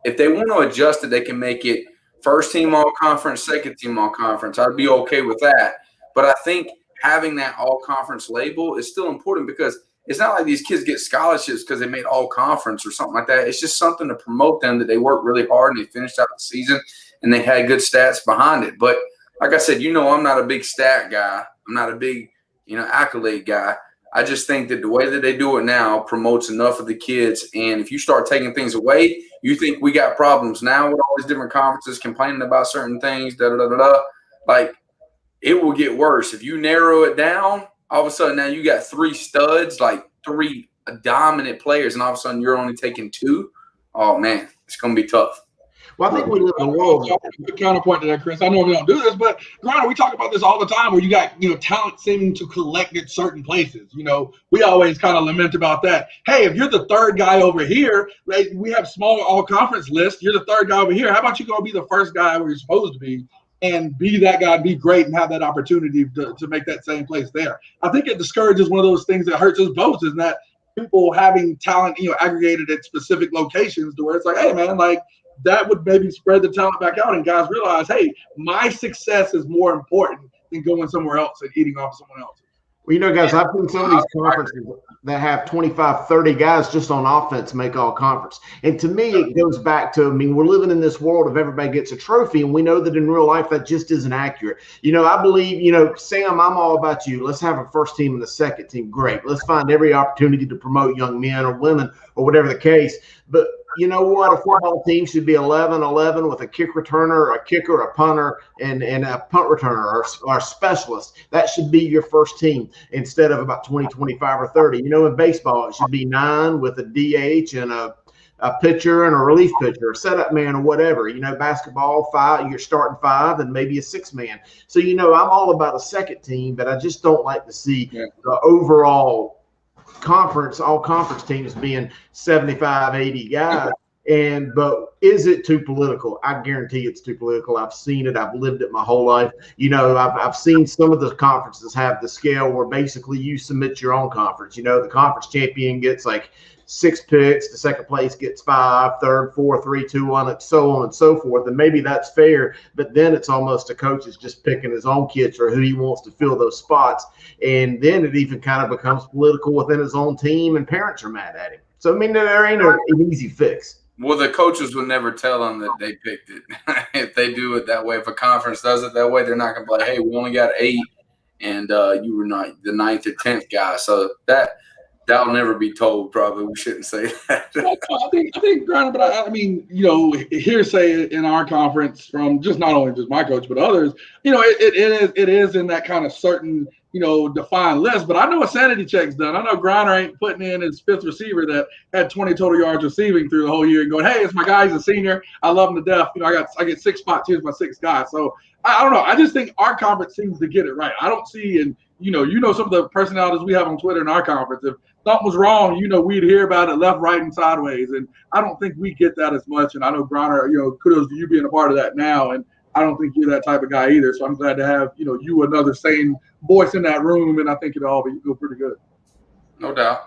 If they want to adjust it, they can make it first team all conference, second team all conference. I'd be okay with that. But I think having that all conference label is still important because it's not like these kids get scholarships because they made all conference or something like that. It's just something to promote them that they worked really hard and they finished out the season and they had good stats behind it. But like I said, you know, I'm not a big stat guy. I'm not a big, accolade guy. I just think that the way that they do it now promotes enough of the kids. And if you start taking things away, you think we got problems now with all these different conferences complaining about certain things, like it will get worse. If you narrow it down, all of a sudden now you got 3 studs, like 3 dominant players, and all of a sudden you're only taking 2. Oh, man, it's going to be tough. Well, I think we live in a world. The counterpoint to that, Chris. I know we don't do this, but Griner, we talk about this all the time. Where you got talent seeming to collect at certain places. We always kind of lament about that. Hey, if you're the third guy over here, like we have small all conference lists. You're the third guy over here. How about you go be the first guy where you're supposed to be, and be that guy, be great, and have that opportunity to make that same place there. I think it discourages one of those things that hurts us both. Is that people having talent, aggregated at specific locations, to where it's like, hey, man, like. That would maybe spread the talent back out and guys realize, hey, my success is more important than going somewhere else and eating off someone else. Well, guys, I've seen some of these conferences that have 25, 30 guys just on offense make all conference. And to me, it goes back to, we're living in this world of everybody gets a trophy, and we know that in real life that just isn't accurate. I believe, Sam, I'm all about you. Let's have a first team and a second team. Great. Let's find every opportunity to promote young men or women or whatever the case. But you know what? A football team should be 11-11 with a kick returner, a kicker, a punter, and a punt returner or a specialist. That should be your first team instead of about 20, 25, or 30. In baseball, it should be 9 with a DH and a pitcher and a relief pitcher, a setup man or whatever. Basketball, 5, you're starting 5 and maybe a 6-man. So, I'm all about a second team, but I just don't like to see the overall all conference teams being 75, 80 guys. But is it too political? I guarantee it's too political. I've seen it. I've lived it my whole life. I've seen some of the conferences have the scale where basically you submit your own conference. The conference champion gets like 6 picks, the second place gets 5, third, 4, 3, 2, 1, and so on and so forth. And maybe that's fair, but then it's almost a coach is just picking his own kids or who he wants to fill those spots. And then it even kind of becomes political within his own team, and parents are mad at him. So, there ain't an easy fix. Well, the coaches would never tell them that they picked it. If they do it that way, if a conference does it that way, they're not going to be like, hey, we only got 8, and you were not the 9th or 10th guy. So that'll never be told. Probably we shouldn't say that. I think, granted, but hearsay in our conference from just not only just my coach but others, it is in that kind of certain defined list. But I know a sanity check's done. I know Griner ain't putting in his 5th receiver that had 20 total yards receiving through the whole year and going, hey, it's my guy. He's a senior. I love him to death. I get 6 spots. Here's my 6th guy. So I don't know. I just think our conference seems to get it right. I don't see, and some of the personalities we have on Twitter in our conference. If something was wrong, we'd hear about it left, right, and sideways. And I don't think we get that as much. And I know Griner, kudos to you being a part of that now. And I don't think you're that type of guy either. So I'm glad to have, you another sane voice in that room. And I think it'll all go pretty good. No doubt.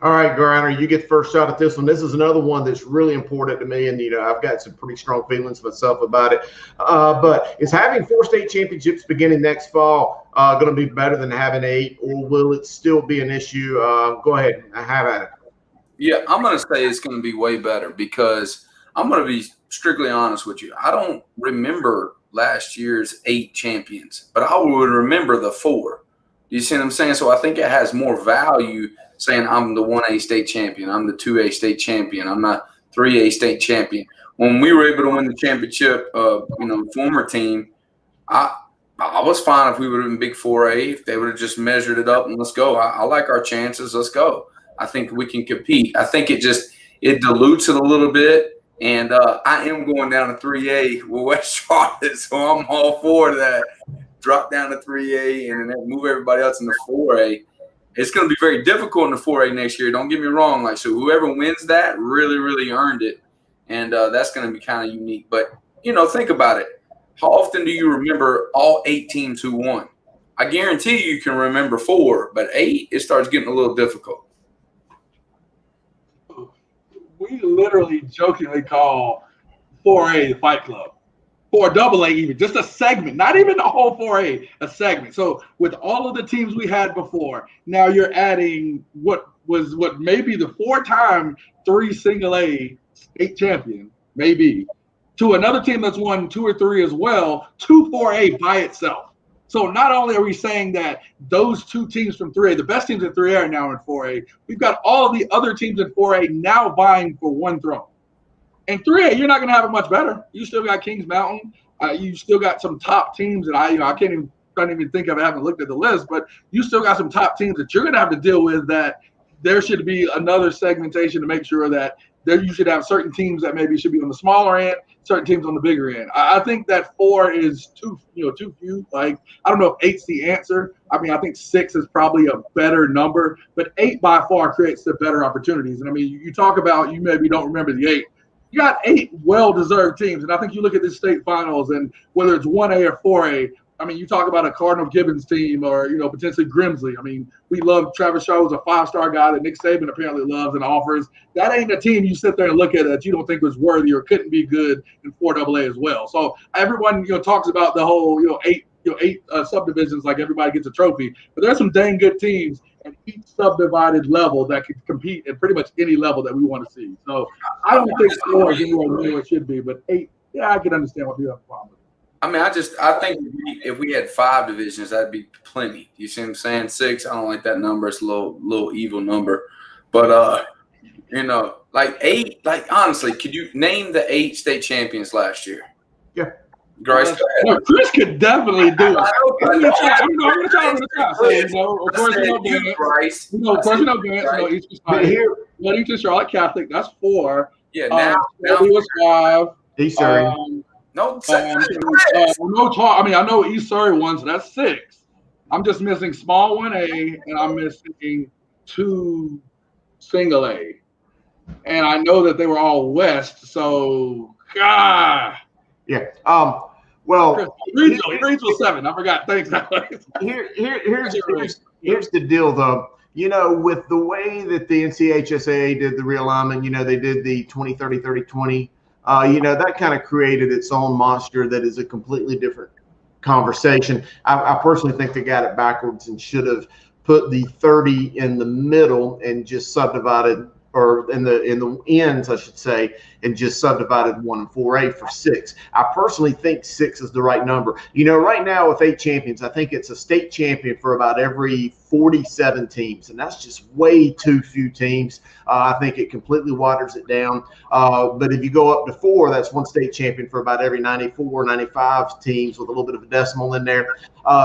All right, Griner, you get the first shot at this one. This is another one that's really important to me, and I've got some pretty strong feelings myself about it. But is having 4 state championships beginning next fall going to be better than having 8, or will it still be an issue? Go ahead, have at it. Yeah, I'm going to say it's going to be way better because I'm going to be strictly honest with you. I don't remember last year's 8 champions, but I would remember the 4. You see what I'm saying? So I think it has more value saying I'm the 1A state champion, I'm the 2A state champion, I'm the 3A state champion. When we were able to win the championship, former team, I was fine if we would have been big 4A, if they would have just measured it up and let's go. I like our chances. Let's go. I think we can compete. I think it dilutes it a little bit. And I am going down to 3A with West Charlotte, so I'm all for that. Drop down to 3A and then move everybody else into 4A. It's going to be very difficult in the 4A next year. Don't get me wrong. So whoever wins that really, really earned it. And that's going to be kind of unique. But, think about it. How often do you remember all 8 teams who won? I guarantee you can remember 4, but 8, it starts getting a little difficult. We literally jokingly call 4A the Fight Club. 4AA even, just a segment, not even the whole 4A, a segment. So with all of the teams we had before, now you're adding what may be the 4-time 3 single A state champion, maybe, to another team that's won 2 or 3 as well, 2 4A by itself. So not only are we saying that those 2 teams from 3A, the best teams in 3A are now in 4A, we've got all the other teams in 4A now vying for one throne. In 3A, you're not going to have it much better. You still got Kings Mountain. You still got some top teams that I can't even think of. I haven't looked at the list, but you still got some top teams that you're going to have to deal with. That there should be another segmentation to make sure that you should have certain teams that maybe should be on the smaller end, certain teams on the bigger end. I think that 4 is too few. Like, I don't know if 8's the answer. I mean, I think 6 is probably a better number, but 8 by far creates the better opportunities. And I mean, you talk about, you maybe don't remember the 8. You got 8 well-deserved teams, and I think you look at the state finals, and whether it's 1A or 4A, I mean, you talk about a Cardinal Gibbons team or, potentially Grimsley. I mean, we love Travis Shaw, who's a 5-star guy that Nick Saban apparently loves and offers. That ain't a team you sit there and look at that you don't think was worthy or couldn't be good in 4AA as well. So everyone, talks about the whole, 8 subdivisions like everybody gets a trophy, but there's some dang good teams at each subdivided level that could compete at pretty much any level that we want to see. So I don't think 4 is anywhere near it should be, but 8, yeah, I can understand what people have a problem with. I mean, I think if we had 5 divisions, that'd be plenty. You see what I'm saying? 6, I don't like that number. It's a little evil number. But like 8, like honestly, could you name the 8 state champions last year? Yeah. Grace, no, Chris could definitely do it. I'm gonna try. So, of course, Bryce. Of course, Eastern Charlotte Catholic. That's 4. Yeah, now was 5. East Surrey. I know East Surrey one, so that's 6. I'm just missing small 1A, and I'm missing 2 single A, and I know that they were all West. So, God. Yeah. Well, regional 7. I forgot. Thanks. Here's the deal, though. With the way that the NCHSA did the realignment, they did the 20-30, 30-20. That kind of created its own monster that is a completely different conversation. I personally think they got it backwards and should have put the 30 in the middle and just subdivided, or in the ends, I should say, and just subdivided 1 and 4A for 6. I personally think 6 is the right number. Right now with 8 champions, I think it's a state champion for about every 47 teams, and that's just way too few teams. I think it completely waters it down. But if you go up to 4, that's 1 state champion for about every 94, 95 teams with a little bit of a decimal in there.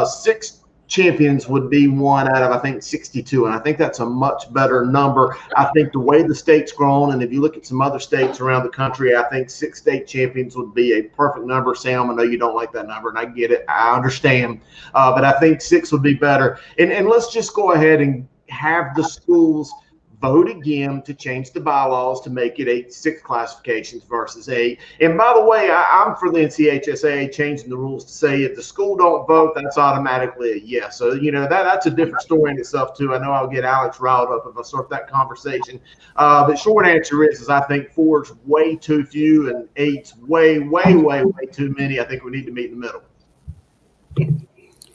6 champions would be 1 out of, I think, 62, and I think that's a much better number. I think the way the state's grown, and if you look at some other states around the country, I think 6 state champions would be a perfect number. Sam, I know you don't like that number, and I get it. I understand. But I think 6 would be better. And let's just go ahead and have the schools vote again to change the bylaws to make it 6 classifications versus 8. And by the way, I'm for the NCHSA changing the rules to say if the school don't vote, that's automatically a yes. So, that's a different story in itself, too. I know I'll get Alex riled up if I start that conversation. But short answer is I think 4's way too few and 8's way, way, way, way too many. I think we need to meet in the middle.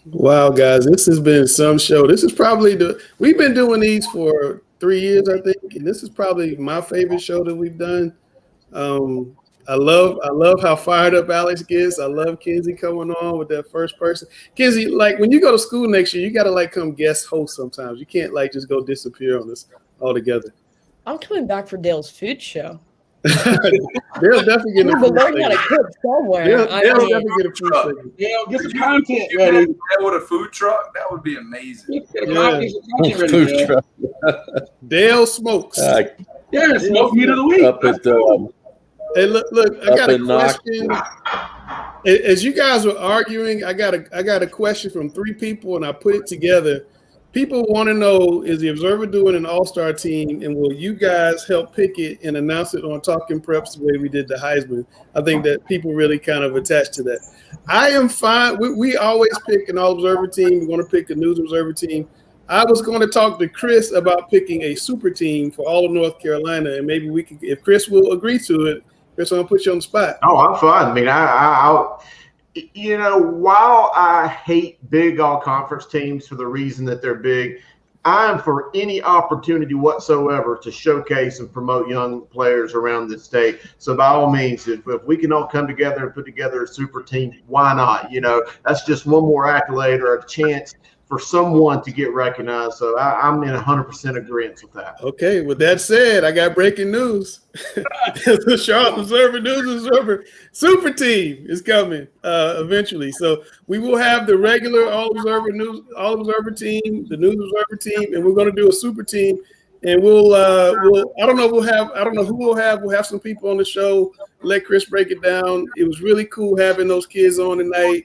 Wow, guys, this has been some show. This is probably we've been doing these for 3 years, I think, and this is probably my favorite show that we've done. I love how fired up Alex gets. I love Kenzie coming on with that first person. Kenzie, like when you go to school next year, you got to come guest host sometimes. You can't just go disappear on us altogether. I'm coming back for Dale's food show. They'll definitely get a food learn how to cook somewhere. They'll definitely get a food segment. Get some content ready. With a food truck, that would be amazing. Food truck. Dale Smokes. Smoke meat of the week. Up at hey, look, I got a question. As you guys were arguing, I got a question from 3 people, and I put it together. people want to know, is the Observer doing an all-star team, and will you guys help pick it and announce it on Talking Preps the way we did the Heisman? I think that people really kind of attach to that. I am fine. We always pick an all-observer team. We're going to pick a news observer team. I was going to talk to Chris about picking a super team for all of North Carolina, and maybe we could, if Chris will agree to it. Chris, I'm going to put you on the spot. Oh, I'm fine. I mean, while I hate big all-conference teams for the reason that they're big, I'm for any opportunity whatsoever to showcase and promote young players around the state. So by all means, if we can all come together and put together a super team, why not? That's just one more accolade or a chance for someone to get recognized. So I'm in 100% agreement with that. Okay, with that said, I got breaking news. The Charlotte Observer News Observer Super Team is coming eventually. So we will have the regular All Observer team, the News Observer team, and we're going to do a super team. And we'll I don't know who we'll have. We'll have some people on the show. Let Chris break it down. It was really cool having those kids on tonight.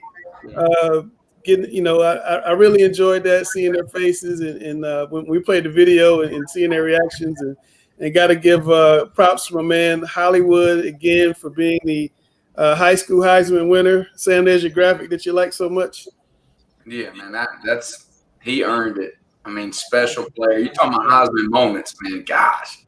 I really enjoyed that, seeing their faces and when we played the video and seeing their reactions, and got to give props to my man Hollywood again for being the high school Heisman winner. Sam, there's your graphic that you like so much. Yeah, man, he earned it. I mean, special player. You're talking about Heisman moments, man. Gosh.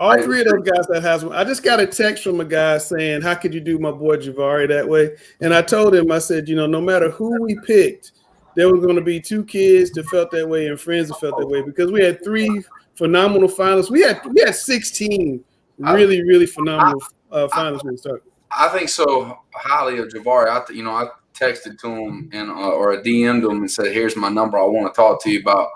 All three of those guys that has one. I just got a text from a guy saying, how could you do my boy Javari that way? And I told him, I said, no matter who we picked, there were going to be two kids that felt that way and friends that felt that way, because we had three phenomenal finalists. We had 16 really, really phenomenal finalists when we started. I think so highly of Javari. I texted to him or I DM'd him and said, here's my number. I want to talk to you about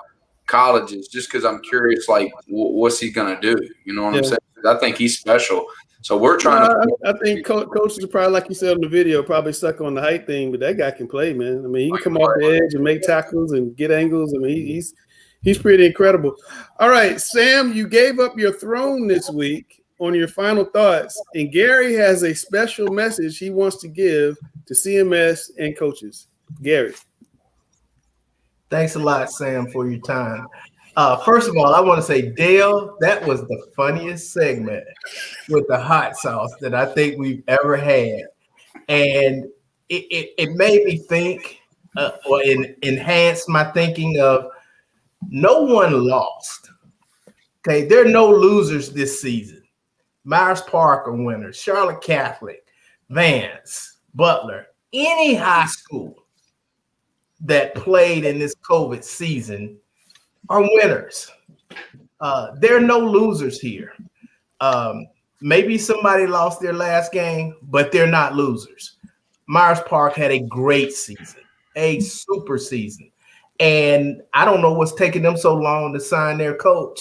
colleges, just because I'm curious, like, what's he gonna do? You know what I'm saying? I think he's special. So we're trying I think coaches are probably, like you said on the video, probably stuck on the height thing, but that guy can play, man. I mean, he can come off the edge and make tackles and get angles. I mean, he's pretty incredible. All right, Sam, you gave up your throne this week on your final thoughts, and Gary has a special message he wants to give to CMS and coaches. Gary. Thanks a lot, Sam, for your time. First of all, I want to say, Dale, that was the funniest segment with the hot sauce that I think we've ever had. And it made me think or enhanced my thinking of no one lost. Okay, there are no losers this season. Myers Park are winners, Charlotte Catholic, Vance, Butler, any high school that played in this COVID season are winners. There are no losers here. Maybe somebody lost their last game, but they're not losers. Myers Park had a great season, a super season. And I don't know what's taking them so long to sign their coach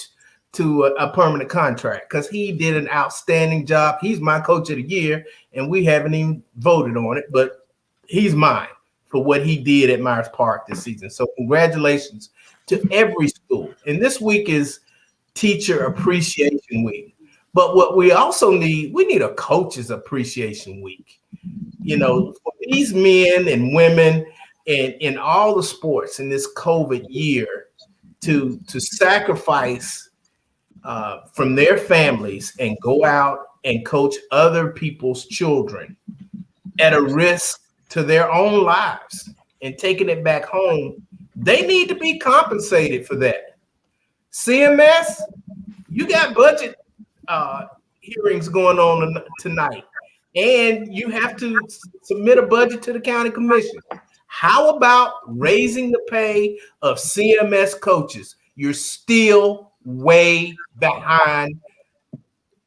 to a permanent contract, because he did an outstanding job. He's my coach of the year, and we haven't even voted on it, but he's mine for what he did at Myers Park this season. So congratulations to every school. And this week is Teacher Appreciation Week. But what we also need, we need a Coaches Appreciation Week. For these men and women in all the sports in this COVID year to sacrifice from their families and go out and coach other people's children at a risk to their own lives and taking it back home, they need to be compensated for that. CMS, you got budget hearings going on tonight, and you have to submit a budget to the county commission. How about raising the pay of CMS coaches? You're still way behind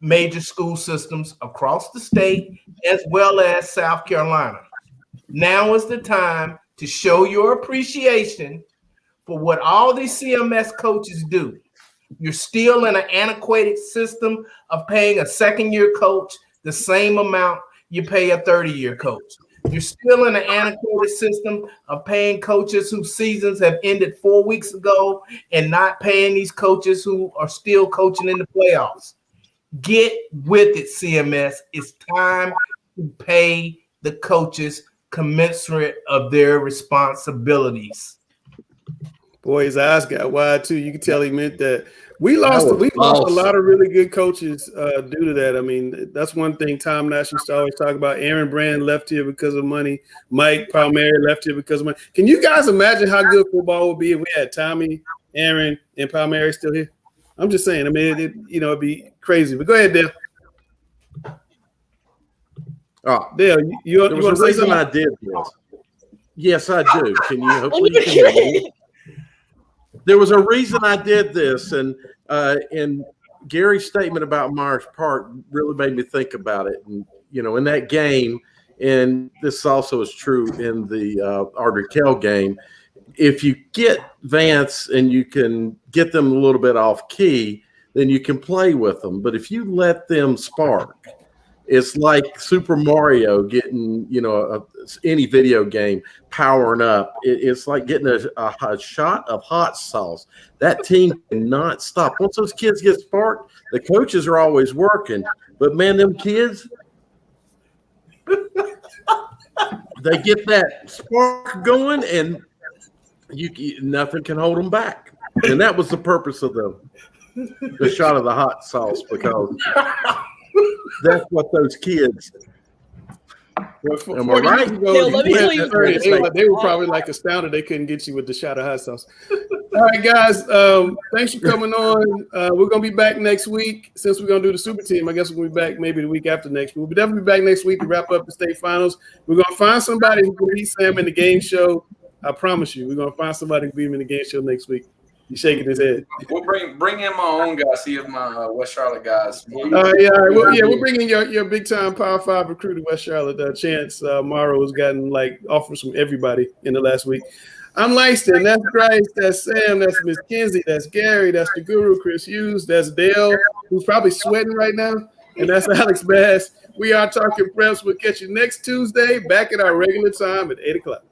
major school systems across the state as well as South Carolina. Now is the time to show your appreciation for what all these CMS coaches do. You're still in an antiquated system of paying a second-year coach the same amount you pay a 30-year coach. You're still in an antiquated system of paying coaches whose seasons have ended 4 weeks ago and not paying these coaches who are still coaching in the playoffs. Get with it, CMS. It's time to pay the coaches commensurate of their responsibilities. Boy, his eyes got wide too. You can tell he meant that. We lost a lot of really good coaches due to that. I mean, that's one thing Tom Nash used to always talk about. Aaron Brand left here because of money. Mike Palmieri left here because of money. Can you guys imagine how good football would be if we had Tommy, Aaron, and Palmieri still here? I'm just saying. I mean, it'd be crazy. But go ahead, Dale. Dale, you there was want a to say reason something? I did this. Yes, I do. Can you? Hopefully you can hear me. There was a reason I did this, and Gary's statement about Myers Park really made me think about it. And in that game, and this also is true in the Ardrey-Kell game. If you get Vance and you can get them a little bit off key, then you can play with them. But if you let them spark, it's like Super Mario getting, any video game powering up. It's like getting a shot of hot sauce. That team cannot stop. Once those kids get sparked, the coaches are always working. But, man, them kids, they get that spark going, and nothing can hold them back. And that was the purpose of the shot of the hot sauce, because that's what those kids. Am I right? They were probably like astounded they couldn't get you with the shot of hot sauce. All right, guys. Thanks for coming on. We're gonna be back next week. Since we're gonna do the super team, I guess we'll be back maybe the week after next. We'll definitely be back next week to wrap up the state finals. We're gonna find somebody who can beat Sam in the game show. I promise you, we're gonna find somebody who can beat him in the game show next week. He's shaking his head. We'll bring in my own guys. See if my West Charlotte guys. We're bringing your big time Power 5 recruit to West Charlotte. Chance Morrow has gotten offers from everybody in the last week. I'm Langston. That's Grace. That's Sam. That's Miss Kinsey. That's Gary. That's the Guru, Chris Hughes. That's Dale, who's probably sweating right now. And that's Alex Bass. We are Talking Preps. We'll catch you next Tuesday back at our regular time at 8 o'clock.